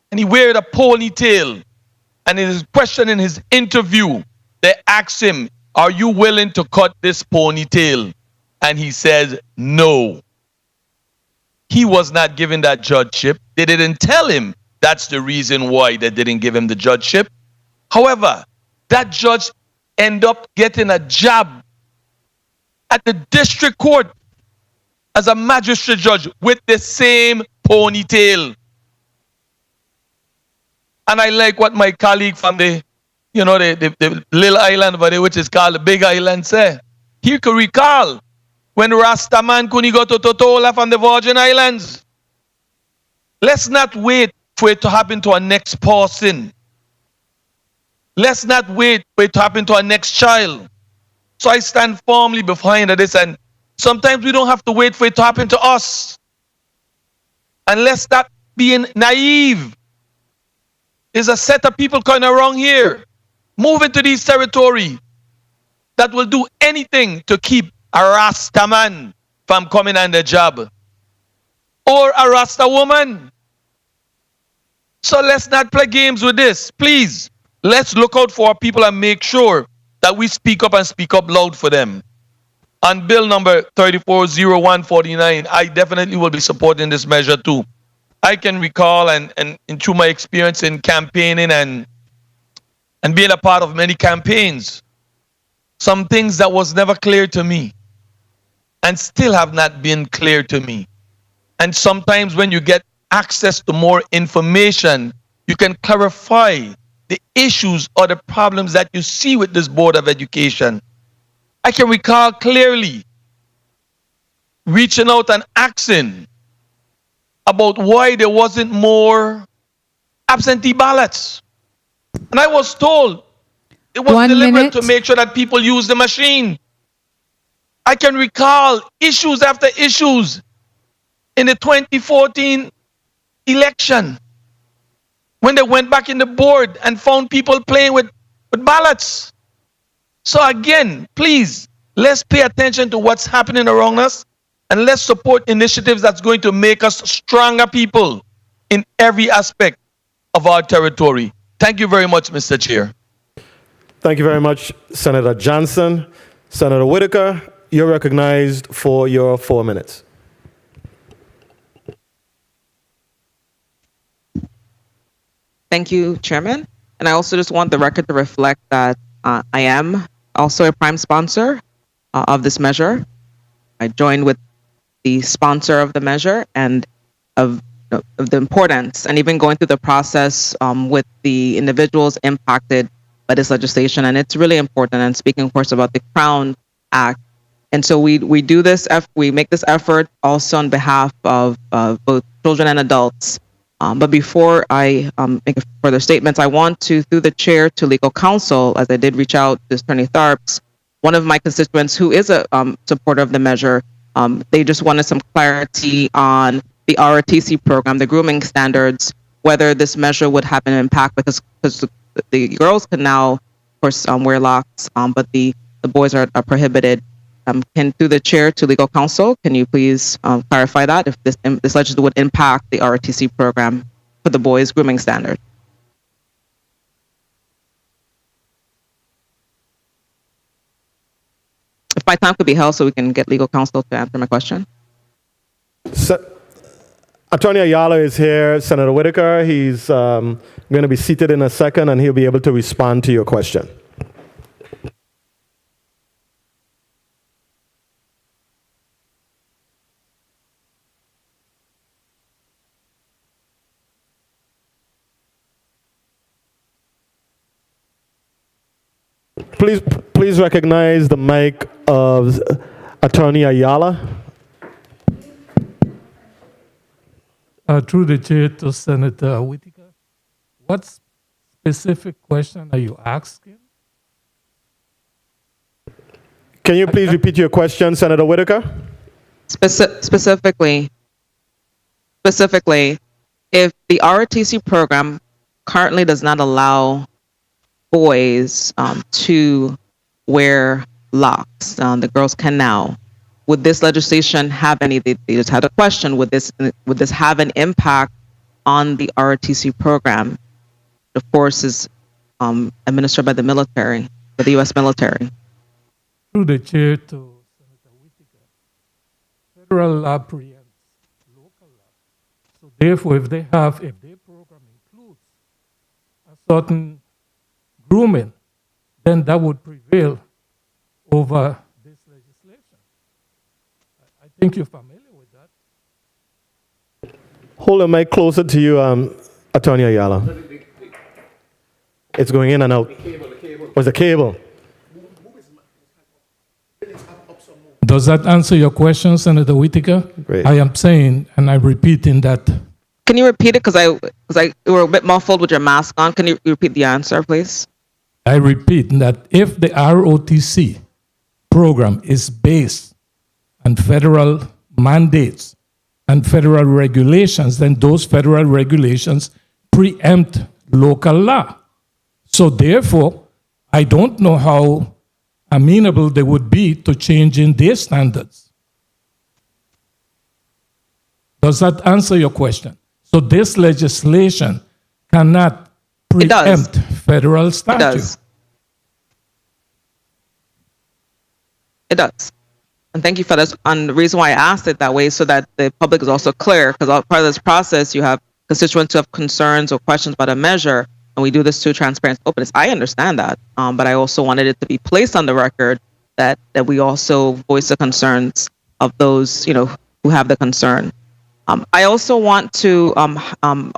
and he wore a ponytail. And in his question in his interview, they asked him, "Are you willing to cut this ponytail?" And he says, no. He was not given that judgeship. They didn't tell him that's the reason why they didn't give him the judgeship. However, that judge ended up getting a job at the district court as a magistrate judge with the same ponytail. And I like what my colleague from the little island over there, which is called the Big Island, said. He could recall when Rastaman couldn't go to Totola from the Virgin Islands. Let's not wait for it to happen to our next person. Let's not wait for it to happen to our next child. So I stand firmly behind this, and sometimes we don't have to wait for it to happen to us. And let's stop being naive. There's a set of people coming around here, move into these territories that will do anything to keep a Rasta man from coming on the job, or a Rasta woman. So let's not play games with this, please. Let's look out for our people and make sure that we speak up and speak up loud for them. On bill number 340149, I definitely will be supporting this measure too. I can recall and through my experience in campaigning and being a part of many campaigns, some things that was never clear to me and still have not been clear to me. And sometimes when you get access to more information, you can clarify the issues or the problems that you see with this Board of Education. I can recall clearly reaching out and asking about why there wasn't more absentee ballots. And I was told it was 1 deliberate minute. to make sure that people use the machine. I can recall issues after issues in the 2014 election when they went back in the board and found people playing with ballots. So again, please, let's pay attention to what's happening around us, and let's support initiatives that's going to make us stronger people in every aspect of our territory. Thank you very much, Mr. Chair. Thank you very much, Senator Johnson. Senator Whitaker, you're recognized for your 4 minutes. Thank you, Chairman. And I also just want the record to reflect that I am also a prime sponsor of this measure. I joined with the sponsor of the measure and of the importance, and even going through the process with the individuals impacted by this legislation. And it's really important. And speaking, of course, about the Crown Act. And so we do this, we make this effort also on behalf of both children and adults. But before I make further statements, I want to, through the chair, to legal counsel, as I did reach out to Attorney Tharps, one of my constituents who is a supporter of the measure. They just wanted some clarity on the ROTC program, the grooming standards, whether this measure would have an impact, because the girls can now, of course, wear locks, but the boys are prohibited. Can, through the chair to legal counsel, can you please clarify that, if this legislation would impact the ROTC program for the boys' grooming standard? If my time could be held so we can get legal counsel to answer my question. Attorney Ayala is here. Senator Whitaker, he's going to be seated in a second, and he'll be able to respond to your question. Please recognize the mic of Attorney Ayala. Through the chair to Senator Whitaker, what specific question are you asking? Can you please repeat your question, Senator Whitaker? Specifically, if the ROTC program currently does not allow boys to wear locks, the girls can now. Would this legislation have any? They just had a question. Would this have an impact on the ROTC program? Of course, is administered by the military, by the U.S. military. Through the chair to Senator Whitaker, federal law preempts local law. So therefore, if their program includes a certain grooming, then that would prevail over this legislation. I think you're familiar with that. Hold the mic closer to you, Attorney Ayala. It's going in and out. Was the cable? Does that answer your question, Senator Whitaker? Great. I am saying, and I'm repeating that. Can you repeat it? Because you were a bit muffled with your mask on. Can you repeat the answer, please? I repeat that if the ROTC program is based on federal mandates and federal regulations, then those federal regulations preempt local law. So therefore, I don't know how amenable they would be to changing their standards. Does that answer your question? So this legislation cannot preempt federal statute. It does. And thank you for this. And the reason why I asked it that way is so that the public is also clear, because part of this process, you have constituents who have concerns or questions about a measure, and we do this through transparency and openness. I understand that, but I also wanted it to be placed on the record that we also voice the concerns of those, who have the concern. I also want to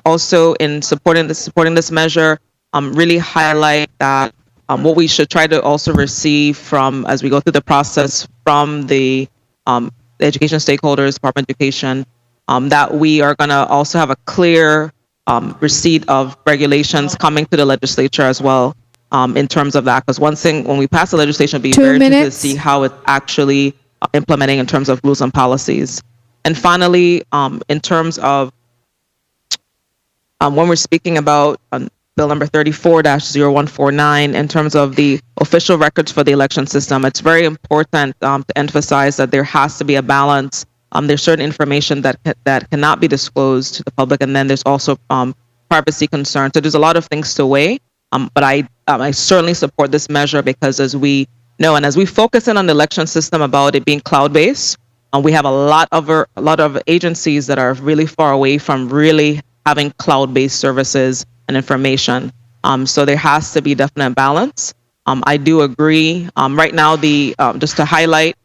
also in supporting this measure, really highlight that what we should try to also receive from, as we go through the process, from the education stakeholders, Department of Education, that we are going to also have a clear receipt of regulations coming to the legislature as well, in terms of that. Because one thing, when we pass the legislation, it'll be very interesting to see how it's actually implementing in terms of rules and policies. And finally, in terms of when we're speaking about Bill number 34-0149, in terms of the official records for the election system, it's very important to emphasize that there has to be a balance. There's certain information that cannot be disclosed to the public, and then there's also privacy concerns. So there's a lot of things to weigh, but I certainly support this measure because, as we know, and as we focus in on the election system about it being cloud-based, we have a lot of agencies that are really far away from really having cloud-based services and information. So there has to be definite balance. I do agree. Right now, just to highlight,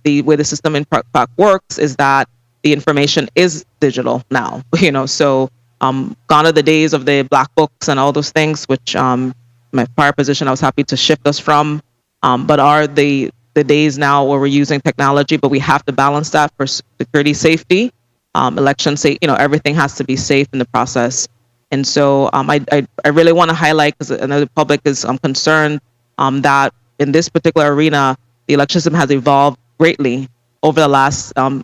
the way the system in fact works is that the information is digital now. So gone are the days of the black books and all those things, which my prior position I was happy to shift us from. But are the days now where we're using technology, but we have to balance that for security, safety, election safety. Everything has to be safe in the process. And so I really want to highlight, because I know the public is concerned that in this particular arena, the election system has evolved greatly over the last 9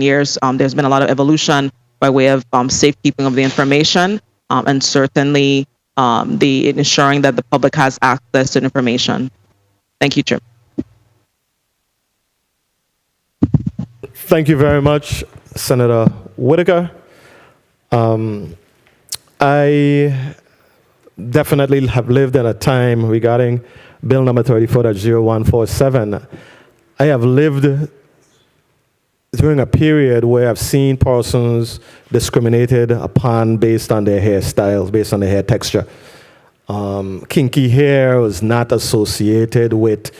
years. There's been a lot of evolution by way of safekeeping of the information, and certainly the ensuring that the public has access to information. Thank you, Chair. Thank you very much, Senator Whitaker. I definitely have lived in a time regarding Bill number 34-0147. I have lived during a period where I've seen persons discriminated upon based on their hairstyles, based on their hair texture. Kinky hair was not associated with,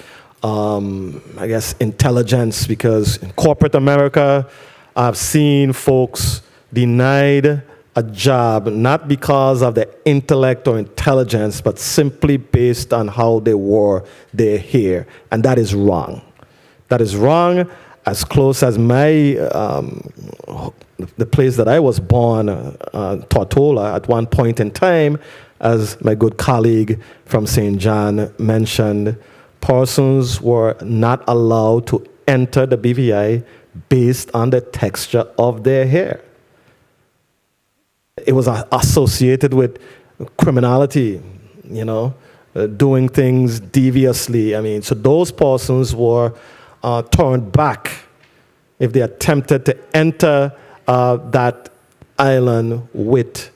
I guess, intelligence, because in corporate America, I've seen folks denied a job not because of their intellect or intelligence, but simply based on how they wore their hair. And that is wrong. That is wrong. As close as the place that I was born, Tortola, at one point in time, as my good colleague from St. John mentioned, persons were not allowed to enter the BVI based on the texture of their hair. It was associated with criminality, doing things deviously. So those persons were turned back if they attempted to enter that island with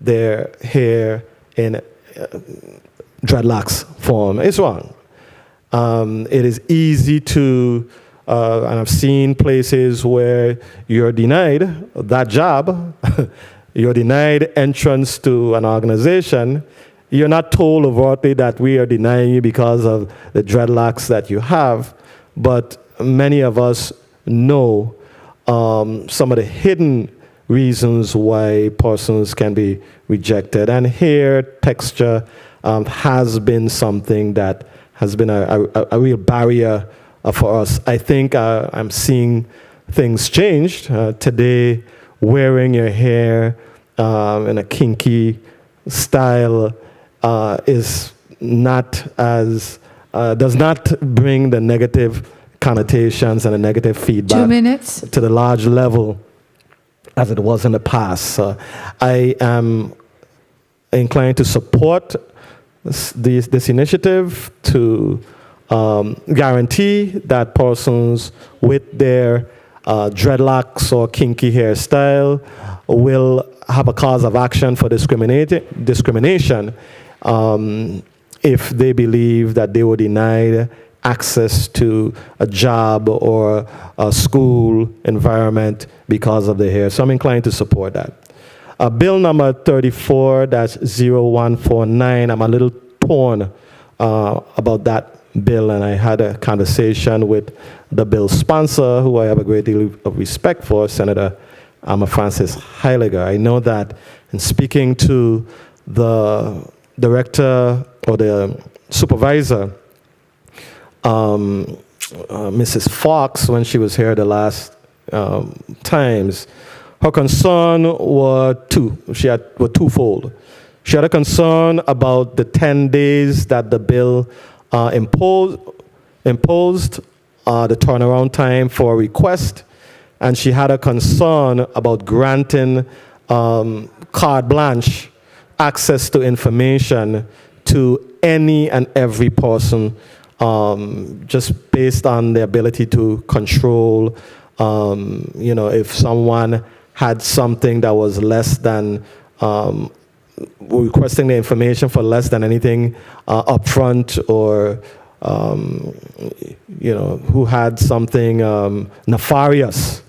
their hair in dreadlocks form. It's wrong. It is easy to, and I've seen places where you're denied that job, you're denied entrance to an organization. You're not told overtly that we are denying you because of the dreadlocks that you have, but many of us know some of the hidden reasons why persons can be rejected. And here, texture has been something that has been a real barrier for us. I think I'm seeing things changed. Today, wearing your hair in a kinky style is not as, does not bring the negative connotations and the negative feedback 2 minutes. to the large level as it was in the past. I am inclined to support this initiative to guarantee that persons with their dreadlocks or kinky hairstyle will have a cause of action for discrimination if they believe that they were denied access to a job or a school environment because of their hair. So I'm inclined to support that. Bill number 34-0149, I'm a little torn about that bill, and I had a conversation with the bill sponsor, who I have a great deal of respect for, Senator Francis Heiliger. I know that in speaking to the director or the supervisor, Mrs. Fox, when she was here the last times, her concern were twofold. She had a concern about the 10 days that the bill imposed the turnaround time for a request, and she had a concern about granting carte blanche access to information to any and every person, just based on the ability to control, if someone had something that was less than, requesting the information for less than anything upfront, or, who had something nefarious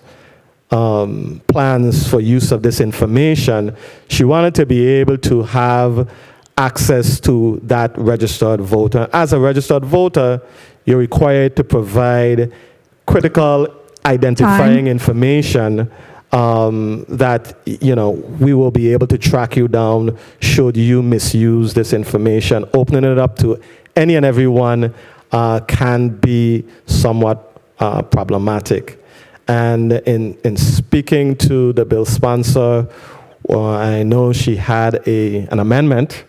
plans for use of this information, she wanted to be able to have access to that registered voter. As a registered voter, you're required to provide critical identifying information that, we will be able to track you down should you misuse this information. Opening it up to any and everyone can be somewhat problematic. And in speaking to the bill sponsor, I know she had an amendment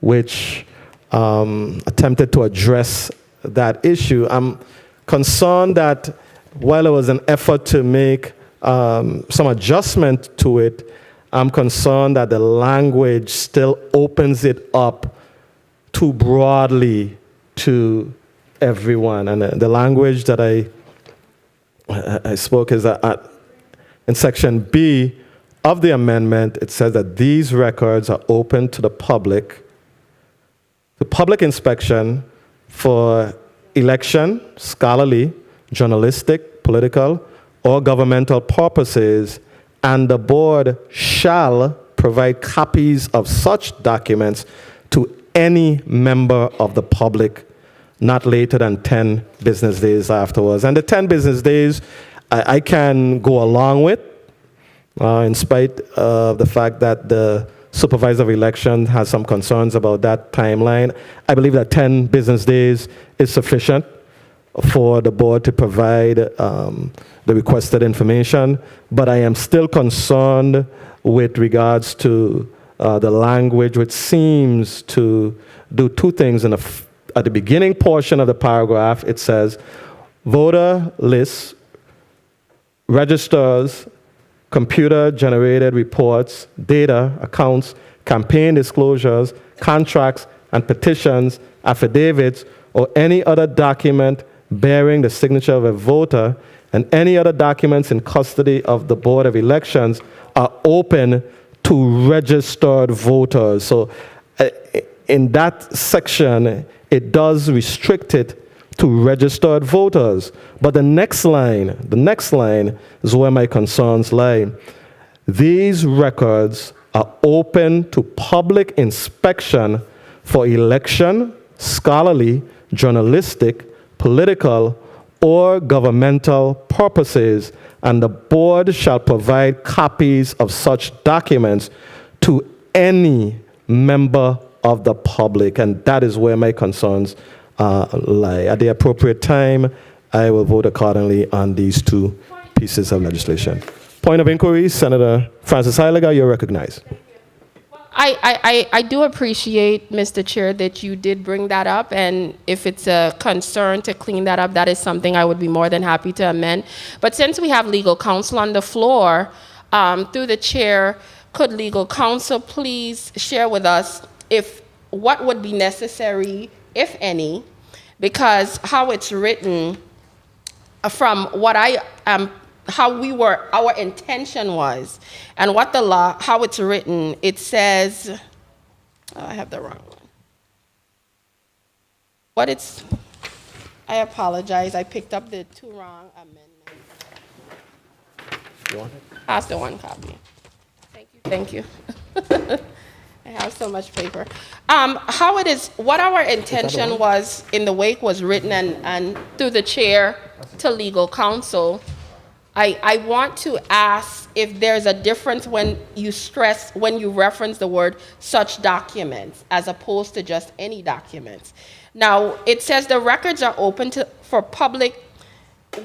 which attempted to address that issue. I'm concerned that while there was an effort to make some adjustment to it, I'm concerned that the language still opens it up too broadly to everyone. And the language that I spoke is that in section B of the amendment, it says that these records are open to the public inspection for election, scholarly, journalistic, political, or governmental purposes, and the board shall provide copies of such documents to any member of the public not later than 10 business days afterwards. And the 10 business days I can go along with, in spite of the fact that the supervisor of election has some concerns about that timeline. I believe that 10 business days is sufficient for the board to provide the requested information, but I am still concerned with regards to the language, which seems to do two things. At the beginning portion of the paragraph, it says, voter lists, registers, computer-generated reports, data, accounts, campaign disclosures, contracts and petitions, affidavits, or any other document bearing the signature of a voter, and any other documents in custody of the Board of Elections are open to registered voters. So in that section, it does restrict it to registered voters. But the next line is where my concerns lie. These records are open to public inspection for election, scholarly, journalistic, political, or governmental purposes, and the board shall provide copies of such documents to any member of the public, and that is where my concerns lie. At the appropriate time, I will vote accordingly on these two pieces of legislation. Point of inquiry, Senator Francis Heiliger, you're recognized. I do appreciate, Mr. Chair, that you did bring that up, and if it's a concern to clean that up, that is something I would be more than happy to amend. But since we have legal counsel on the floor, through the chair, could legal counsel please share with us what would be necessary, if any, because how it's written, from what our intention was, and what the law, how it's written, it says, I have the wrong one. I apologize, I picked up the two wrong amendments. You want it? Pass the one copy. Thank you. I have so much paper. How it is, what our intention was in the wake was written and through the chair to legal counsel. I want to ask if there's a difference when you reference the word such documents as opposed to just any documents. Now, it says the records are open for public.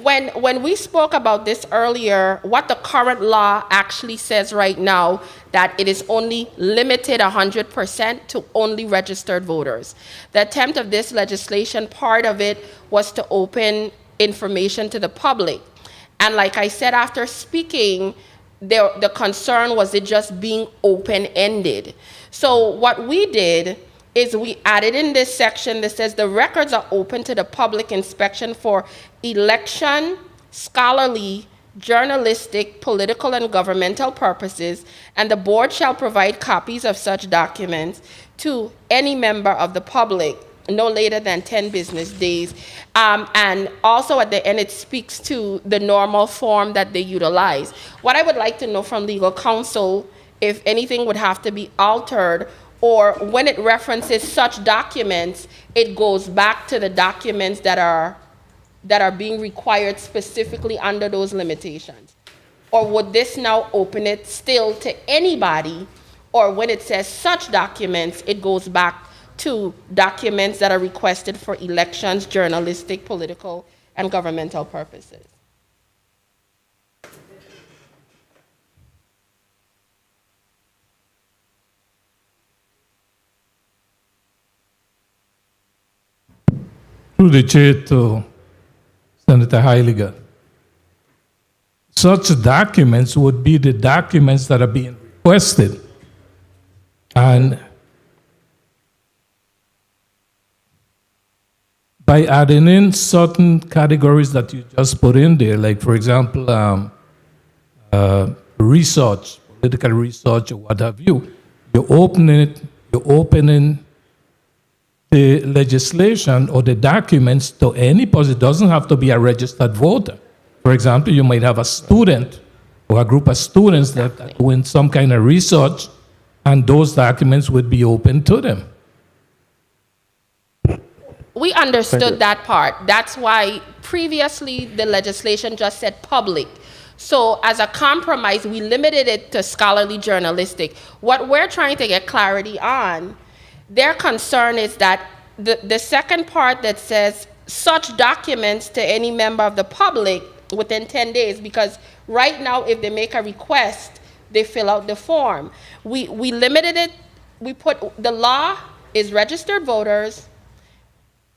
When we spoke about this earlier, what the current law actually says right now, that it is only limited 100% to only registered voters. The attempt of this legislation, part of it was to open information to the public. And like I said, after speaking, the concern was it just being open-ended. So what we did is we added in this section that says the records are open to the public inspection for election, scholarly, journalistic, political, and governmental purposes, and the board shall provide copies of such documents to any member of the public no later than 10 business days. And also at the end, it speaks to the normal form that they utilize. What I would like to know from legal counsel, if anything would have to be altered, or when it references such documents, it goes back to the documents that are being required specifically under those limitations. Or would this now open it still to anybody, or when it says such documents, it goes back to documents that are requested for elections, journalistic, political, and governmental purposes? Through the chair to Senator Heiliger. Such documents would be the documents that are being requested. And by adding in certain categories that you just put in there, like for example, research, political research or what have you, you're opening the legislation or the documents to any person. It doesn't have to be a registered voter. For example, you might have a student or a group of students that are doing some kind of research, and those documents would be open to them. We understood that part. That's why previously the legislation just said public. So as a compromise, we limited it to scholarly journalistic. What we're trying to get clarity on, their concern is that the second part that says such documents to any member of the public within 10 days, because right now if they make a request, they fill out the form. We limited it, we put, the law is registered voters.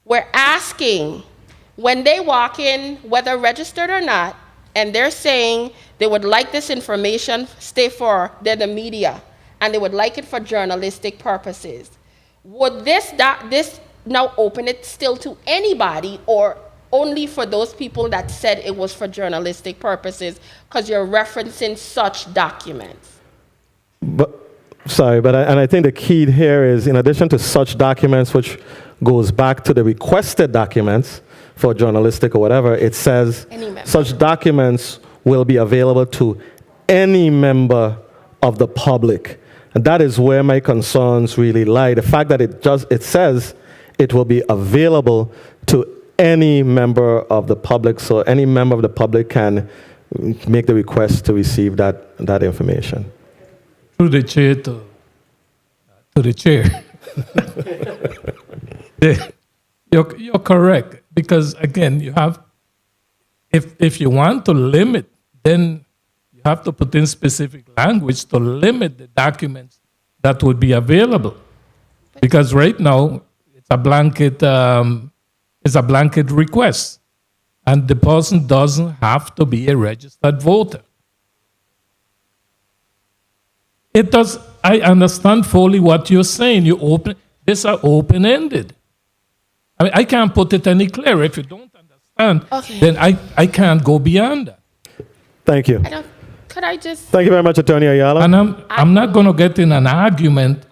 We're asking, when they walk in, whether registered or not, and they're saying they would like this information, they're the media, and they would like it for journalistic purposes. Would this now open it still to anybody, or only for those people that said it was for journalistic purposes, because you're referencing such documents? I think the key here is, in addition to such documents, which goes back to the requested documents for journalistic or whatever, it says such documents will be available to any member of the public. And that is where my concerns really lie. The fact that it says it will be available to any member of the public, so any member of the public can make the request to receive that information. Through the chair to the chair. You're correct, because again, you have, if you want to limit, then you have to put in specific language to limit the documents that would be available. Because right now, it's a blanket request, and the person doesn't have to be a registered voter. It does. I understand fully what you're saying. These are open-ended. I mean, I can't put it any clearer. If you don't understand, then I can't go beyond that. Thank you. Could I just? Thank you very much, Attorney Ayala. And I'm not going to get in an argument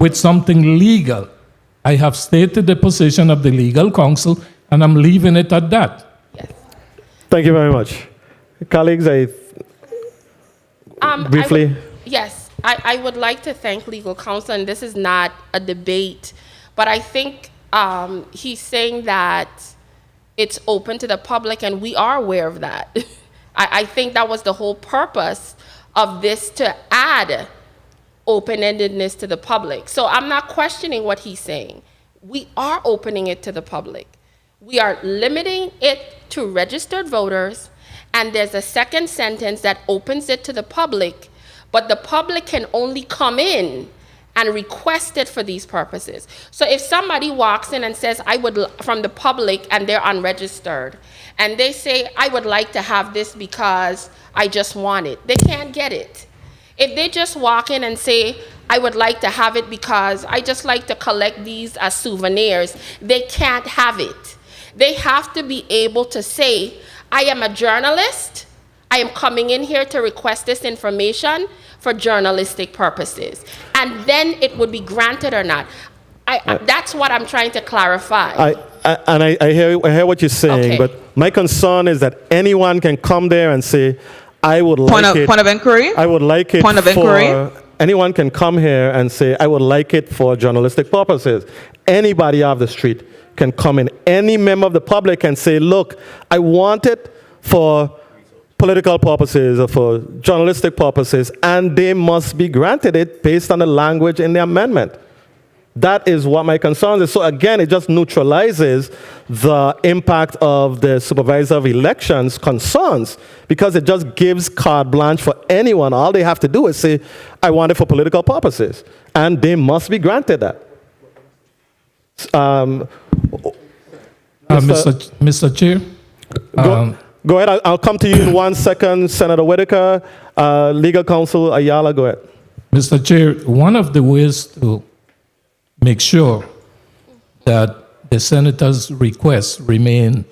with something legal. I have stated the position of the legal counsel, and I'm leaving it at that. Thank you very much. Colleagues, briefly. Yes. I would like to thank legal counsel, and this is not a debate, but I think he's saying that it's open to the public, and we are aware of that. I think that was the whole purpose of this, to add open-endedness to the public. So I'm not questioning what he's saying. We are opening it to the public. We are limiting it to registered voters, and there's a second sentence that opens it to the public, but the public can only come in and request it for these purposes. So if somebody walks in and says, from the public, and they're unregistered, and they say, I would like to have this because I just want it, they can't get it. If they just walk in and say, I would like to have it because I just like to collect these as souvenirs, they can't have it. They have to be able to say, I am a journalist, I am coming in here to request this information for journalistic purposes. And then it would be granted or not. That's what I'm trying to clarify. I hear what you're saying, but my concern is that anyone can come there and say, I would like it. Point of inquiry? I would like it Point of inquiry? Anyone can come here and say, I would like it for journalistic purposes. Anybody off the street can come in. Any member of the public can say, look, I want it for political purposes or for journalistic purposes, and they must be granted it based on the language in the amendment. That is what my concern is. So again, it just neutralizes the impact of the supervisor of elections concerns, because it just gives carte blanche for anyone. All they have to do is say, I want it for political purposes, and they must be granted that. Mr. Chair? Go ahead. I'll come to you in 1 second. Senator Whitaker, Legal Counsel Ayala, go ahead. Mr. Chair, one of the ways to make sure that the senator's requests remain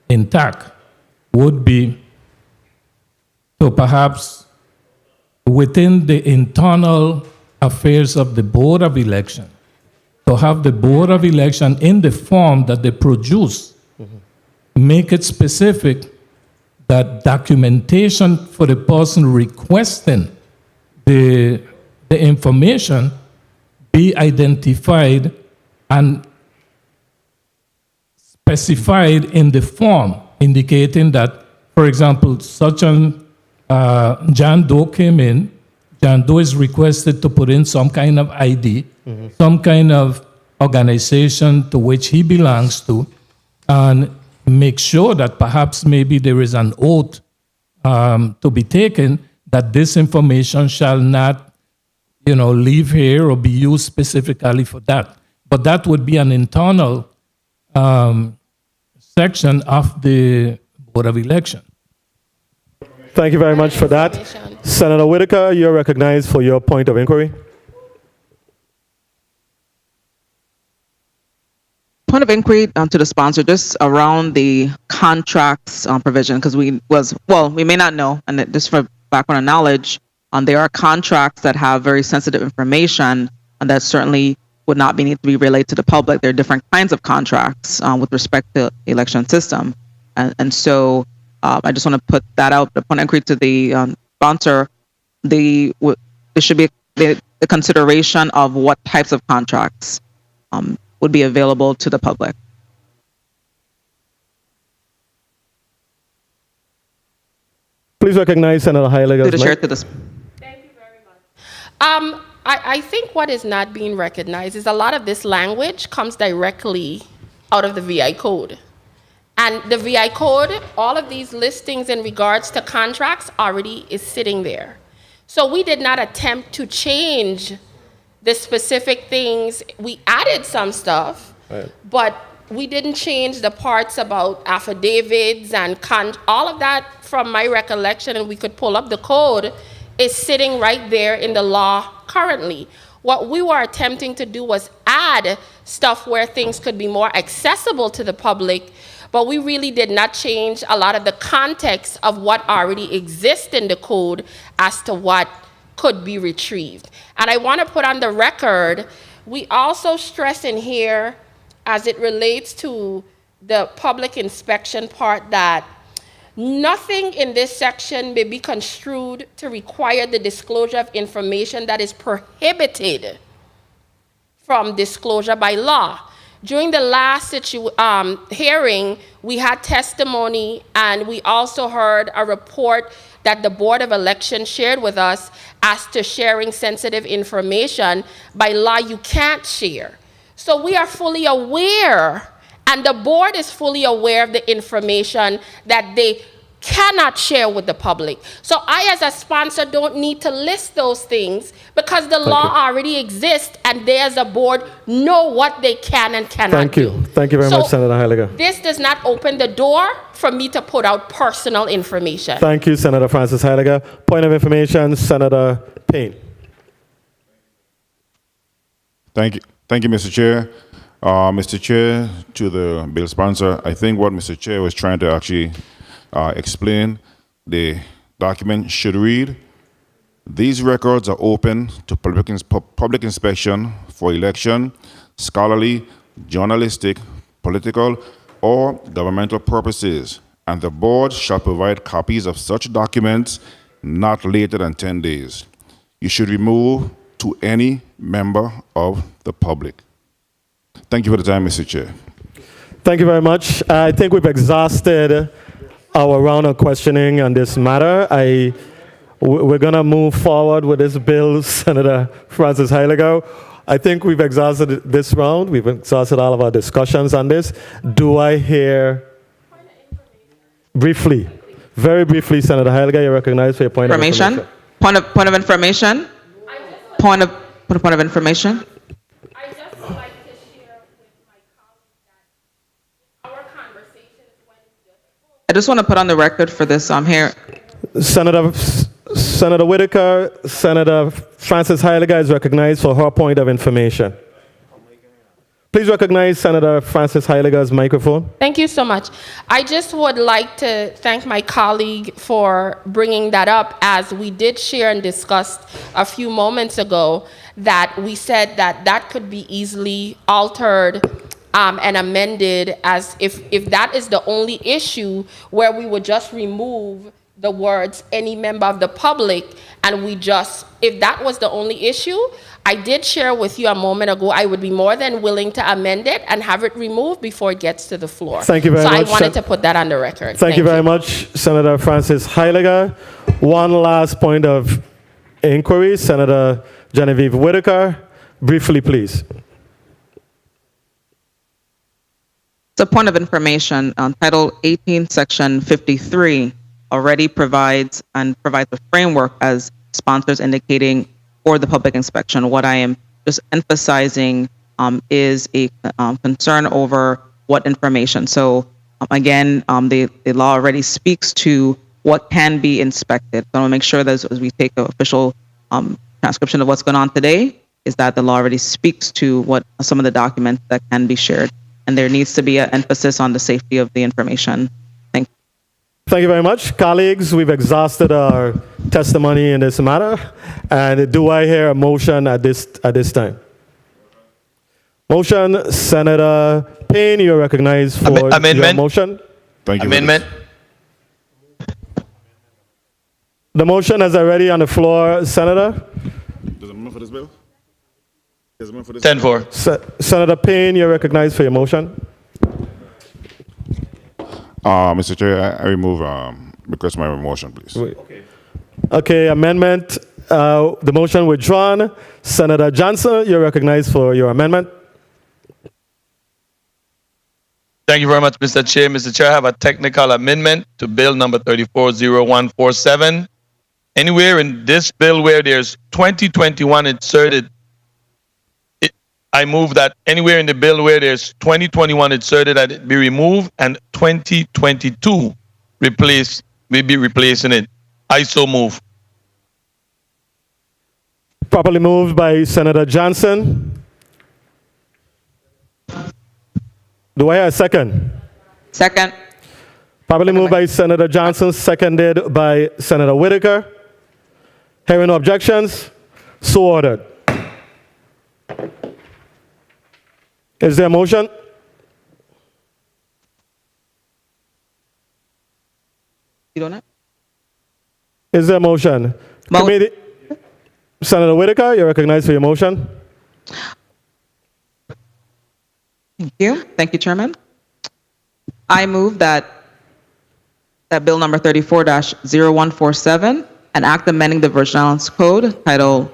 intact would be to perhaps, within the internal affairs of the Board of Election, to have the Board of Election in the form that they produce, make it specific that documentation for the person requesting the information be identified and specified in the form, indicating that, for example, such an John Doe came in, John Doe is requested to put in some kind of ID, some kind of organization to which he belongs to, and make sure that perhaps maybe there is an oath to be taken that this information shall not, leave here or be used specifically for that. But that would be an internal section of the Board of Election. Thank you very much for that. Senator Whitaker, you're recognized for your point of inquiry. Point of inquiry to the sponsor, just around the contracts provision, because we may not know, and just for background knowledge, there are contracts that have very sensitive information, and that certainly would not need to be relayed to the public. There are different kinds of contracts with respect to the election system, and so I just want to put that out. The point of inquiry to the sponsor, there should be the consideration of what types of contracts would be available to the public. Please recognize Senator Heiliger's Through the chair mic. to the I think what is not being recognized is a lot of this language comes directly out of the VI code. And the VI code, all of these listings in regards to contracts already is sitting there. So we did not attempt to change the specific things. We added some stuff, Right. but we didn't change the parts about affidavits and all of that from my recollection, and we could pull up the code, is sitting right there in the law currently. What we were attempting to do was add stuff where things could be more accessible to the public, but we really did not change a lot of the context of what already exists in the code as to what could be retrieved. And I want to put on the record, we also stress in here, as it relates to the public inspection part, that nothing in this section may be construed to require the disclosure of information that is prohibited from disclosure by law. During the last hearing, we had testimony, and we also heard a report that the Board of Elections shared with us as to sharing sensitive information. By law, you can't share. So we are fully aware, and the board is fully aware of the information that they cannot share with the public. So I, as a sponsor, don't need to list those things because the law already exists, and they, as a board, know what they can and cannot Thank you. do. Thank you very much, Senator Heiliger. This does not open the door for me to put out personal information. Thank you, Senator Francis Heiliger. Point of information, Senator Payne. Thank you. Thank you, Mr. Chair. Mr. Chair, to the bill sponsor, I think what Mr. Chair was trying to actually explain, the document should read, these records are open to public inspection for election, scholarly, journalistic, political, or governmental purposes, and the board shall provide copies of such documents not later than 10 days. You should remove to any member of the public. Thank you for the time, Mr. Chair. Thank you very much. I think we've exhausted our round of questioning on this matter. We're going to move forward with this bill, Senator Francis Heiliger. I think we've exhausted this round. We've exhausted all of our discussions on this. Do I hear briefly, very briefly, Senator Heiliger, you're recognized for your point of information. Point of information. Point of information. I just would like to share with my colleagues that our conversations went I just want to put on the record for this here. Senator Whitaker, Senator Francis Heiliger is recognized for her point of information. Please recognize Senator Francis Heiliger's microphone. Thank you so much. I just would like to thank my colleague for bringing that up, as we did share and discussed a few moments ago that we said that that could be easily altered and amended, as if that is the only issue, where we would just remove the words any member of the public, and we just, if that was the only issue, I did share with you a moment ago, I would be more than willing to amend it and have it removed before it gets to the floor. Thank you very much. So I wanted to put that on the record. Thank you very much, Senator Francis Heiliger. One last point of inquiry, Senator Genevieve Whitaker. Briefly, please. It's a point of information. Title 18, Section 53 already provides a framework, as sponsors indicating, for the public inspection. What I am just emphasizing is a concern over what information. So again, the law already speaks to what can be inspected. So I want to make sure that as we take an official transcription of what's going on today, is that the law already speaks to what some of the documents that can be shared. And there needs to be an emphasis on the safety of the information. Thank you. Thank you very much. Colleagues, we've exhausted our testimony in this matter. And do I hear a motion at this time? Motion, Senator Payne, you're recognized for your motion. Thank you. Amendment. The motion is already on the floor, Senator. Does it move for this bill? 10-4. Senator Payne, you're recognized for your motion. Mr. Chair, I remove Request my motion, please. Okay, amendment. The motion withdrawn. Senator Johnson, you're recognized for your amendment. Thank you very much, Mr. Chair. Mr. Chair, I have a technical amendment to bill number 340147. Anywhere in this bill where there's 2021 inserted, I move that anywhere in the bill where there's 2021 inserted, that it be removed and 2022 will be replacing it. I so move. Properly moved by Senator Johnson. Do I hear a second? Second. Properly moved by Senator Johnson, seconded by Senator Whitaker. Hearing no objections, so ordered. Is there a motion? You don't know? Is there a motion? Committee. Senator Whitaker, you're recognized for your motion. Thank you. Thank you, Chairman. I move that bill number 34-0147, an act amending the Virgin Islands Code, Title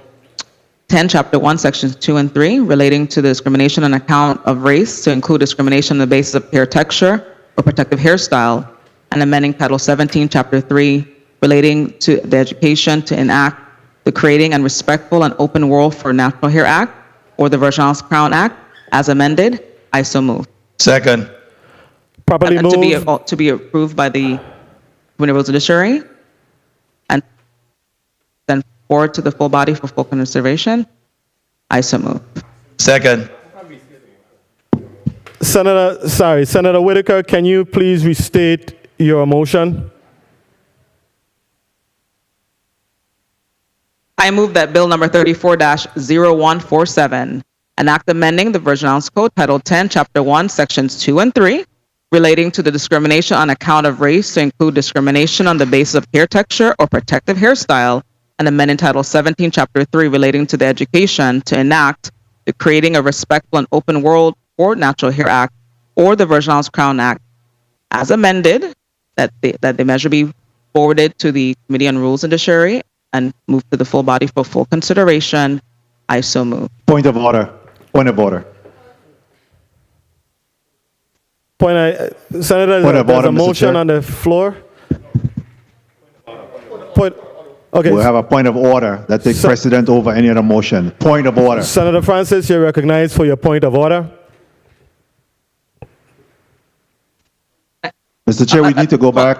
10, Chapter 1, Sections 2 and 3, relating to the discrimination on account of race to include discrimination on the basis of hair texture or protective hairstyle, and amending Title 17, Chapter 3, relating to the education to enact the Creating and Respectful and Open World for Natural Hair Act, or the Virgin Islands Crown Act, as amended. I so move. Second. Properly moved. To be approved by the Committee on Rules and Judiciary, and then forward to the full body for full consideration. I so move. Second. Senator Whitaker, can you please restate your motion? I move that bill number 34-0147, an act amending the Virgin Islands Code, Title 10, Chapter 1, Sections 2 and 3, relating to the discrimination on account of race to include discrimination on the basis of hair texture or protective hairstyle, and amending Title 17, Chapter 3, relating to the education to enact the Creating a Respectful and Open World for Natural Hair Act, or the Virgin Islands Crown Act, as amended, that the measure be forwarded to the Committee on Rules and Judiciary and move to the full body for full consideration. I so move. Point of order. Point of order. Senator, there's a motion on the floor. Okay. We'll have a point of order that takes precedent over any other motion. Point of order. Senator Francis, you're recognized for your point of order. Mr. Chair, we need to go back.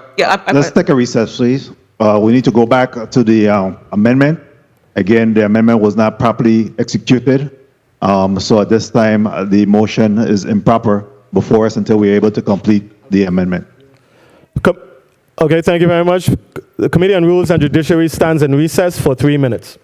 Let's take a recess, please. We need to go back to the amendment. Again, the amendment was not properly executed. So at this time, the motion is improper before us until we're able to complete the amendment. Okay, thank you very much. The Committee on Rules and Judiciary stands in recess for 3 minutes.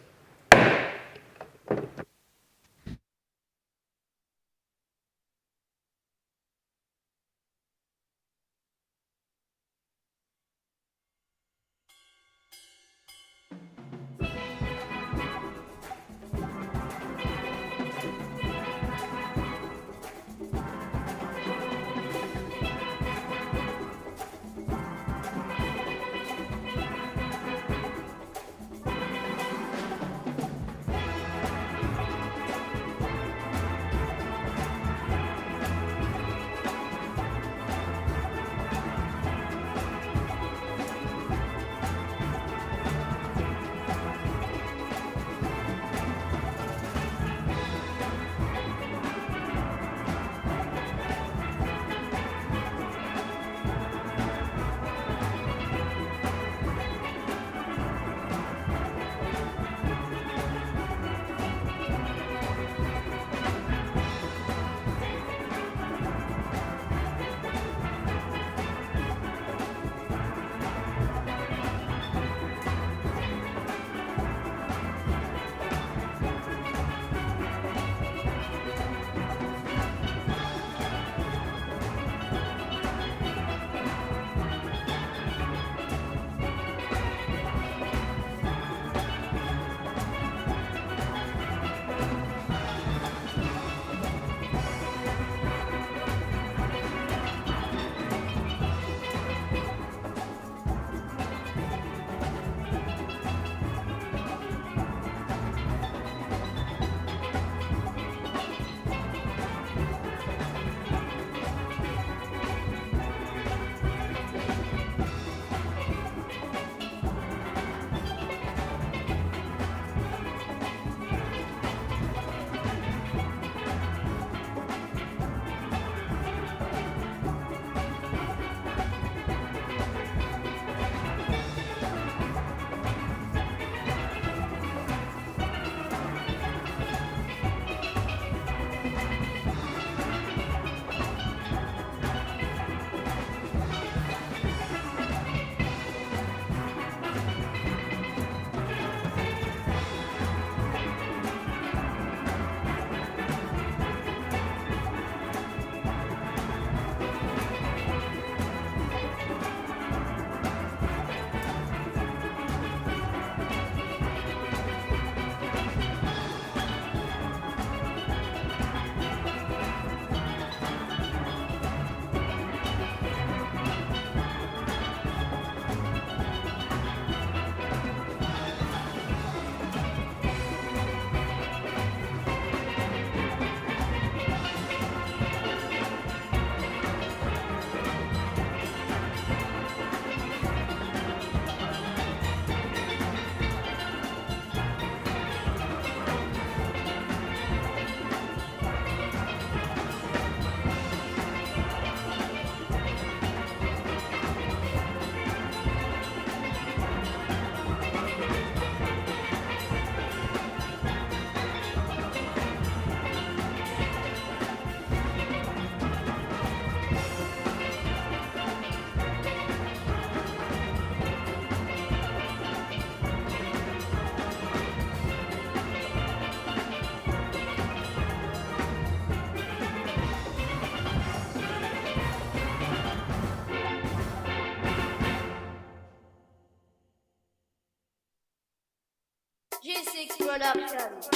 G6 Productions.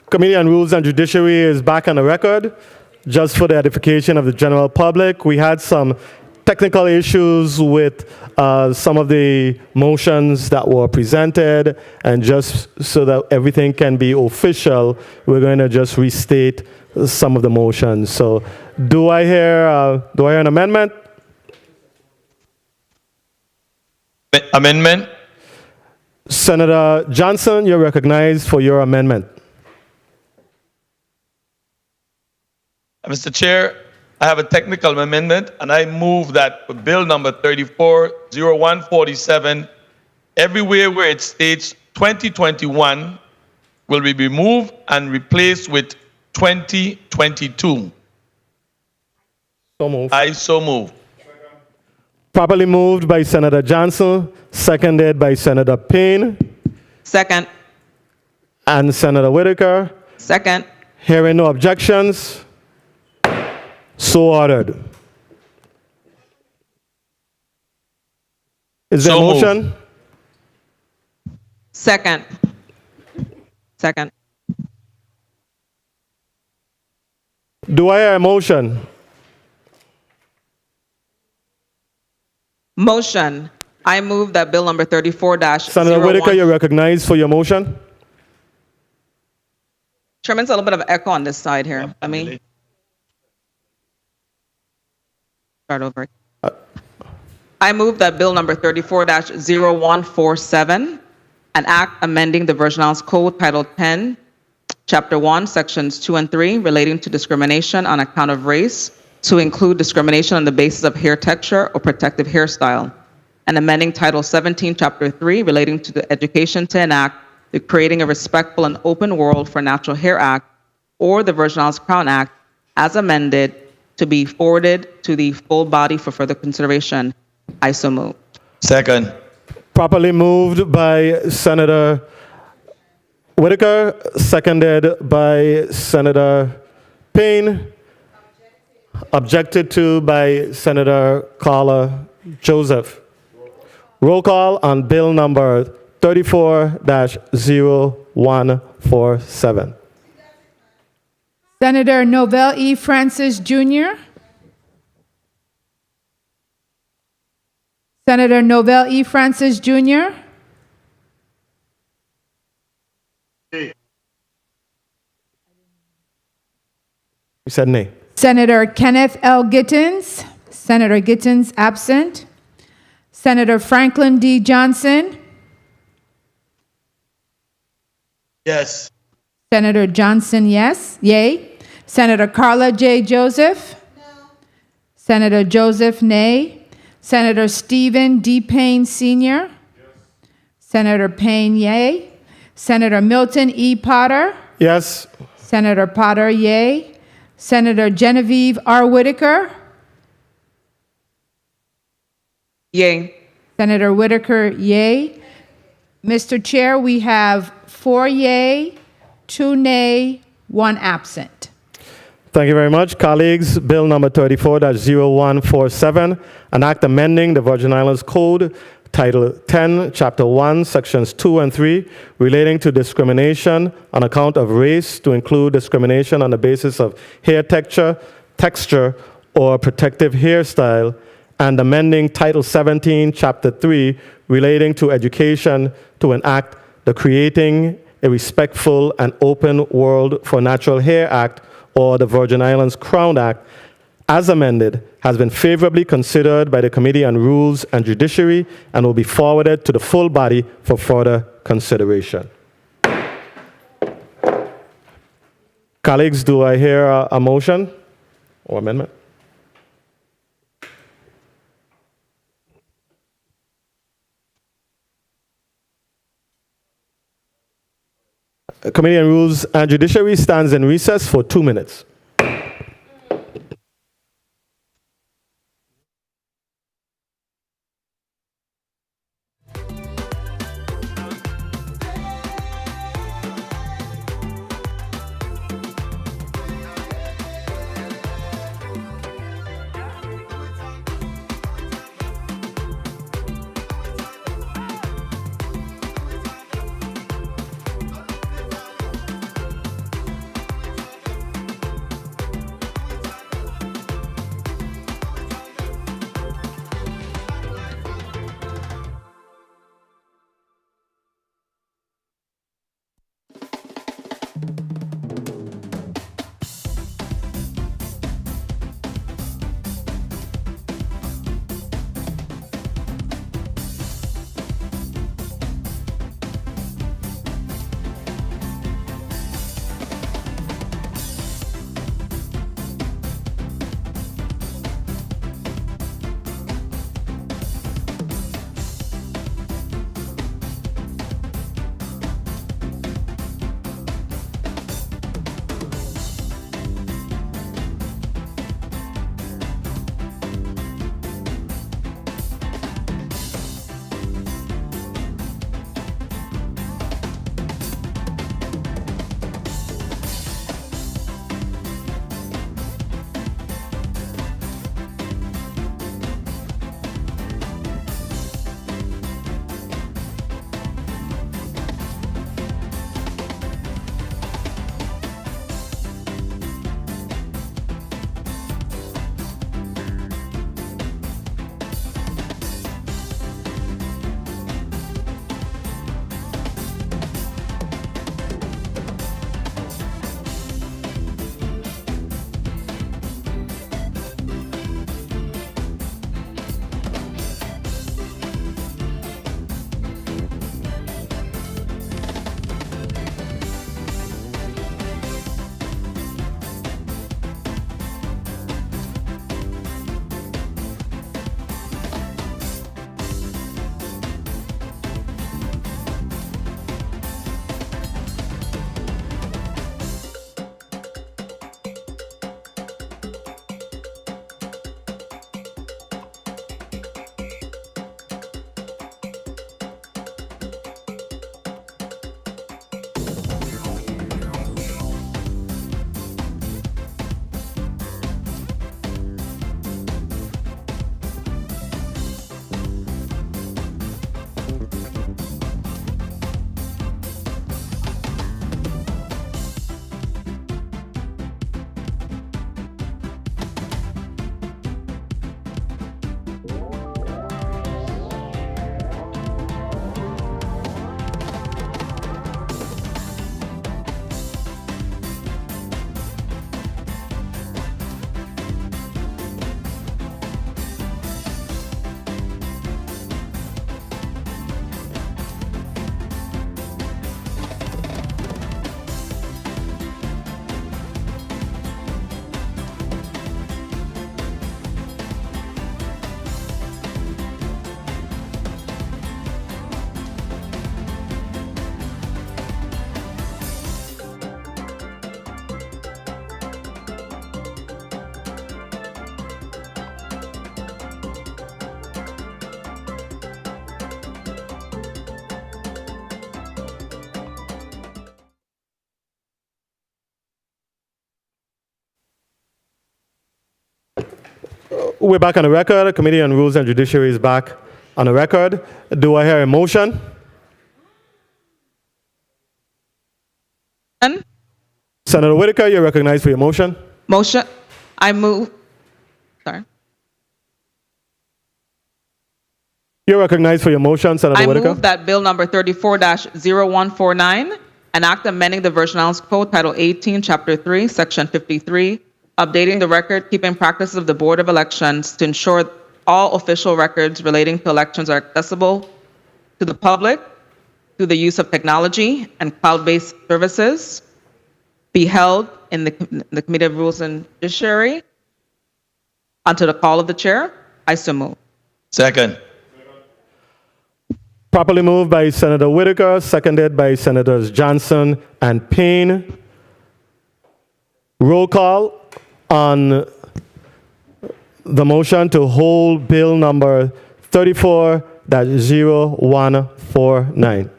Committee on Rules and Judiciary is back on the record. Just for the edification of the general public, we had some technical issues with some of the motions that were presented, and just so that everything can be official, we're going to just restate some of the motions. So, do I hear an amendment? Amendment. Senator Johnson, you're recognized for your amendment. Mr. Chair, I have a technical amendment, and I move that for Bill number 340147, everywhere where it states 2021 will be removed and replaced with 2022. So moved. I so move. Properly moved by Senator Johnson, seconded by Senator Payne. Second. And Senator Whitaker. Second. Hearing no objections, so ordered. Is there a So moved. motion? Second. Second. Do I hear a motion? Motion. I move that bill number 34-01. Senator Whitaker, you're recognized for your motion. Chairman, it's a little bit of echo on this side here. Let me start over. I move that bill number 34-0147, an act amending the Virgin Islands Code Title 10, Chapter 1, Sections 2 and 3, relating to discrimination on account of race, to include discrimination on the basis of hair texture or protective hairstyle, and amending Title 17, Chapter 3, relating to the education to enact the Creating a Respectful and Open World for Natural Hair Act, or the Virgin Islands Crown Act, as amended, to be forwarded to the full body for further consideration. I so move. Second. Properly moved by Senator Whitaker, seconded by Senator Payne, objected to by Senator Carla Joseph. Roll call on bill number 34-0147. Senator Novell E. Francis Jr. Senator Novell E. Francis Jr. You said nay. Senator Kenneth L. Gittens. Senator Gittens absent. Senator Franklin D. Johnson. Yes. Senator Johnson, yes. Yay. Senator Carla J. Joseph. No. Senator Joseph, nay. Senator Stephen D. Payne Sr. Yes. Senator Payne, yay. Senator Milton E. Potter. Yes. Senator Potter, yay. Senator Genevieve R. Whitaker. Yay. Senator Whitaker, yay. Mr. Chair, we have 4 yay, 2 nay, 1 absent. Thank you very much. Colleagues, bill number 34-0147, an act amending the Virgin Islands Code, Title 10, Chapter 1, Sections 2 and 3, relating to discrimination on account of race, to include discrimination on the basis of hair texture, or protective hairstyle, and amending Title 17, Chapter 3, relating to education, to enact the Creating a Respectful and Open World for Natural Hair Act, or the Virgin Islands Crown Act, as amended, has been favorably considered by the Committee on Rules and Judiciary and will be forwarded to the full body for further consideration. Colleagues, do I hear a motion? or amendment? Committee on Rules and Judiciary stands in recess for 2 minutes. We're back on the record. Committee on Rules and Judiciary is back on the record. Do I hear a motion? Senator Whitaker, you're recognized for your motion. Motion. I move. Sorry. You're recognized for your motion, Senator I Whitaker. move that Bill number 34-0149, an act amending the Virgin Islands Code, Title 18, Chapter 3, Section 53, updating the record-keeping practices of the Board of Elections to ensure all official records relating to elections are accessible to the public through the use of technology and cloud-based services, be held in the Committee of Rules and Judiciary, Unto the call of the chair, I so move. Second. Properly moved by Senator Whitaker, seconded by Senators Johnson and Payne. Roll call on the motion to hold bill number 34-0149.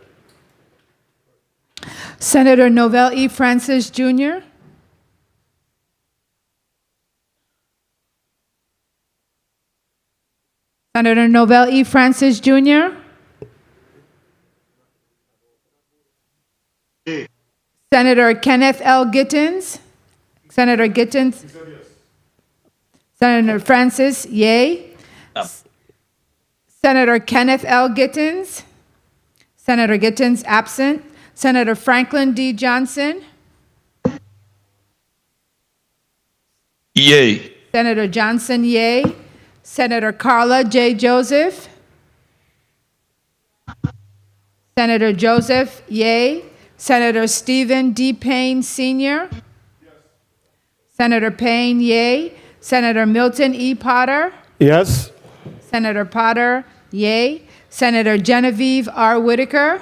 Senator Novell E. Francis Jr. Senator Novell E. Francis Jr. Senator Kenneth L. Gittens. Senator Gittens. Senator Francis, yay. Senator Kenneth L. Gittens. Senator Gittens absent. Senator Franklin D. Johnson. Yay. Senator Johnson, yay. Senator Carla J. Joseph. Senator Joseph, yay. Senator Stephen D. Payne Sr. Senator Payne, yay. Senator Milton E. Potter. Yes. Senator Potter, yay. Senator Genevieve R. Whitaker.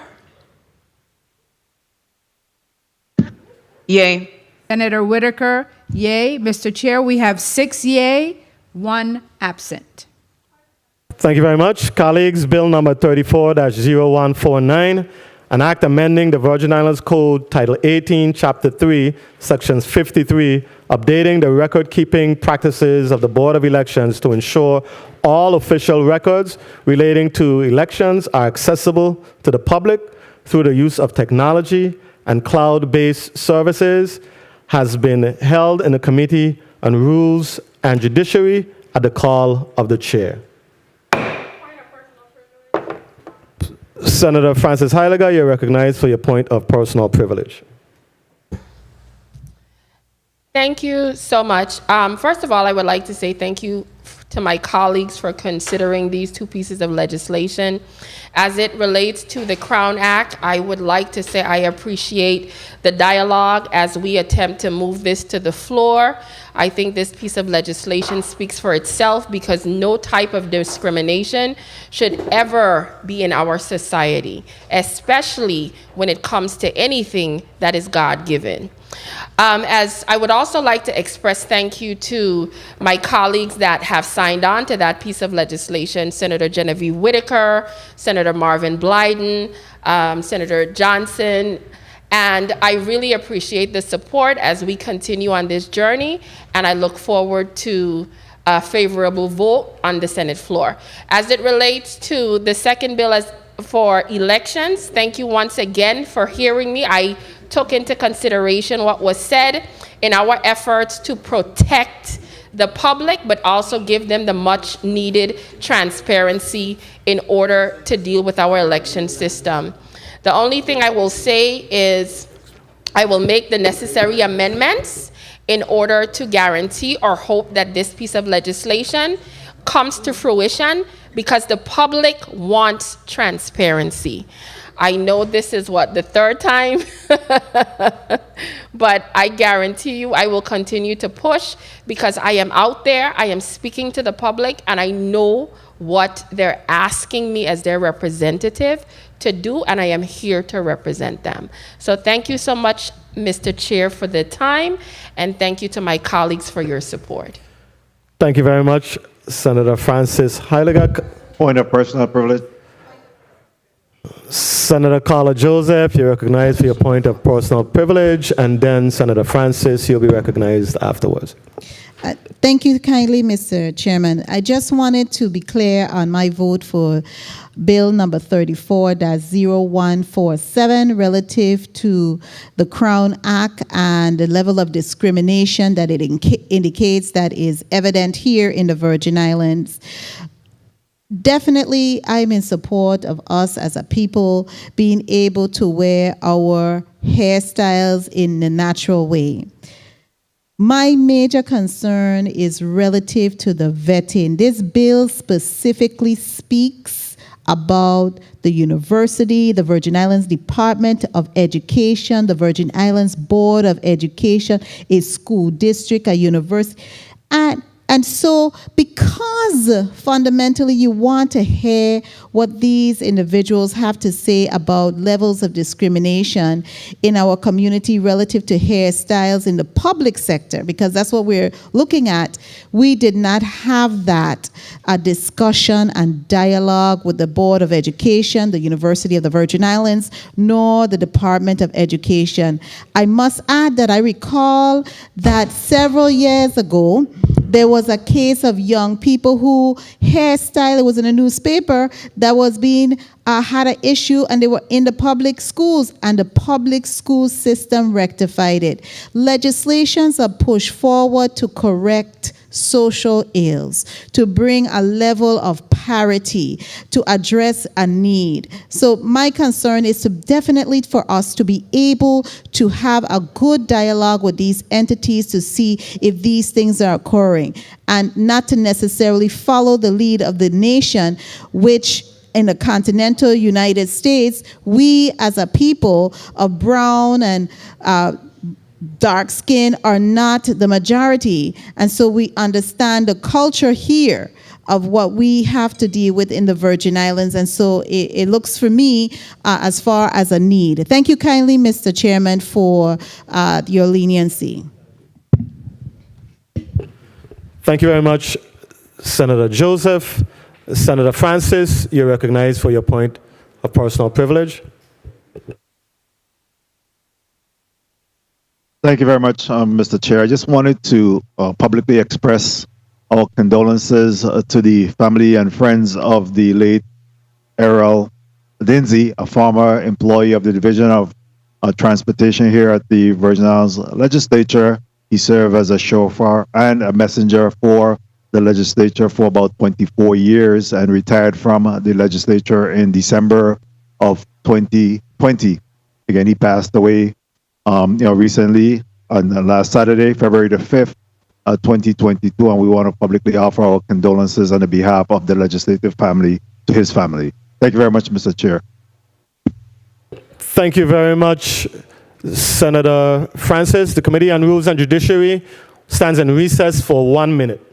Yay. Senator Whitaker, yay. Mr. Chair, we have 6 yay, 1 absent. Thank you very much. Colleagues, bill number 34-0149, an act amending the Virgin Islands Code, Title 18, Chapter 3, Sections 53, updating the record-keeping practices of the Board of Elections to ensure all official records relating to elections are accessible to the public through the use of technology and cloud-based services, has been held in the Committee on Rules and Judiciary at the call of the chair. Senator Francis Heiliger, you're recognized for your point of personal privilege. Thank you so much. First of all, I would like to say thank you to my colleagues for considering these 2 pieces of legislation. As it relates to the Crown Act, I would like to say I appreciate the dialogue as we attempt to move this to the floor. I think this piece of legislation speaks for itself because no type of discrimination should ever be in our society, especially when it comes to anything that is God-given. As I would also like to express thank you to my colleagues that have signed on to that piece of legislation, Senator Genevieve Whitaker, Senator Marvin Blyden, Senator Johnson, and I really appreciate the support as we continue on this journey, and I look forward to a favorable vote on the Senate floor. As it relates to the second bill for elections, thank you once again for hearing me. I took into consideration what was said in our efforts to protect the public, but also give them the much needed transparency in order to deal with our election system. The only thing I will say is I will make the necessary amendments in order to guarantee or hope that this piece of legislation comes to fruition because the public wants transparency. I know this is what, the 3rd time, but I guarantee you I will continue to push because I am out there, I am speaking to the public, and I know what they're asking me as their representative to do, and I am here to represent them. So thank you so much, Mr. Chair, for the time, and thank you to my colleagues for your support. Thank you very much, Senator Francis Heiliger. Point of personal privilege. Senator Carla Joseph, you're recognized for your point of personal privilege, and then Senator Francis, you'll be recognized afterwards. Thank you kindly, Mr. Chairman. I just wanted to be clear on my vote for Bill number 34-0147 relative to the Crown Act and the level of discrimination that it indicates that is evident here in the Virgin Islands. Definitely, I'm in support of us as a people being able to wear our hairstyles in the natural way. My major concern is relative to the vetting. This bill specifically speaks about the university, the Virgin Islands Department of Education, the Virgin Islands Board of Education, a school district, a university. And And so, because fundamentally you want to hear what these individuals have to say about levels of discrimination in our community relative to hairstyles in the public sector, because that's what we're looking at, we did not have that discussion and dialogue with the Board of Education, the University of the Virgin Islands, nor the Department of Education. I must add that I recall that several years ago, there was a case of young people who hairstyle, it was in a newspaper, that was being, had an issue, and they were in the public schools, and the public school system rectified it. Legislations are pushed forward to correct social ills, to bring a level of parity, to address a need. So my concern is to definitely for us to be able to have a good dialogue with these entities to see if these things are occurring, and not to necessarily follow the lead of the nation, which in the continental United States, we as a people of brown and dark skin are not the majority. And so we understand the culture here of what we have to deal with in the Virgin Islands. And so it looks for me as far as a need. Thank you kindly, Mr. Chairman, for your leniency. Thank you very much, Senator Joseph. Senator Francis, you're recognized for your point of personal privilege. Thank you very much, Mr. Chair. I just wanted to publicly express our condolences to the family and friends of the late Errol Dinsey, a former employee of the Division of Transportation here at the Virgin Islands Legislature. He served as a chauffeur and a messenger for the legislature for about 24 years and retired from the legislature in December of 2020. Again, he passed away recently on last Saturday, February the 5th, 2022, and we want to publicly offer our condolences on the behalf of the legislative family to his family. Thank you very much, Mr. Chair. Thank you very much, Senator Francis. The Committee on Rules and Judiciary stands in recess for 1 minute.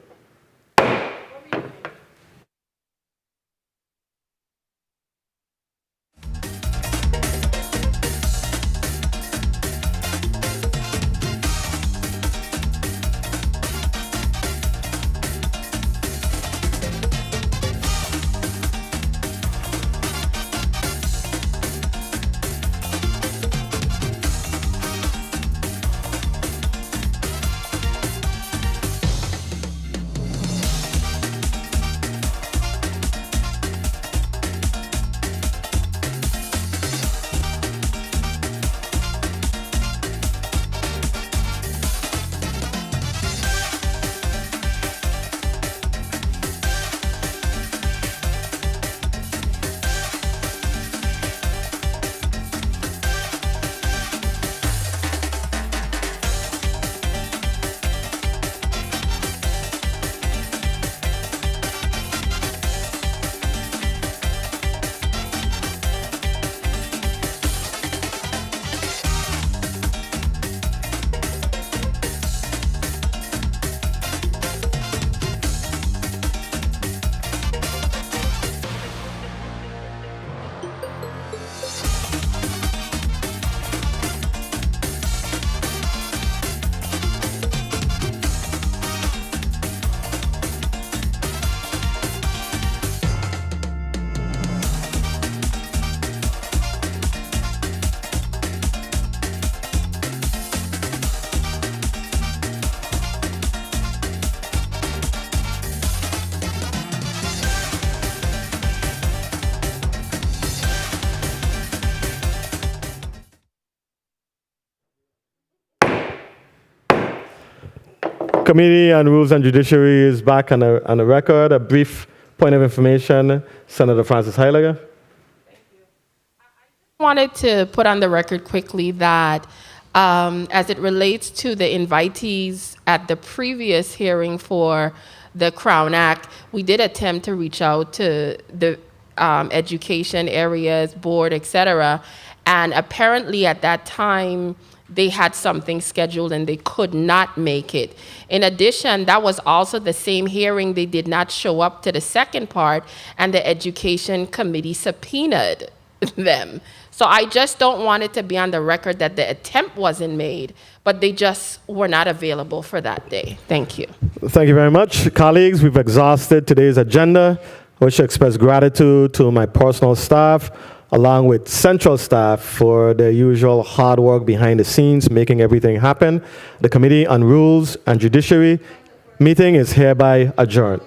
Committee on Rules and Judiciary is back on the record. A brief point of information, Senator Francis Heiliger. I wanted to put on the record quickly that as it relates to the invitees at the previous hearing for the Crown Act, we did attempt to reach out to the education areas, board, etc. And apparently at that time, they had something scheduled and they could not make it. In addition, that was also the same hearing they did not show up to the second part, and the Education Committee subpoenaed them. So I just don't want it to be on the record that the attempt wasn't made, but they just were not available for that day. Thank you. Thank you very much. Colleagues, we've exhausted today's agenda. I wish to express gratitude to my personal staff, along with central staff, for their usual hard work behind the scenes, making everything happen. The Committee on Rules and Judiciary meeting is hereby adjourned.